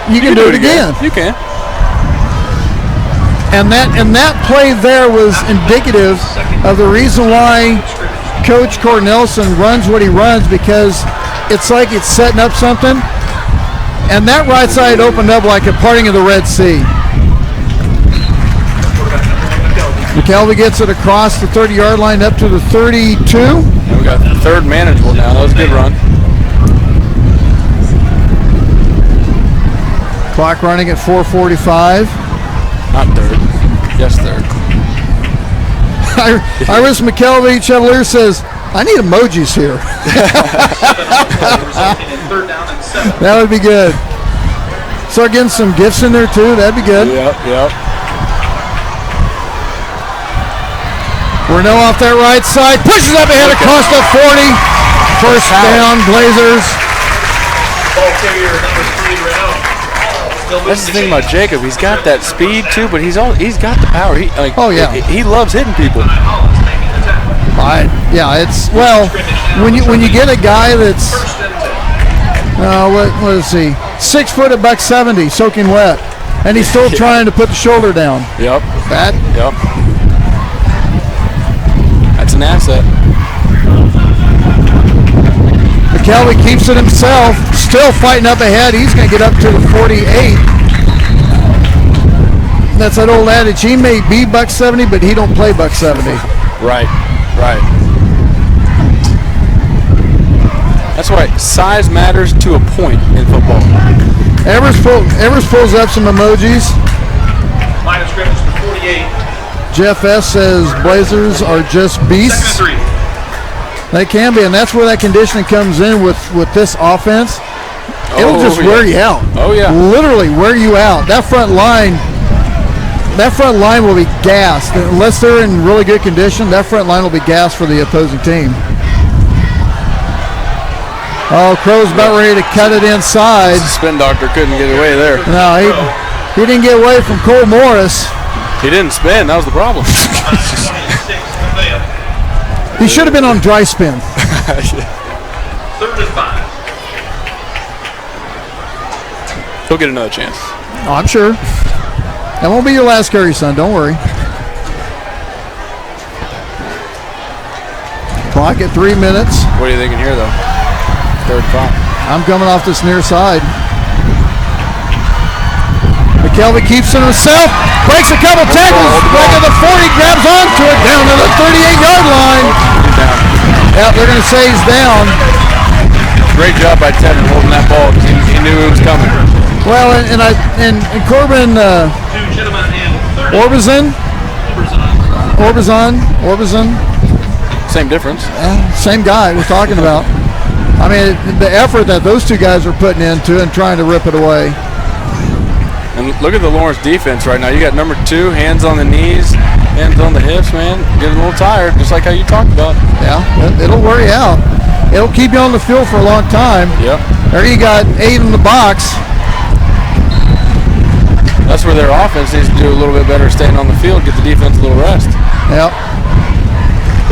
you can do it again. You can. And that play there was indicative of the reason why Coach Cornelison runs what he runs, because it's like it's setting up something. And that right side opened up like a parting of the Red Sea. McKelvey gets it across the 30-yard line up to the 32. And we got third manageable now. That was a good run. Clock running at 4:45. Not third. Yes, third. Iris McKelvey Chevalier says, I need emojis here. That would be good. Start getting some gifts in there too. That'd be good. Yep. Renault off that right side. Pushes up ahead across the 40. First down, Blazers. Ball carrier number 3, Renault. That's the thing about Jacob. He's got that speed too, but he's got the power. He loves hitting people. It's when you get a guy that's what is he? 6 foot at $170, soaking wet, and he's still trying to put the shoulder down. Yep. Yep. That's an asset. McKelvey keeps it himself, still fighting up ahead. He's going to get up to the 48. That's that old adage. He may be $170, but he don't play $170. Right. That's why size matters to a point in football. Evers pulls up some emojis. Line of scrimmage to 48. Jeff S. says Blazers are just beasts. Second and 3. They can be, and that's where that conditioning comes in with this offense. It'll just wear you out. Oh yeah. Literally wear you out. That front line will be gassed. Unless they're in really good condition, that front line will be gassed for the opposing team. Oh, Crow's about ready to cut it inside. Spin doctor couldn't get away there. No, he didn't get away from Cole Morris. He didn't spin. That was the problem. He should have been on dry spin. Third and 5. He'll get another chance. Oh, I'm sure. That won't be your last carry, son. Don't worry. Clock at 3 minutes. What are you thinking here, though? Third and 5. I'm coming off this near side. McKelvey keeps it himself. Breaks a couple tackles. Back at the 40. Grabs onto it. Down to the 38-yard line. Yeah, they're going to say he's down. Great job by Tevin holding that ball because he knew it was coming. Well, and Corbin Orbison. Same difference. Same guy we're talking about. I mean, the effort that those two guys are putting into and trying to rip it away. And look at the Lawrence defense right now. You got number 2, hands on the knees, hands on the hips, man. Getting a little tired, just like how you talked about. Yeah, it'll wear you out. It'll keep you on the field for a long time. Yep. There you got 8 in the box. That's where their offense needs to do a little bit better, staying on the field, get the defense a little rest. Yep.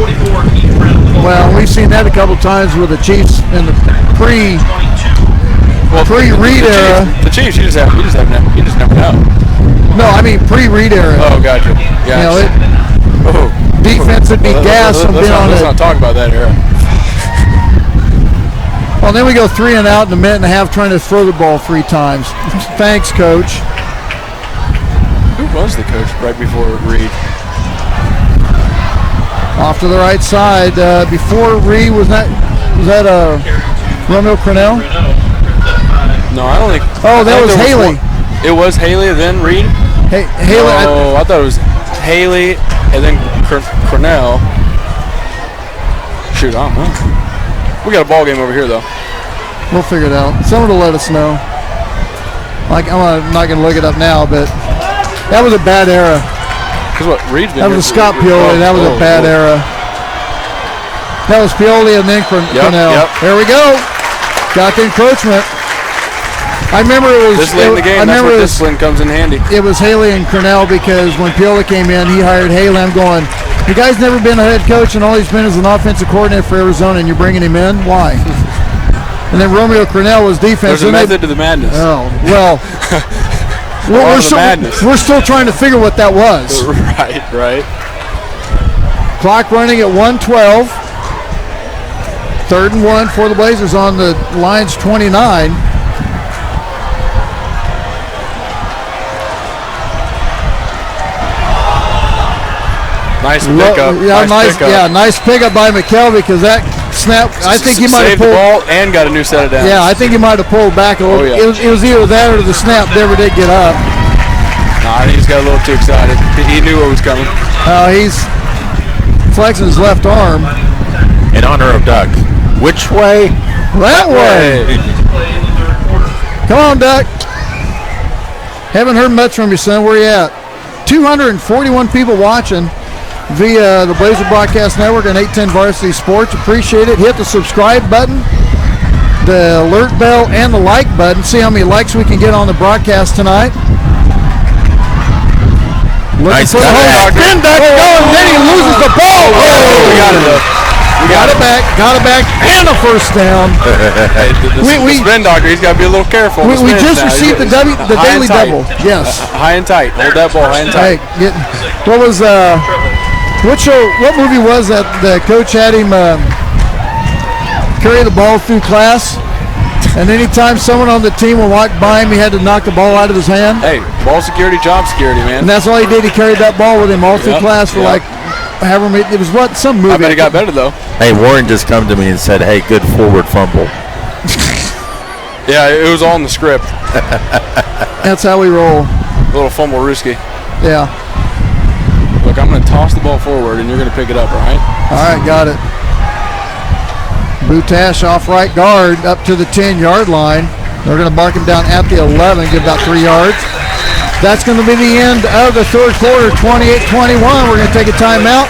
44. Well, we've seen that a couple times with the Chiefs in the pre-Reed era. The Chiefs, you just never know. No, I mean pre-Reed era. Oh, gotcha. You know, defense would be gassed from being on it. Let's not talk about that era. Well, then we go 3 and out in a minute and a half trying to throw the ball 3 times. Thanks, Coach. was the coach right before Reed. Off to the right side. Before Reed, was that Romeo Cornell? No, I don't think. Oh, that was Haley. It was Haley, then Reed? Haley. Oh, I thought it was Haley and then Cornell. Shoot, I don't know. We got a ball game over here, though. We'll figure it out. Someone will let us know. I'm not going to look it up now, but that was a bad era. Because what, Reed's been That was a Scott Pioli. That was a bad era. That was Pioli and then Cornell. Yep. There we go. Got the encroachment. I remember it was. This late in the game, that's where discipline comes in handy. It was Haley and Cornell because when Pioli came in, he hired Haley. I'm going, you guys never been a head coach and all he's been as an offensive coordinator for Arizona and you're bringing him in? Why? And then Romeo Cornell was defense. There's a method to the madness. Oh, well. We're still trying to figure what that was. Right. Clock running at 1:12. 3rd and 1 for the Blazers on the Lions 29. Nice pickup. Nice pickup by McKell because that snap. I think he might have pulled pulled the ball and got a new set of downs. Yeah, I think he might have pulled back a little. It was either that or the snap never did get up. Nah, he just got a little too excited. He knew what was coming. He's flexing his left arm. In honor of Duck. Which way? That way. Come on, Duck. Haven't heard much from you, son. Where you at? 241 people watching via the Blazer Broadcast Network and 810 Varsity Sports. Appreciate it. Hit the subscribe button, the alert bell, and the like button. See how many likes we can get on the broadcast tonight. Nice Spin back going, then he loses the ball. We got it though. We got it back, and a first down. The spin doctor, he's got to be a little careful. We just received the daily double. Yes. High and tight. Hold that ball high and tight. What was what movie was that the coach had him carry the ball through class? And anytime someone on the team would walk by him, he had to knock the ball out of his hand. Hey, ball security, job security, man. And that's all he did. He carried that ball with him all through class for however many. It was some movie. I bet it got better though. Hey, Warren just come to me and said, "Hey, good forward fumble." Yeah, it was all in the script. That's how we roll. A little fumble risky. Yeah. Look, I'm going to toss the ball forward, and you're going to pick it up, all right? All right, got it. Butash off right guard up to the 10-yard line. They're going to mark him down at the 11, give about 3 yards. That's going to be the end of the third quarter, 28-21. We're going to take a timeout.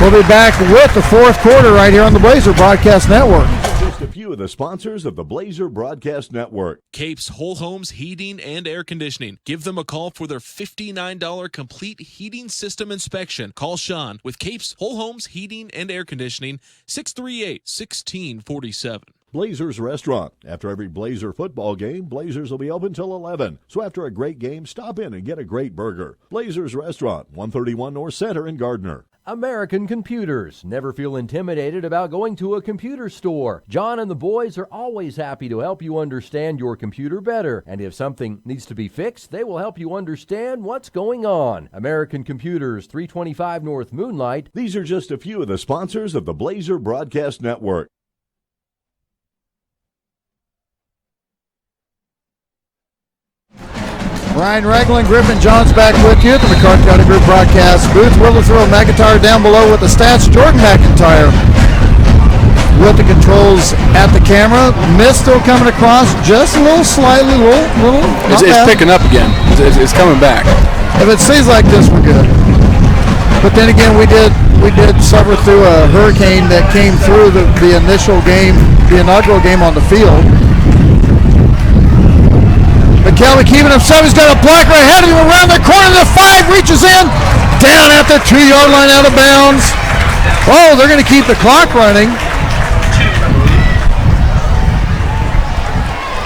We'll be back with the fourth quarter right here on the Blazer Broadcast Network. Just a few of the sponsors of the Blazer Broadcast Network. Capes Whole Homes Heating and Air Conditioning. Give them a call for their $59 complete heating system inspection. Call Sean with Capes Whole Homes Heating and Air Conditioning, 638-1647. Blazers Restaurant. After every Blazer football game, Blazers will be open till 11. So after a great game, stop in and get a great burger. Blazers Restaurant, 131 North Center in Gardner. American Computers. Never feel intimidated about going to a computer store. John and the boys are always happy to help you understand your computer better. And if something needs to be fixed, they will help you understand what's going on. American Computers, 325 North Moonlight. These are just a few of the sponsors of the Blazer Broadcast Network. Ryan Ragland, Griffin Johns back with you at the McCarthy Auto Group broadcast booth. Willersville McIntyre down below with the stats. Jordan McIntyre with the controls at the camera. Mist still coming across just a little slightly, little. It's picking up again. It's coming back. If it stays like this, we're good. But then again, we did suffer through a hurricane that came through the initial game, the inaugural game on the field. McKelvey keeping himself. He's got a block right ahead of him around the corner. The 5 reaches in. Down at the 2-yard line, out of bounds. Oh, they're going to keep the clock running.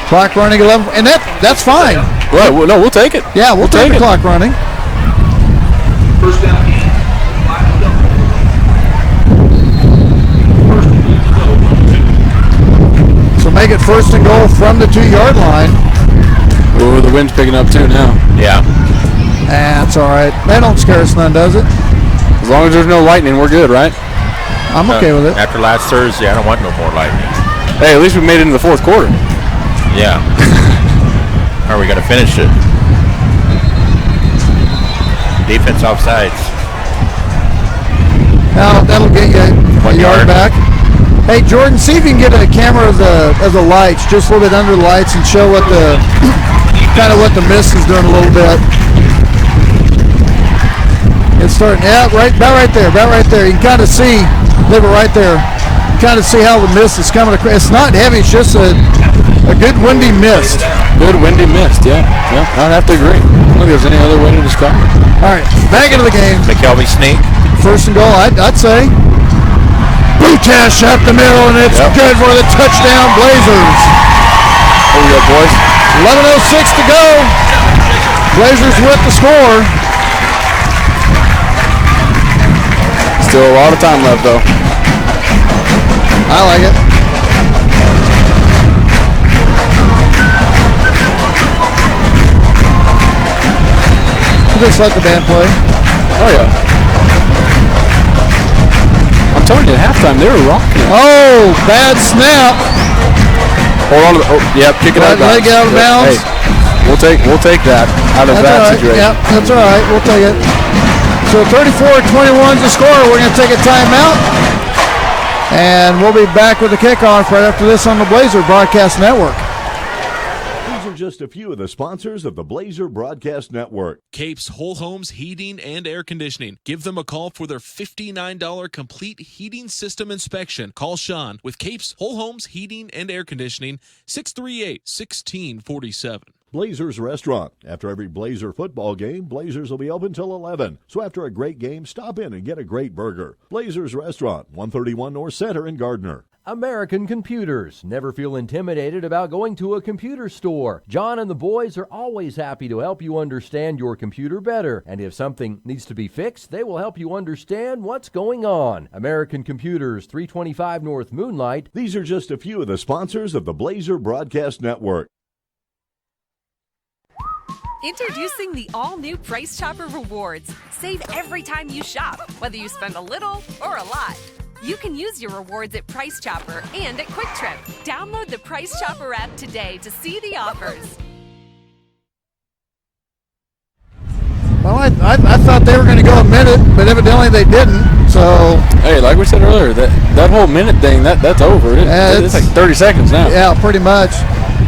Clock running 11. And that's fine. Well, no, we'll take it. Yeah, we'll take the clock running. First down. So make it first and goal from the 2-yard line. Oh, the wind's picking up too now. Yeah. That's all right. That don't scare us none, does it? As long as there's no lightning, we're good, right? I'm okay with it. After last Thursday, I don't want no more lightning. Hey, at least we made it into the fourth quarter. Yeah. Or we got to finish it. Defense offsides. Now that'll get you a yard back. Hey, Jordan, see if you can get a camera of the lights, just a little bit under the lights, and show what the kind of what the mist is doing a little bit. It's starting, about right there. You can kind of see, leave it right there. Kind of see how the mist is coming across. It's not heavy. It's just a good windy mist. Good windy mist. Yeah. I'd have to agree. I don't think there's any other way to describe it. All right, back into the game. McKelvey sneak. First and goal. I'd say. Butash up the middle, and it's good for the touchdown, Blazers. Here we go, boys. 11:06 to go. Blazers with the score. Still a lot of time left, though. I like it. Just let the band play. Oh, yeah. I'm telling you, at halftime, they were rocking. Oh, bad snap. Hold on to kick it out of bounds. Leg out of bounds. Hey, we'll take that out of that situation. Yeah, that's all right. We'll take it. So 34-21 is the score. We're going to take a timeout. And we'll be back with the kickoff right after this on the Blazer Broadcast Network. These are just a few of the sponsors of the Blazer Broadcast Network. Capes Whole Homes Heating and Air Conditioning. Give them a call for their $59 complete heating system inspection. Call Sean with Capes Whole Homes Heating and Air Conditioning, 638-1647. Blazers Restaurant. After every Blazer football game, Blazers will be open till 11. So after a great game, stop in and get a great burger. Blazers Restaurant, 131 North Center in Gardner. American Computers. Never feel intimidated about going to a computer store. John and the boys are always happy to help you understand your computer better. And if something needs to be fixed, they will help you understand what's going on. American Computers, 325 North Moonlight. These are just a few of the sponsors of the Blazer Broadcast Network. Introducing the all-new Price Chopper Rewards. Save every time you shop, whether you spend a little or a lot. You can use your rewards at Price Chopper and at Quick Trip. Download the Price Chopper app today to see the offers. Well, I thought they were going to go a minute, but evidently they didn't. So hey, like we said earlier, that whole minute thing, that's over. It's like 30 seconds now. Yeah, pretty much.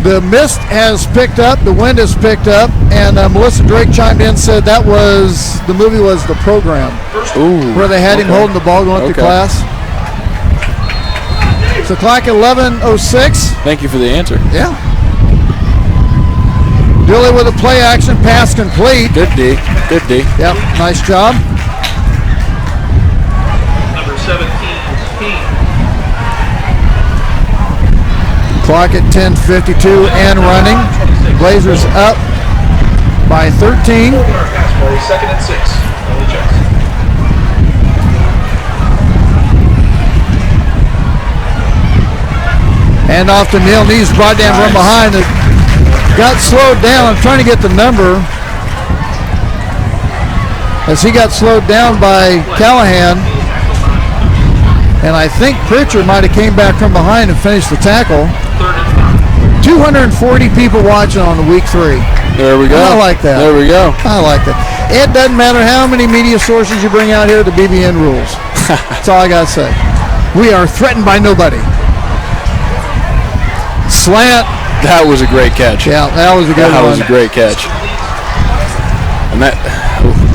The mist has picked up, the wind has picked up, and Melissa Drake chimed in and said the movie was The Program. Ooh, where they had him holding the ball going to class. So clock 11:06. Thank you for the answer. Yeah. Dooley with a play action pass complete. Good D. Yep, nice job. Number 17, King. Clock at 10:52 and running. Blazers up by 13. Second and 6. And off to Neil. Knees brought down from behind. It got slowed down. I'm trying to get the number. As he got slowed down by Callahan. And I think Pritchard might have came back from behind and finished the tackle. 240 people watching on the week 3. There we go. I like that. There we go. I like that. It doesn't matter how many media sources you bring out here, the BBN rules. That's all I got to say. We are threatened by nobody. Slant. That was a great catch. Yeah, that was a good one. That was a great catch. And that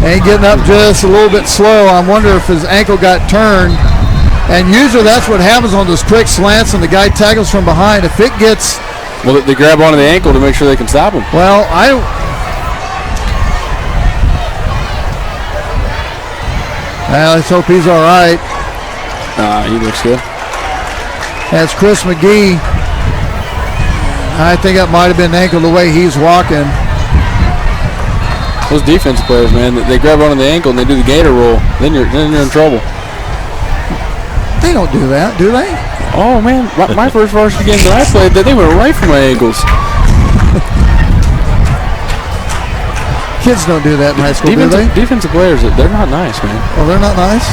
ain't getting up just a little bit slow. I wonder if his ankle got turned. And usually that's what happens on those quick slants, and the guy tackles from behind. If it gets... Well, they grab onto the ankle to make sure they can stop him. Well, let's hope he's all right. He looks good. That's Chris McGee. I think that might have been the ankle the way he's walking. Those defense players, man, they grab onto the ankle and they do the gator roll. Then you're in trouble. They don't do that, do they? Oh, man. My first varsity game that I played, they went right for my ankles. Kids don't do that in high school, do they? Defensive players, they're not nice, man. Oh, they're not nice?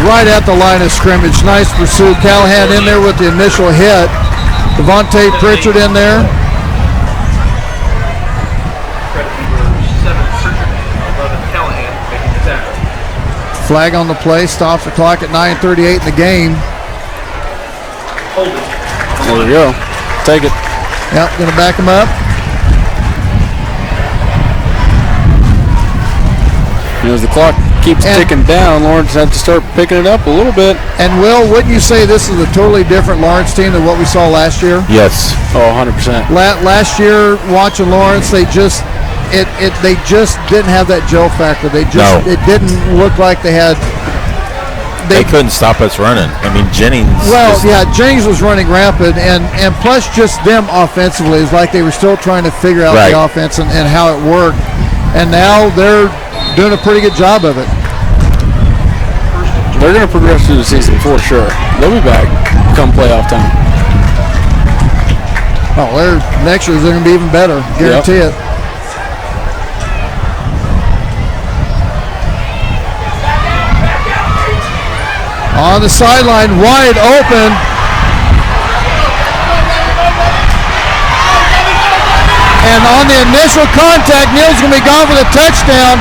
Right at the line of scrimmage. Nice pursuit. Callahan in there with the initial hit. Devontae Pritchard in there. Flag on the play. Stops the clock at 9:38 in the game. There we go. Take it. Yep, going to back him up. As the clock keeps ticking down, Lawrence has to start picking it up a little bit. And Will, wouldn't you say this is a totally different Lawrence team than what we saw last year? Yes. Oh, 100%. Last year, watching Lawrence, they just didn't have that gel factor. It didn't look like they had. They couldn't stop us running. I mean, Jennings. Well, Jennings was running rampant, and plus just them offensively is like they were still trying to figure out the offense and how it worked. And now they're doing a pretty good job of it. They're going to progress through the season for sure. They'll be back come playoff time. Oh, next year they're going to be even better. Guarantee it. On the sideline, wide open. And on the initial contact, Neal's going to be gone for the touchdown.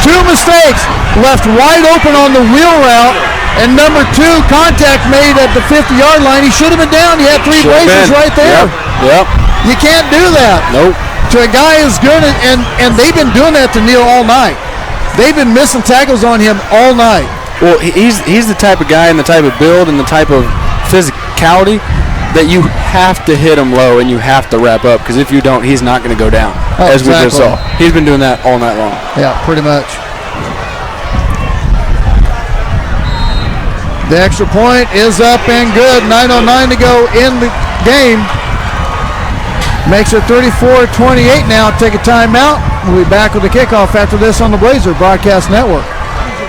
2 mistakes. Left wide open on the wheel route. And number 2, contact made at the 50-yard line. He should have been down. He had 3 Blazers right there. Yep. You can't do that. Nope. To a guy as good, and they've been doing that to Neal all night. They've been missing tackles on him all night. Well, he's the type of guy and the type of build and the type of physicality that you have to hit him low and you have to wrap up, because if you don't, he's not going to go down, as we just saw. He's been doing that all night long. Yeah, pretty much. The extra point is up and good. 9:09 to go in the game. Makes it 34-28 now. Take a timeout. We'll be back with the kickoff after this on the Blazer Broadcast Network.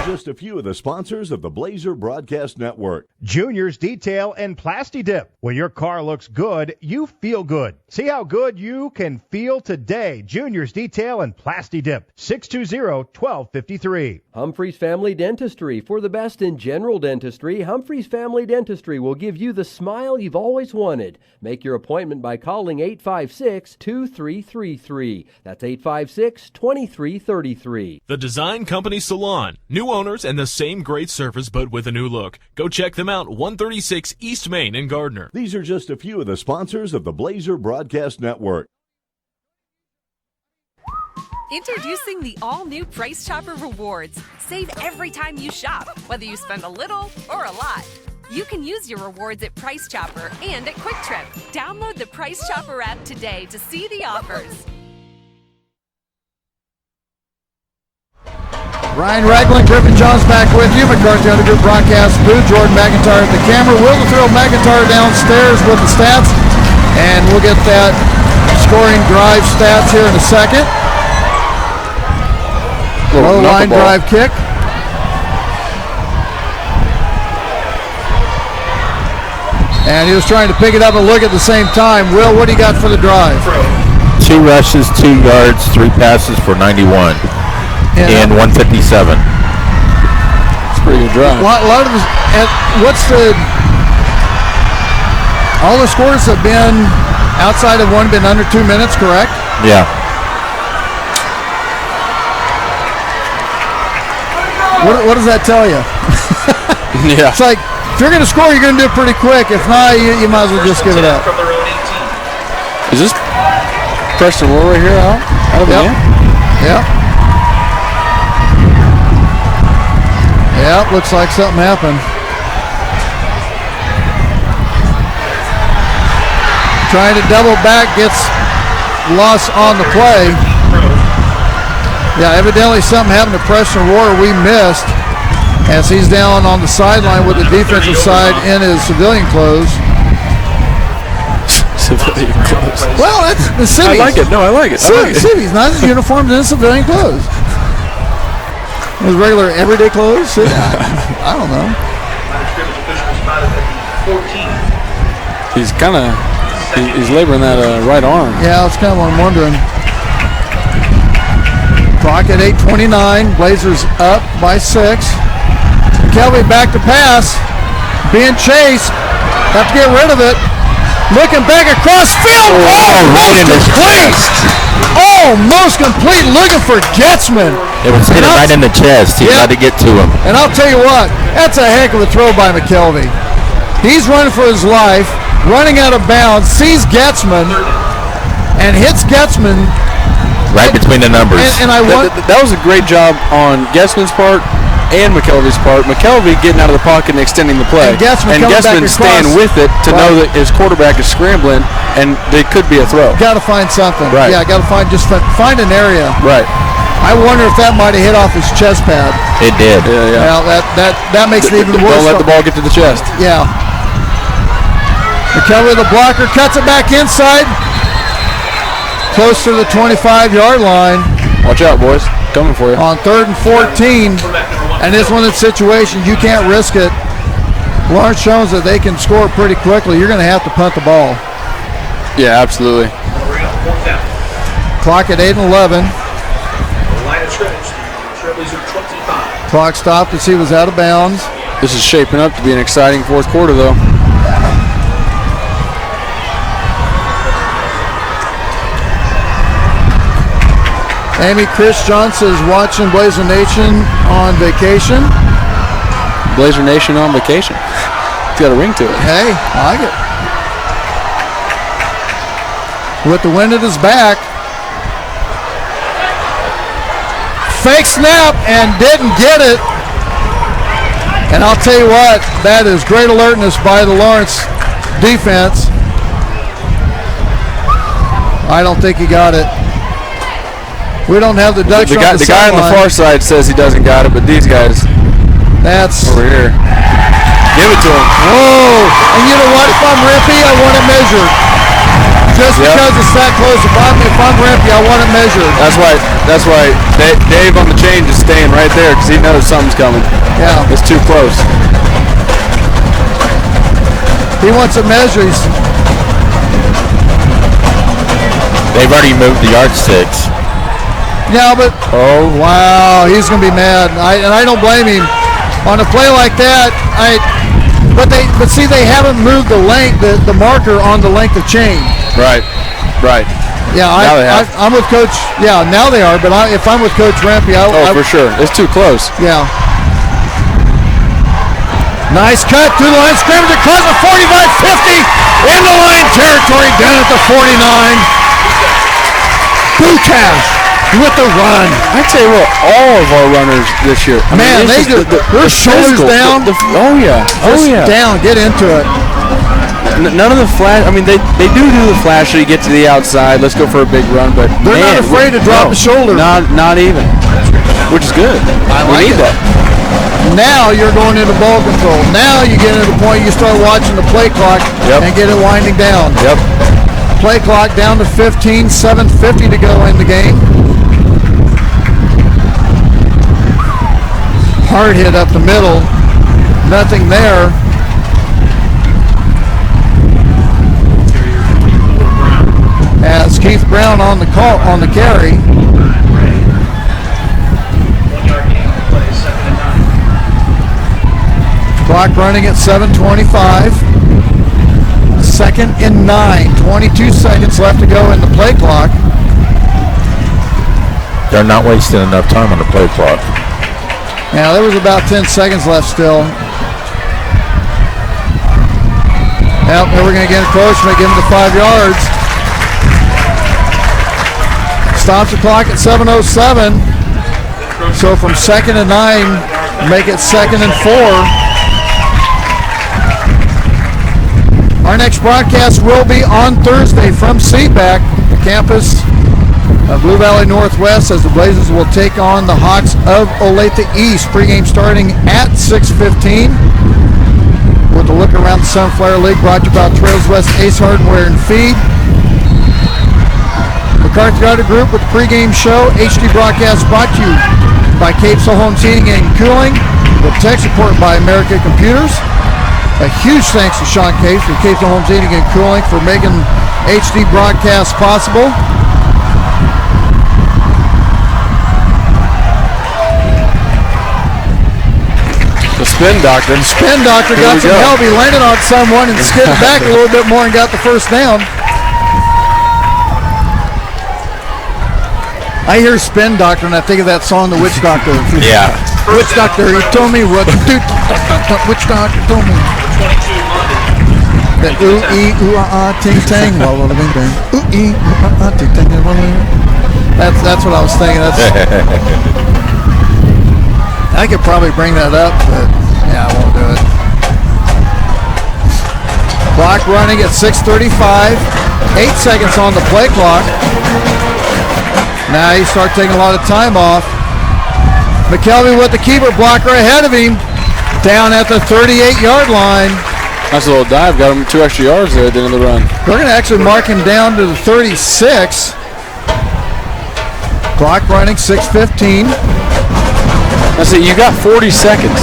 Just a few of the sponsors of the Blazer Broadcast Network. Junior's Detail and Plasti-Dip. When your car looks good, you feel good. See how good you can feel today. Junior's Detail and Plasti-Dip. 620-1253. Humphreys Family Dentistry. For the best in general dentistry, Humphreys Family Dentistry will give you the smile you've always wanted. Make your appointment by calling 856-2333. That's 856-2333. The Design Company Salon. New owners and the same great service, but with a new look. Go check them out, 136 East Main in Gardner. These are just a few of the sponsors of the Blazer Broadcast Network. Introducing the all-new Price Chopper Rewards. Save every time you shop, whether you spend a little or a lot. You can use your rewards at Price Chopper and at Quick Trip. Download the Price Chopper app today to see the offers. Ryan Ragland, Griffin Johns back with you. McCarthy on the group broadcast booth. Jordan McIntyre at the camera. Will the thrill McIntyre downstairs with the stats. And we'll get that scoring drive stats here in a second. Low line drive kick. And he was trying to pick it up and look at the same time. Will, what do you got for the drive? 2 rushes, 2 yards, 3 passes for 91. And 157. It's a pretty good drive. A lot of this, all the scores have been outside of one, been under 2 minutes, correct? Yeah. What does that tell you? Yeah. It's like, if you're going to score, you're going to do it pretty quick. If not, you might as well just give it up. Is this Preston Moore right here out of the game? Yep. Yeah, looks like something happened. Trying to double back, gets lost on the play. Yeah, evidently something happened to Preston Roar we missed, as he's down on the sideline with the defensive side in his civilian clothes. Civilian clothes. Well, that's the civvies. I like it. No, I like it. Civvies, not his uniforms, in his civilian clothes. His regular everyday clothes? I don't know. He's laboring that right arm. Yeah, that's kind of what I'm wondering. Clock at 8:29. Blazers up by 6. McKelvey back to pass. Being chased. Have to get rid of it. Looking back across field. Right in his chest. Almost complete. Looking for Getzman. It was hit right in the chest. He had to get to him. And I'll tell you what, that's a heck of a throw by McKelvey. He's running for his life, running out of bounds, sees Getzman, and hits Getzman. Right between the numbers. And that was a great job on Getzman's part and McKelvey's part. McKelvey getting out of the pocket and extending the play. And Getzman staying with it to know that his quarterback is scrambling and they could be a throw. Got to find something. Right. Yeah, got to find an area. Right. I wonder if that might have hit off his chest pad. It did. Yeah. Well, that makes it even worse. Don't let the ball get to the chest. Yeah. McKelvey, the blocker, cuts it back inside. Close to the 25-yard line. Watch out, boys. Coming for you. On 3rd and 14. And this one of the situations, you can't risk it. Lawrence shows that they can score pretty quickly. You're going to have to punt the ball. Yeah, absolutely. Clock at 8:11. Clock stopped as he was out of bounds. This is shaping up to be an exciting fourth quarter, though. Amy Chris Johnson is watching Blazer Nation on vacation. Blazer Nation on vacation. It's got a ring to it. Hey, I like it. With the wind at his back. Fake snap and didn't get it. And I'll tell you what, that is great alertness by the Lawrence defense. I don't think he got it. We don't have the Dutch the guy on the far side says he doesn't got it, but these guys over here. Give it to him. Whoa! And you know what? If I'm Rippy, I want it measured. Just because it's that close. If I'm Rippy, I want it measured. That's why Dave on the change is staying right there because he knows something's coming. Yeah. It's too close. He wants it measured. They've already moved the yardstick. Yeah, but wow, he's gonna be mad. I don't blame him on a play like that. But see, they haven't moved the length, the marker on the length of chain. Right. Yeah, I'm with Coach. Yeah, now they are. But if I'm with Coach Rampy, for sure, it's too close. Yeah. Nice cut through the line, scrimmage across the 45-50 in the line territory down at the 49. Butash with the run. I tell you what, all of our runners this year. Man, they do. Their shoulders down. Down. Get into it. None of the flash. I mean, they do the flash so you get to the outside. Let's go for a big run, but they're not afraid to drop a shoulder. Not even, which is good. We need that. Now you're going into ball control. Now you get to the point you start watching the play clock and get it winding down. Yep. Play clock down to 15, 7:50 to go in the game. Hard hit up the middle. Nothing there. As Keith Brown on the carry. Clock running at 7:25. 2nd and 9. 22 seconds left to go in the play clock. They're not wasting enough time on the play clock. Yeah, there was about 10 seconds left still. Yep, they were going to get encroachment, give him the 5 yards. Stops the clock at 7:07. So from 2nd and 9, make it 2nd and 4. Our next broadcast will be on Thursday from CBAC, the campus of Blue Valley Northwest, as the Blazers will take on the Hawks of Olathe East. Pregame starting at 6:15. With a look around the Sunflower League, brought to you by Trails West Ace Hardware and Feed. McCarthy Auto Group with the pregame show. HD broadcast brought to you by Capes Homes Heating and Cooling. With tech support by America Computers. A huge thanks to Sean Capes from Capes Homes Heating and Cooling for making HD broadcasts possible. spin doctor. Spin doctor got some help. He landed on someone and skidded back a little bit more and got the first down. I hear spin doctor and I think of that song, The Witch Doctor. Yeah. Witch doctor, he told me what to do. Witch doctor told me. That ting tang, walla bing bang. Ting tang, That's what I was thinking. I could probably bring that up, but yeah, I won't do it. Clock running at 6:35. 8 seconds on the play clock. Now you start taking a lot of time off. McKelvey with the keeper blocker ahead of him. Down at the 38-yard line. Nice little dive. Got him 2 extra yards there at the end of the run. We're going to actually mark him down to the 36. Clock running, 6:15. That's it. You got 40 seconds.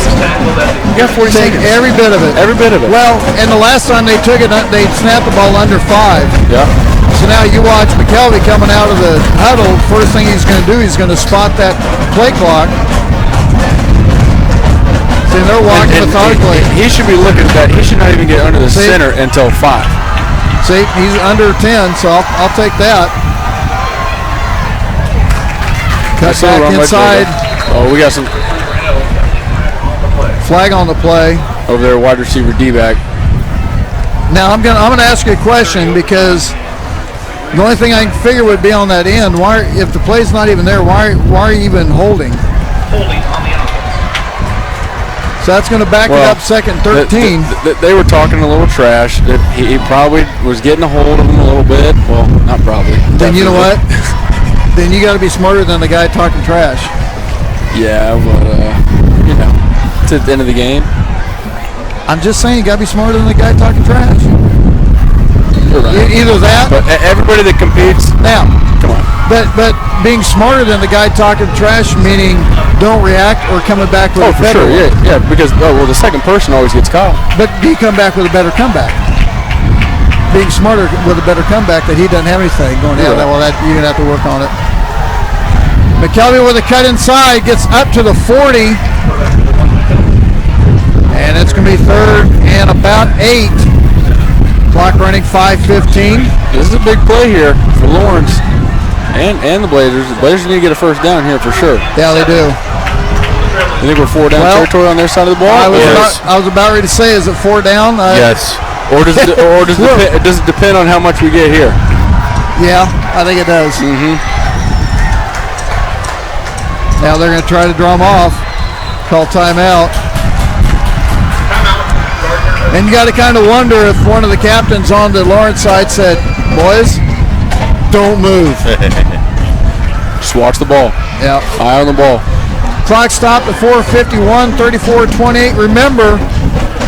You got 40 Take seconds. every bit of it. Every bit of it. Well, and the last time they took it, they snapped the ball under 5. Yeah. So now you watch McKelvey coming out of the huddle. First thing he's going to do, he's going to spot that play clock. See, they're walking methodically. He should be looking at that. He should not even get under the center until 5. See, he's under 10, so I'll take that. Cut back inside. Oh, we got some flag on the play over there. Wide receiver D-back. Now I'm gonna ask you a question, because the only thing I can figure would be on that end. Why, if the play's not even there, why are you even holding? Holding on the offense. So that's going to back it up second 13. They were talking a little trash. That he probably was getting a hold of him a little bit. Well, not probably. Then you know what? Then you got to be smarter than the guy talking trash. Yeah, but you know, it's at the end of the game. I'm just saying, you got to be smarter than the guy talking trash. Right. Either that. But everybody that competes. Now, come on. But being smarter than the guy talking trash, meaning don't react or coming back with a better one. Yeah, because the second person always gets caught. But he come back with a better comeback. Being smarter with a better comeback that he doesn't have anything going. Yeah, well, you're gonna have to work on it. McKelvey with a cut inside gets up to the 40, and it's gonna be third and about 8. Clock running, 5:15. This is a big play here for Lawrence and the Blazers. The Blazers need to get a first down here for sure. Yeah, they do. You think we're 4 down territory on their side of the ball? I was about ready to say, is it 4 down? Yes. Or does it depend on how much we get here? Yeah, I think it does. Mm-hmm. Now they're going to try to draw them off. Call timeout. And you got to kind of wonder if one of the captains on the Lawrence side said, "Boys, don't move." Just watch the ball. Yeah. Eye on the ball. Clock stopped at 4:51, 34-28. Remember,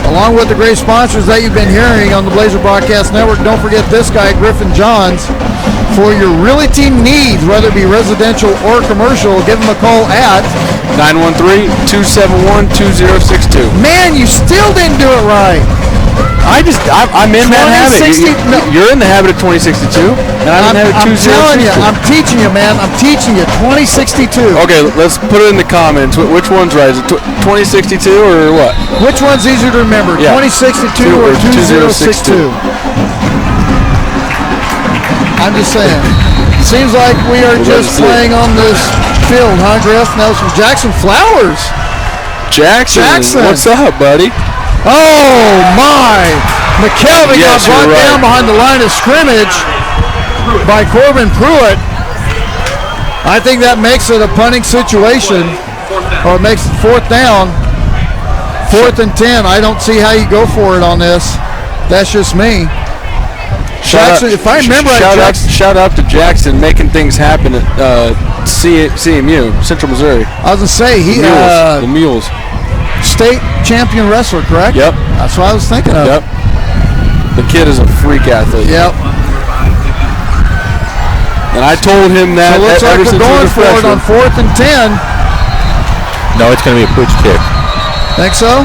along with the great sponsors that you've been hearing on the Blazer Broadcast Network, don't forget this guy, Griffin Johns. For your realty needs, whether it be residential or commercial, give him a call at 913-271-2062. Man, you still didn't do it right. I'm in that habit. You're in the habit of 2062, and I'm in the habit of 2062. I'm telling you, I'm teaching you, man. I'm teaching you 2062. Okay, let's put it in the comments. Which one's right? Is it 2062 or what? Which one's easier to remember, 2062 or 2062? I'm just saying. Seems like we are just playing on this field, huh, Griff? Nelson Jackson Flowers. Jackson. What's up, buddy? Oh, my. McKelvey got brought down behind the line of scrimmage by Corbin Pruitt. I think that makes it a punting situation, or it makes it 4th down. 4th and 10. I don't see how you go for it on this. That's just me. Jackson, if I remember right, shout out to Jackson making things happen at CMU, Central Missouri. I was going to say, the Mules. State champion wrestler, correct? Yep. That's what I was thinking of. Yep. The kid is a freak athlete. Yep. And I told him that. So it looks like we're going for it on 4th and 10. No, it's going to be a pooch kick. Think so?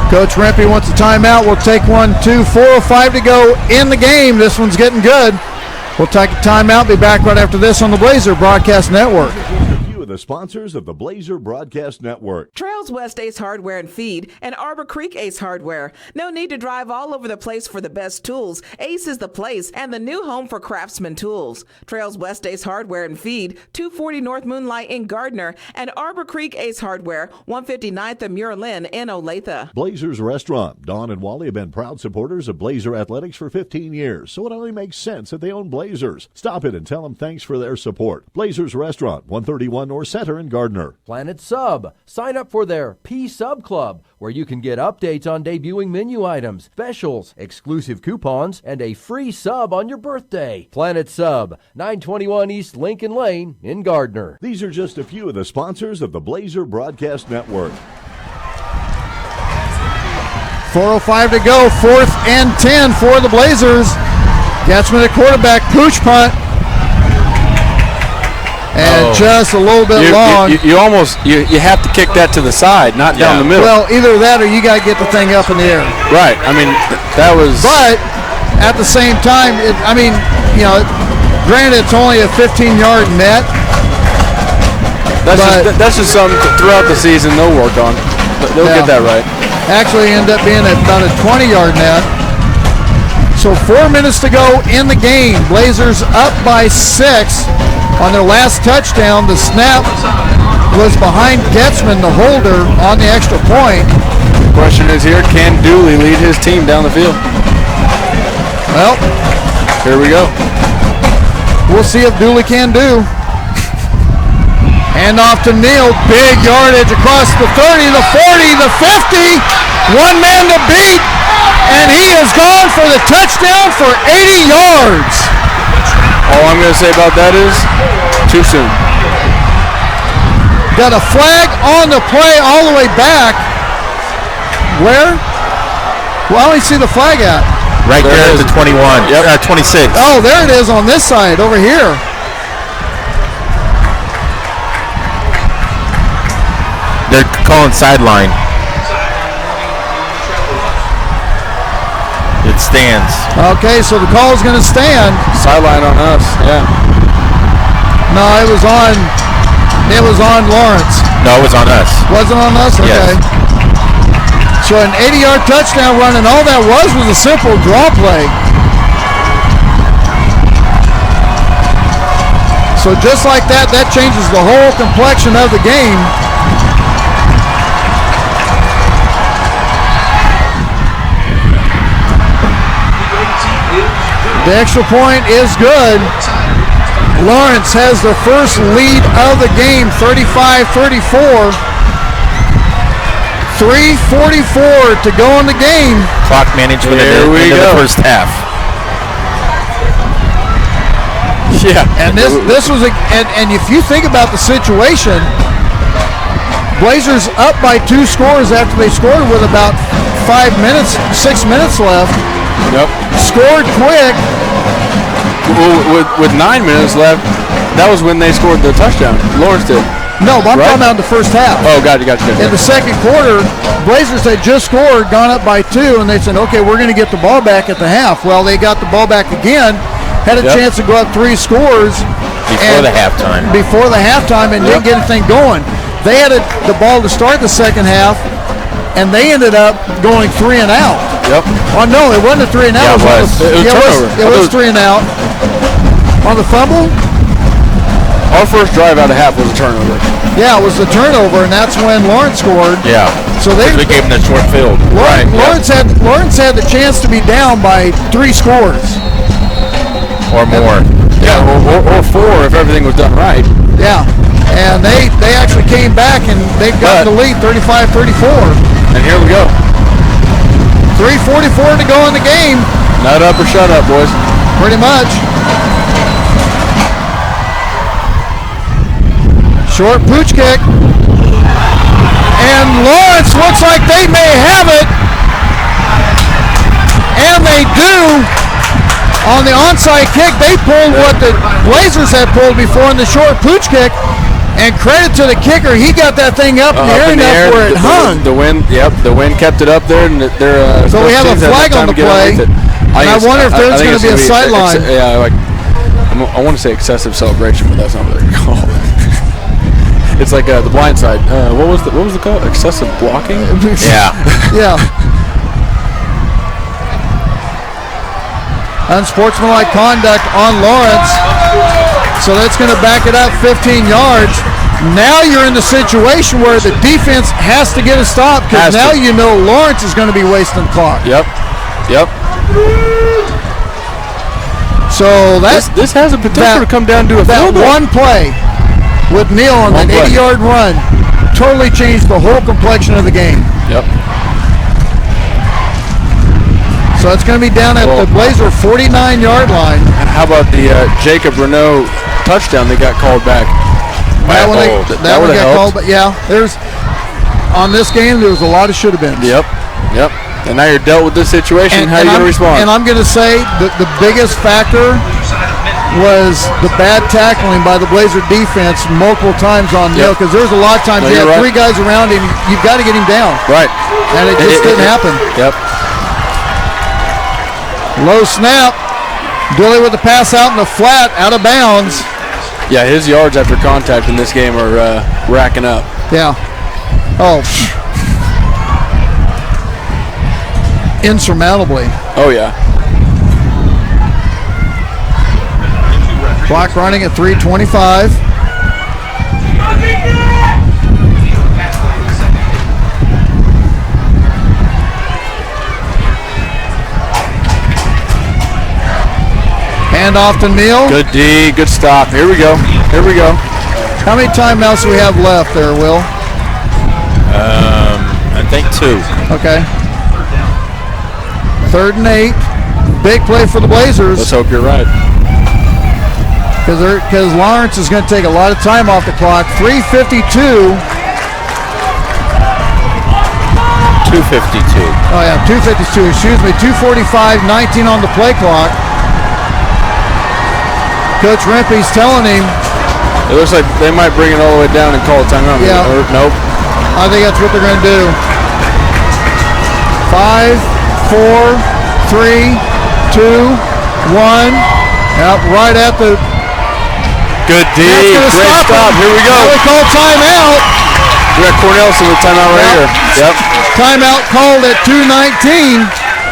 Coach Rempe wants a timeout. We'll take one, 2, 4:05 to go in the game. This one's getting good. We'll take a timeout. Be back right after this on the Blazer Broadcast Network. The the sponsors of the Blazer Broadcast Network. Trails West Ace Hardware and Feed and Arbor Creek Ace Hardware. No need to drive all over the place for the best tools. Ace is the place and the new home for Craftsman tools. Trails West Ace Hardware and Feed, 240 North Moonlight in Gardner, and Arbor Creek Ace Hardware, 159th and Muir Lynn in Olathe. Blazers Restaurant. Dawn and Wally have been proud supporters of Blazer Athletics for 15 years, so it only makes sense that they own Blazers. Stop in and tell them thanks for their support. Blazers Restaurant, 131 North Center in Gardner. Planet Sub. Sign up for their P-Sub Club, where you can get updates on debuting menu items, specials, exclusive coupons, and a free sub on your birthday. Planet Sub, 921 East Lincoln Lane in Gardner. These are just a few of the sponsors of the Blazer Broadcast Network. 4:05 to go, 4th and 10 for the Blazers. Gatsman at quarterback, pooch punt. And just a little bit long. You almost have to kick that to the side, not down the middle. Well, either that or you got to get the thing up in the air. Right. I mean, that was. But at the same time, granted it's only a 15-yard net. That's just something throughout the season they'll work on. They'll get that right. Actually end up being about a 20-yard net. So 4 minutes to go in the game. Blazers up by 6 on their last touchdown. The snap was behind Getzman, the holder, on the extra point. The question is here, can Dooley lead his team down the field? Well, here we go. We'll see if Dooley can do. Hand off to Neal. Big yardage across the 30, the 40, the 50. One man to beat. And he is gone for the touchdown for 80 yards. All I'm going to say about that is too soon. Got a flag on the play all the way back. Where? Well, I only see the flag at. Right there at the 21. Yep. 26. Oh, there it is on this side over here. They're calling sideline. It stands. Okay, so the call is going to stand. Sideline on us, yeah. No, it was on Lawrence. No, it was on us. Wasn't on us? Okay. Yes. So an 80-yard touchdown run, and all that was a simple draw play. So just like that changes the whole complexion of the game. The extra point is good. Lawrence has the first lead of the game, 35-34. 3:44 to go in the game. Clock management in the first half. Yeah. And this was and if you think about the situation, Blazers up by 2 scores after they scored with about 6 minutes left. Yep. Scored quick. Well, with 9 minutes left, that was when they scored the touchdown. Lawrence did. No, but I'm talking about in the first half. Oh, got you. In the second quarter, Blazers had just scored, gone up by 2, and they said, okay, we're going to get the ball back at the half. Well, they got the ball back again, had a chance to go up 3 scores. Before the halftime. And didn't get anything going. They had the ball to start the second half, and they ended up going 3 and out. Yep. Oh, no, it wasn't a 3 and out. It was 3 and out. On the fumble? Our first drive out of half was a turnover. Yeah, it was the turnover, and that's when Lawrence scored. Yeah. So they gave him the short field. Lawrence had the chance to be down by 3 scores. Or more. Yeah, or 4 if everything was done right. Yeah. And they actually came back, and they got the lead, 35-34. And here we go. 3:44 to go in the game. Nut up or shut up, boys. Pretty much. Short pooch kick. And Lawrence looks like they may have it. And they do. On the onside kick, they pulled what the Blazers had pulled before in the short pooch kick. And credit to the kicker, he got that thing up in the air enough where it hung. The wind kept it up there, and so we have a flag on the play. And I wonder if there's going to be a sideline. I want to say excessive celebration, but that's not what they're called. It's like The Blind Side. What was the call? Excessive blocking? Yeah. Yeah. Unsportsmanlike conduct on Lawrence. So that's going to back it up 15 yards. Now you're in the situation where the defense has to get a stop because now you know Lawrence is going to be wasting the clock. Yep. So this has a potential to come down to a field goal. One play with Neal on that 80-yard run totally changed the whole complexion of the game. Yep. So it's going to be down at the Blazer 49-yard line. How about the Jacob Renault touchdown that got called back? That one got called, but yeah, on this game there was a lot of should-have-beens. Yep. And now you're dealt with this situation. How are you going to respond? And I'm going to say the biggest factor was the bad tackling by the Blazer defense multiple times on Neal, because there's a lot of times you have three guys around him. You've got to get him down. Right. And it just didn't happen. Yep. Low snap. Billy with the pass out in the flat, out of bounds. Yeah, his yards after contact in this game are racking up. Yeah. Oh. Insurmountably. Oh, yeah. Clock running at 3:25. Hand off to Neal. Good D, good stop. Here we go. How many timeouts do we have left there, Will? I think 2. Okay. 3rd and 8. Big play for the Blazers. Let's hope you're right. Because Lawrence is going to take a lot of time off the clock. 3:52. 2:52. Oh, yeah, 2:52. Excuse me. 2:45, 19 on the play clock. Coach Rempe's telling him. It looks like they might bring it all the way down and call a timeout. Yeah. Or, nope. I think that's what they're going to do. 5, 4, 3, 2, 1. Yep, right at the. Good D. Great stop. Here we go. Now we call timeout. We got Cornelison with timeout right here. Yep. Timeout called at 2:19.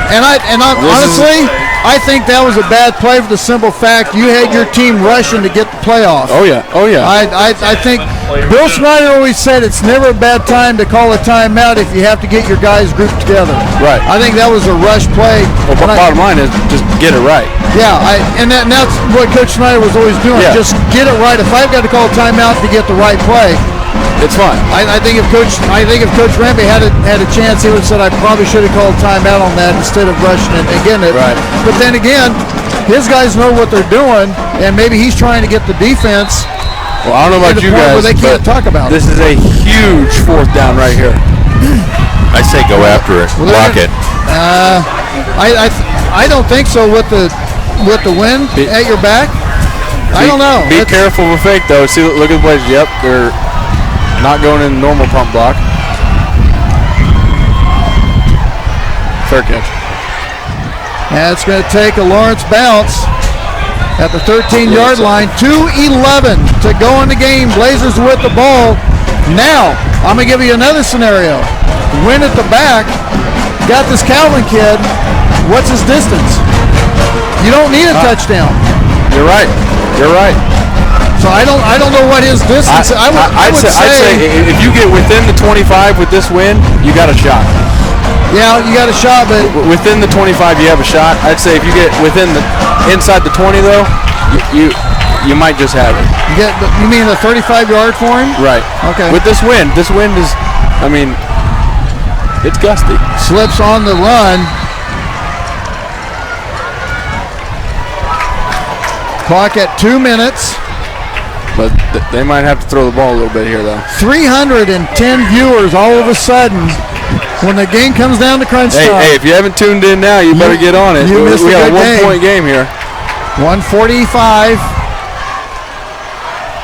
And honestly, I think that was a bad play for the simple fact you had your team rushing to get the playoff. Oh yeah. I think Bill Snyder always said it's never a bad time to call a timeout if you have to get your guys grouped together. Right. I think that was a rush play. Well, but bottom line is just get it right. Yeah, and that's what Coach Snyder was always doing. Yeah. Just get it right. If I've got to call a timeout to get the right play, it's fine. I think if Coach Rempe had a chance, he would have said I probably should have called timeout on that instead of rushing it and getting it. Right. But then again, his guys know what they're doing, and maybe he's trying to get the defense. Well, I don't know about you guys, where they can't talk about this is a huge 4th down right here. I say go after it. Block it. I don't think so with the wind at your back. I don't know. Be careful of a fake though. See, look at the Blazers. Yep, they're not going in normal pump block. Fair catch. And it's going to take a Lawrence bounce at the 13-yard line. 2:11 to go in the game. Blazers with the ball. Now, I'm going to give you another scenario. Win at the back. Got this Calvin kid. What's his distance? You don't need a touchdown. You're right. So I don't know what his distance. I'd say if you get within the 25 with this win, you got a shot. Yeah, you got a shot, but within the 25, you have a shot. I'd say if you get inside the 20 though, you might just have it. You mean the 35-yard for him? Right. Okay. With this wind is, it's gusty. Slips on the run. Clock at 2 minutes. But they might have to throw the ball a little bit here, though. 310 viewers all of a sudden when the game comes down to crunch time. Hey, if you haven't tuned in now, you better get on it. We got a 1-point game here. 1:45.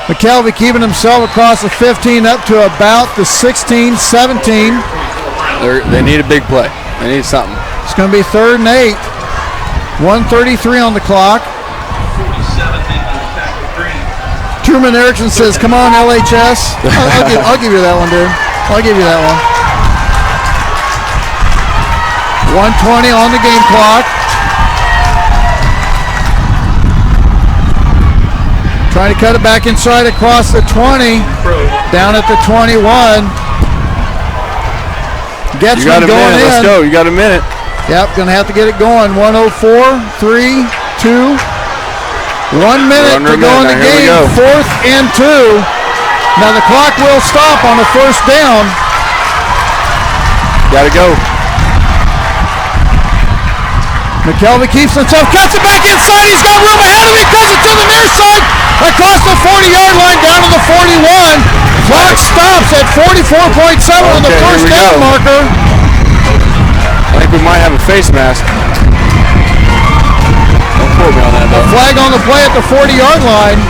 McKelvey keeping himself across the 15 up to about the 16, 17. They need a big play. They need something. It's going to be 3rd and 8. 1:33 on the clock. 2 Truman Erickson says, "Come on, LHS." I'll give you that one, dude. I'll give you that one. 1:20 on the game clock. Trying to cut it back inside across the 20. Down at the 21. Gets you got a going minute. in. Let's go. You got a minute. Yep, going to have to get it going. 1:04, 3, 2. 1 minute to go in the game. 4th and 2. Now the clock will stop on the first down. Got to go. McKelvey keeps himself, cuts it back inside. He's got room ahead of him. He cuts it to the near side. Across the 40-yard line down to the 41. Clock stops at 44.7 on the first down marker. I think we might have a face mask. Don't quote me on that, though. A flag on the play at the 40-yard line.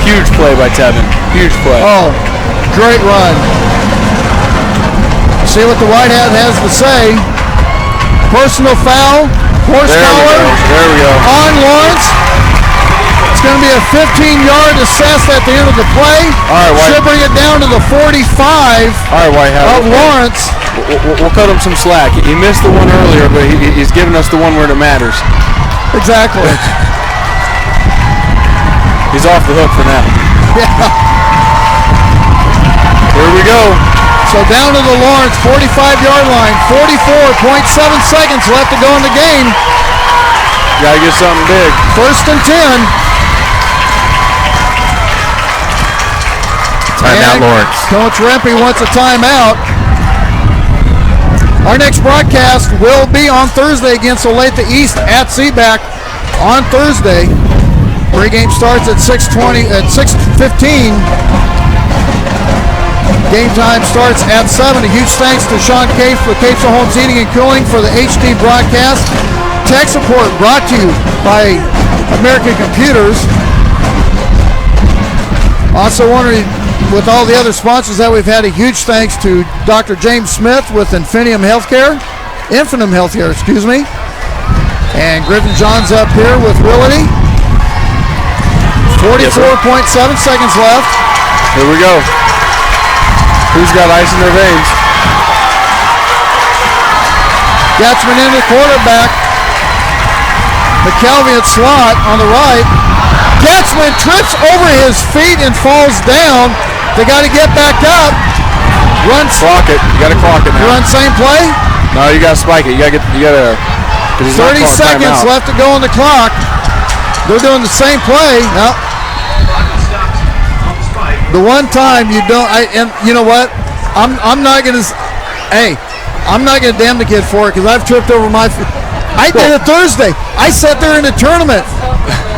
Huge play by Tevin. Huge play. Oh, great run. See what the white hat has to say. Personal foul. Horsepower. There we go. On Lawrence. It's going to be a 15-yard assess at the end of the play. All right, White. Should bring it down to the 45 All right, Whitehead. of Lawrence. We'll cut him some slack. He missed the one earlier, but he's giving us the one where it matters. Exactly. He's off the hook for now. Yeah. Here we go. So down to the Lawrence 45-yard line. 44.7 seconds left to go in the game. Gotta get something big. 1st and 10. Timeout, Lawrence. Coach Rempe wants a timeout. Our next broadcast will be on Thursday against Olathe East at Seaback on Thursday. Pre-game starts at 6:15. Game time starts at 7. A huge thanks to Sean Capes with Capes Homes Heating and Cooling for the HD broadcast. Tech support brought to you by American Computers. Also wondering, with all the other sponsors that we've had, a huge thanks to Dr. James Smith with Infinium Healthcare, excuse me. And Griffin Johns up here with Realty. 44.7 seconds left. Here we go. Who's got ice in their veins? Gatzman in the quarterback. McKelvey at slot on the right. Gatzman trips over his feet and falls down. They got to get back up. Clock it. You got to clock it now. Run same play? No, you got to spike it. You got to 30 seconds left to go on the clock. They're doing the same play. Now, the one time you don't, and you know what? I'm not gonna. Hey, I'm not gonna damn the kid for it because I've tripped over my feet. I did it Thursday. I sat there in the tournament.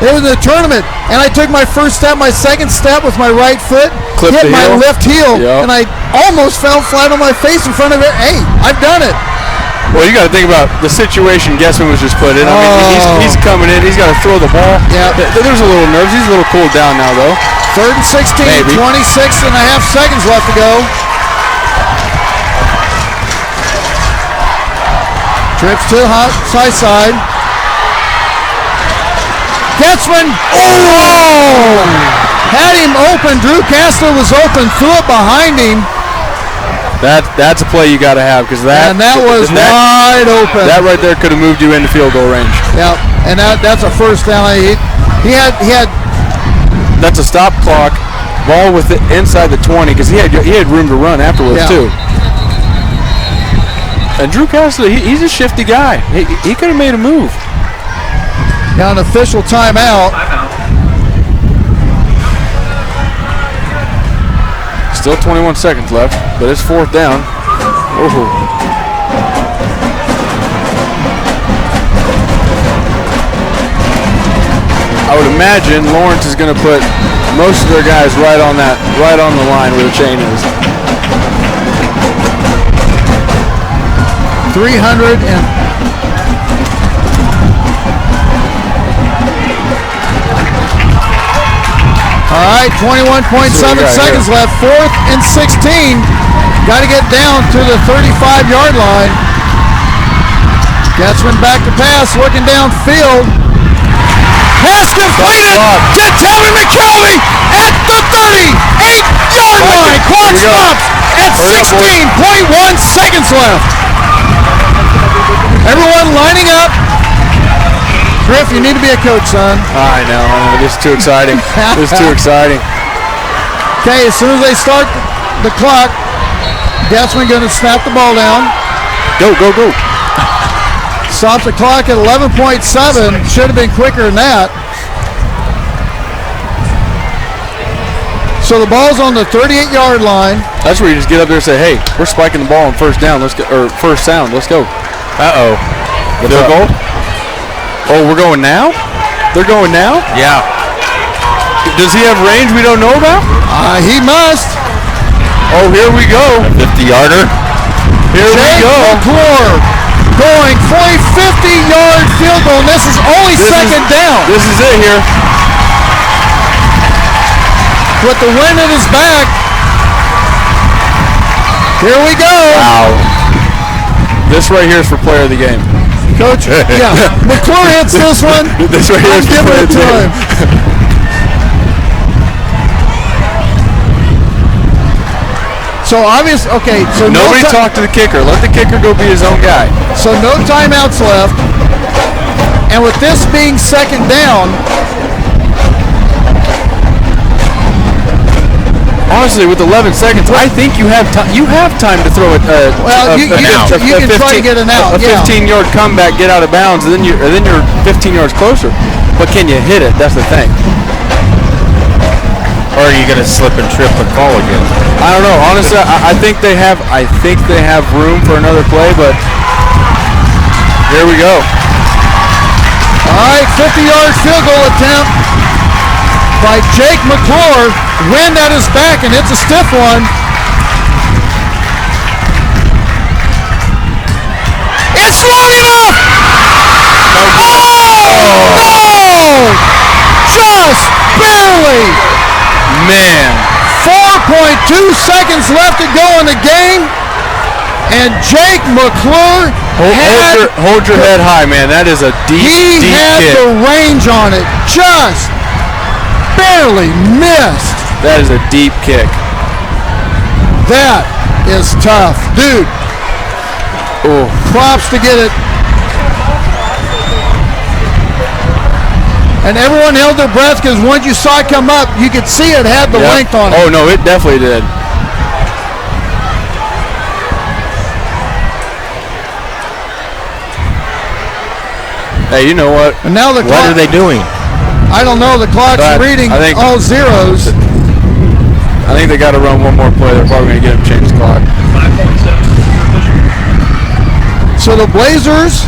It was a tournament, and I took my first step, my second step with my right foot, hit my left heel, and I almost fell flat on my face in front of it. Hey, I've done it. Well, you got to think about the situation Guessman was just put in. I mean, he's coming in. He's got to throw the ball. Yeah. There's a little nerves. He's a little cooled down now, though. 3rd and 16, Maybe. 26 and a half seconds left to go. Trips to the high side. Guessman. Oh! Had him open. Drew Castro was open. Threw it behind him. That's a play you got to have because that was wide open. That right there could have moved you into field goal range. Yeah, and that's a first down. He had. That's a stop clock. Ball with it inside the 20 because he had room to run afterwards too. And Drew Castro, he's a shifty guy. He could have made a move. Now an official timeout. Still 21 seconds left, but it's 4th down. I would imagine Lawrence is going to put most of their guys right on the line where the chain is. 300 and all right, 21.7 seconds left. 4th and 16. Got to get down to the 35-yard line. Gatzman back to pass, looking downfield. Pass completed to Tevin McKelvey at the 38-yard line. Clock stops at 16.1 seconds left. Everyone lining up. Griff, you need to be a coach, son. I know. This is too exciting. This is too exciting. Okay, as soon as they start the clock, Gatsman going to snap the ball down. Go, go, go. Stops the clock at 11.7. Should have been quicker than that. So the ball's on the 38-yard line. That's where you just get up there and say, hey, we're spiking the ball on first down. Let's go, or first sound. Let's go. Uh-oh. Field goal? Oh, we're going now? They're going now? Yeah. Does he have range we don't know about? He must. Oh, here we go. A 50-yarder. Here we go. McClure going for a 50-yard field goal. And this is only second down. This is it here. With the wind at his back. Here we go. Wow. This right here is for player of the game. Coach, yeah. McClure hits this one. This right here is for player of the game. So obvious, okay. So nobody talk to the kicker. Let the kicker go be his own guy. So no timeouts left. And with this being second down, honestly, with 11 seconds, I think you have time. You have time to throw it. You can try to get an out. A 15-yard comeback, get out of bounds, and then you're 15 yards closer. But can you hit it? That's the thing. Or are you going to slip and trip and fall again? I don't know. Honestly, I think they have. I think they have room for another play, but here we go. All right, 50-yard field goal attempt by Jake McClure. Wind at his back, and it's a stiff one. It's long enough! Oh! Just barely! Man. 4.2 seconds left to go in the game, and Jake McClure hold your head high, man. That is a deep kick. He had the range on it. Just barely missed. That is a deep kick. That is tough. Dude. Oh. Props to get it. And everyone held their breath because once you saw it come up, you could see it had the length on it. Oh, no, it definitely did. Hey, you know what? And now the clock. What are they doing? I don't know. The clock's reading all zeros. I think they got to run one more play. They're probably going to get him to change the clock. 5.7. So the Blazers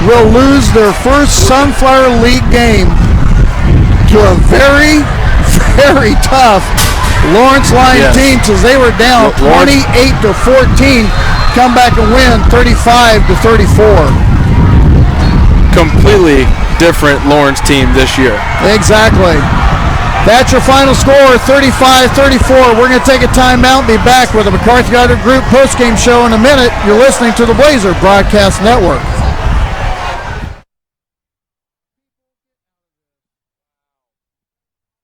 will lose their first Sunflower League game to a very, very tough Lawrence Lion team, since they were down 28-14, come back and win 35-34. Completely different Lawrence team this year. Exactly. That's your final score, 35-34. We're going to take a timeout and be back with the McCarthy Auto Group postgame show in a minute. You're listening to the Blazer Broadcast Network.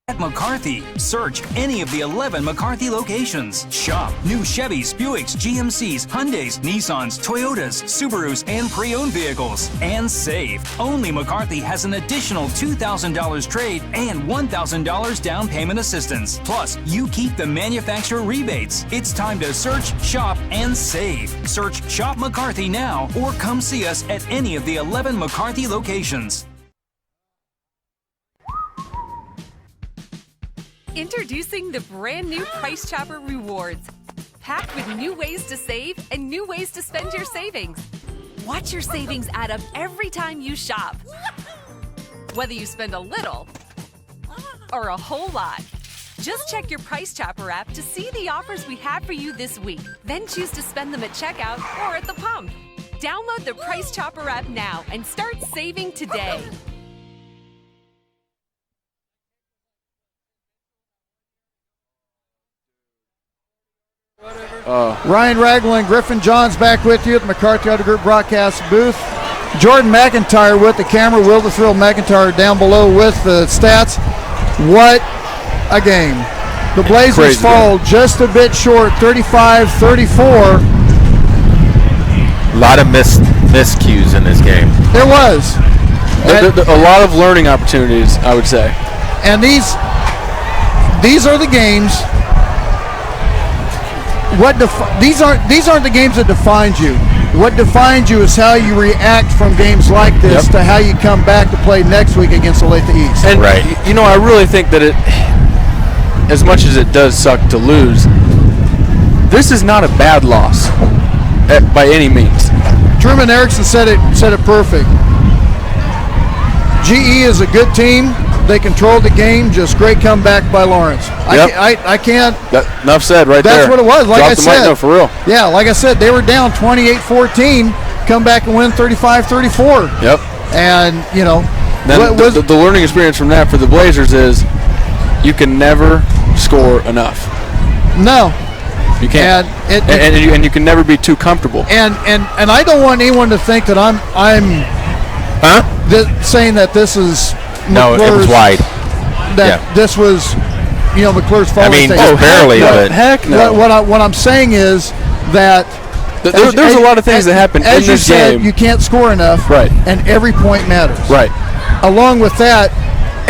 At McCarthy, search any of the 11 McCarthy locations. Shop new Chevys, Buicks, GMCs, Hyundais, Nissans, Toyotas, Subarus, and pre-owned vehicles. And save. Only McCarthy has an additional $2,000 trade and $1,000 down payment assistance. Plus, you keep the manufacturer rebates. It's time to search, shop, and save. Search Shop McCarthy now or come see us at any of the 11 McCarthy locations. Introducing the brand new Price Chopper Rewards, packed with new ways to save and new ways to spend your savings. Watch your savings add up every time you shop. Whether you spend a little or a whole lot, just check your Price Chopper app to see the offers we have for you this week. Then choose to spend them at checkout or at the pump. Download the Price Chopper app now and start saving today. Ryan Ragland, Griffin Johns back with you at the McCarthy Auto Group broadcast booth. Jordan McIntyre with the camera. Will the Thrill McIntyre down below with the stats. What a game. The Blazers fall just a bit short, 35-34. A lot of miscues in this game. There was. A lot of learning opportunities, I would say. And these are the games. These aren't the games that define you. What defines you is how you react from games like this to how you come back to play next week against Olathe East. And I really think that as much as it does suck to lose, this is not a bad loss by any means. Truman Erickson said it perfect. GE is a good team. They controlled the game. Just great comeback by Lawrence. I can't. Enough said right there. That's what it was. Like I said. No, for real. Yeah, like I said, they were down 28-14, come back and win 35-34. Yep. And, then the learning experience from that for the Blazers is you can never score enough. No. You can't. And you can never be too comfortable. And I don't want anyone to think that I'm saying that this is no, it was wide. This was, McClure's fault. I mean, barely. But heck no. What I'm saying is that there's a lot of things that happen in this game. You can't score enough. Right. And every point matters. Right. Along with that,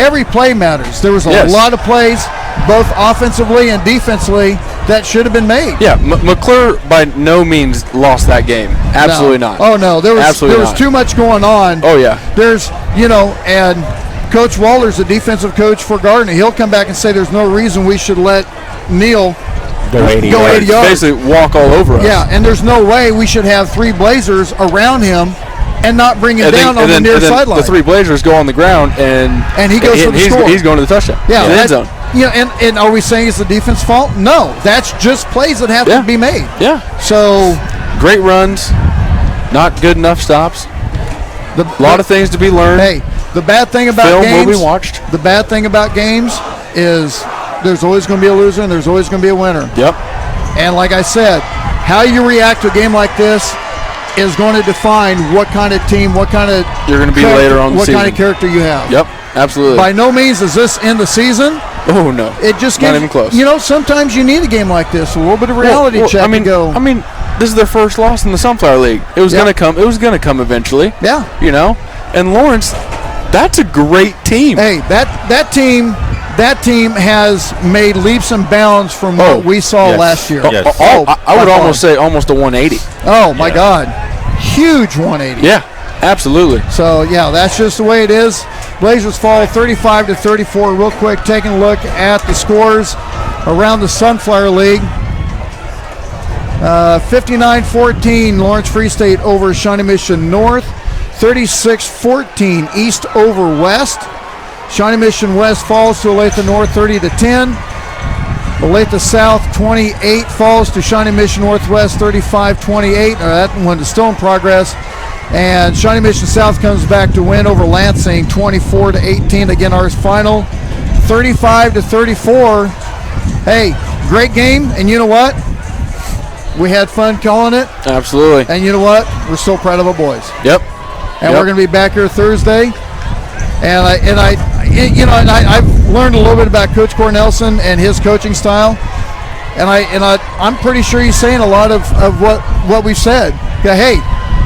every play matters. There was a lot of plays, both offensively and defensively, that should have been made. Yeah, McClure by no means lost that game. Absolutely not. Oh no, there was too much going on. Oh yeah. There's and Coach Waller's the defensive coach for Gardner. He'll come back and say there's no reason we should let Neal go 80 yards. Basically walk all over us. Yeah, and there's no way we should have three Blazers around him and not bring him down on the near sideline. The three Blazers go on the ground and he goes for the score. He's going to the touchdown. Yeah, in the end zone. And are we saying it's the defense's fault? No, that's just plays that have to be made. Yeah. So great runs, not good enough stops. A lot of things to be learned. Hey, the bad thing about games. What we watched. The bad thing about games is there's always going to be a loser and there's always going to be a winner. Yep. And like I said, how you react to a game like this is going to define what kind of team, what kind of you're going to be later on the season. What kind of character you have. Yep, absolutely. By no means is this end the season. Oh no, it just gives, not even close. Sometimes you need a game like this, a little bit of reality check to go. I mean, this is their first loss in the Sunflower League. It was going to come. It was going to come eventually. Yeah. And Lawrence, that's a great team. Hey, that team has made leaps and bounds from what we saw last year. Yes. I would almost say almost a 180. Oh my God, huge 180. Yeah, absolutely. So that's just the way it is. Blazers fall 35-34. Real quick, taking a look at the scores around the Sunflower League. 59-14 Lawrence Free State over Shawnee Mission North. 36-14 East over West. Shawnee Mission West falls to Olathe North 30-10. Olathe South 28 falls to Shawnee Mission Northwest 35-28. That one is still in progress. And Shawnee Mission South comes back to win over Lansing 24-18. Again, ours final 35-34. Hey, great game. And you know what? We had fun calling it. Absolutely. And you know what? We're so proud of our boys. Yep. And we're going to be back here Thursday. And I've learned a little bit about Coach Cornelson and his coaching style. And I'm pretty sure he's saying a lot of what we've said. Hey,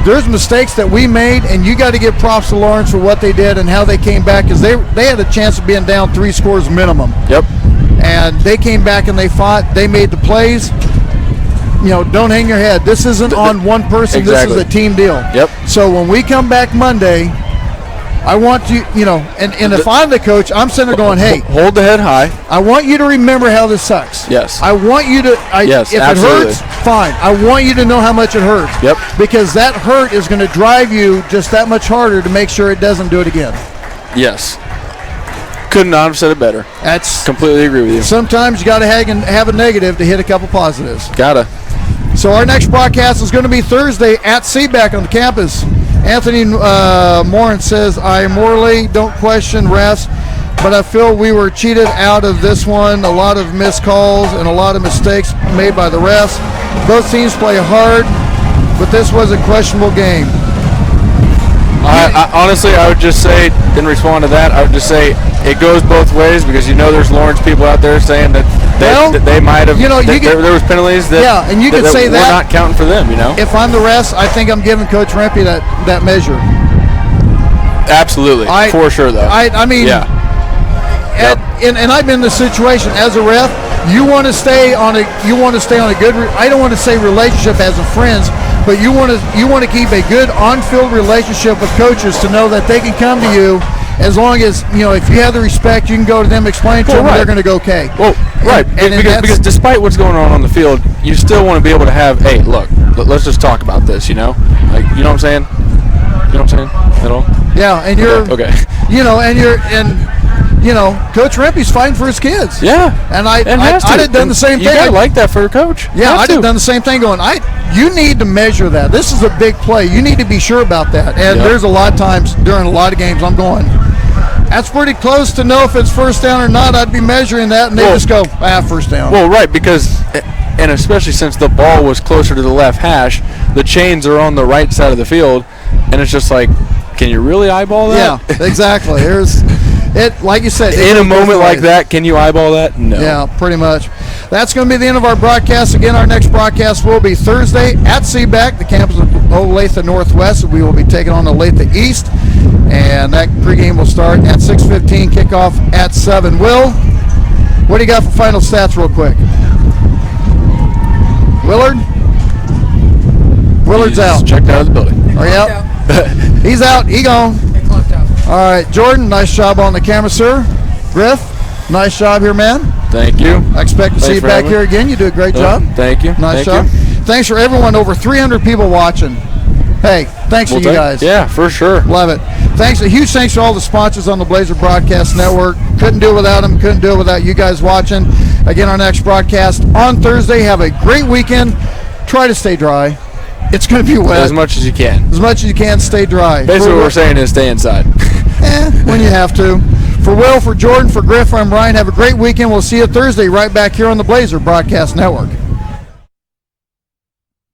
there's mistakes that we made, and you got to give props to Lawrence for what they did and how they came back, because they had a chance of being down 3 scores minimum. Yep. And they came back and they fought. They made the plays. Don't hang your head. This isn't on one person. Exactly. This is a team deal. Yep. So when we come back Monday, I want you, and if I'm the coach, I'm sitting there going, hey. Hold the head high. I want you to remember how this sucks. Yes. I want you to, yes, if absolutely. it hurts, fine. I want you to know how much it hurts. Yep. Because that hurt is going to drive you just that much harder to make sure it doesn't do it again. Yes. Could not have said it better. That's completely agree with you. Sometimes you got to have a negative to hit a couple positives. Gotta. So our next broadcast is going to be Thursday at Seaback on the campus. Anthony Morin says, I morally don't question refs, but I feel we were cheated out of this one. A lot of missed calls and a lot of mistakes made by the refs. Both teams play hard, but this was a questionable game. I honestly, I would just say, in response to that, I would just say it goes both ways, because there's Lawrence people out there saying that they might have. There was penalties that. And you could say we're not counting for them. If I'm the refs, I think I'm giving Coach Rempe that measure. Absolutely, for sure though. I mean, yeah. And I've been in this situation as a ref. You want to stay on a good. I don't want to say relationship as a friends, but you want to keep a good on-field relationship with coaches to know that they can come to you as long as if you have the respect, you can go to them, explain to them, they're going to go okay. Well, right, because despite what's going on the field, you still want to be able to have, hey, look, let's just talk about this. Like, you know what I'm saying? You know what I'm saying at all? Yeah, and you're okay. Coach Rempe's fighting for his kids. Yeah, and I'd have done the same thing. You gotta like that for a coach. Yeah, I'd have done the same thing. You need to measure that. This is a big play. You need to be sure about that. And there's a lot of times during a lot of games I'm going, that's pretty close to know if it's first down or not. I'd be measuring that, and they just go, first down. Well, right, because, and especially since the ball was closer to the left hash, the chains are on the right side of the field, and it's just like, can you really eyeball that? Yeah, exactly. Like you said, in a moment like that, can you eyeball that? No. Yeah, pretty much. That's going to be the end of our broadcast. Again, our next broadcast will be Thursday at Seaback, the campus of Olathe Northwest. We will be taking on Olathe East, and that pregame will start at 6:15, kickoff at 7. Will, what do you got for final stats real quick? Willard's out. Checked out of the building. Are you out? He's out. He gone. All right, Jordan, nice job on the camera, sir. Griff, nice job here, man. Thank you. I expect to see you back here again. You do a great job. Thank you. Nice job. Thanks for everyone. Over 300 people watching. Hey, thanks to you guys. Yeah, for sure. Love it. A huge thanks to all the sponsors on the Blazer Broadcast Network. Couldn't do it without them. Couldn't do it without you guys watching. Again, our next broadcast on Thursday. Have a great weekend. Try to stay dry. It's going to be wet. As much as you can. As much as you can, stay dry. Basically what we're saying is stay inside. When you have to. For Will, for Jordan, for Griff, I'm Ryan. Have a great weekend. We'll see you Thursday right back here on the Blazer Broadcast Network.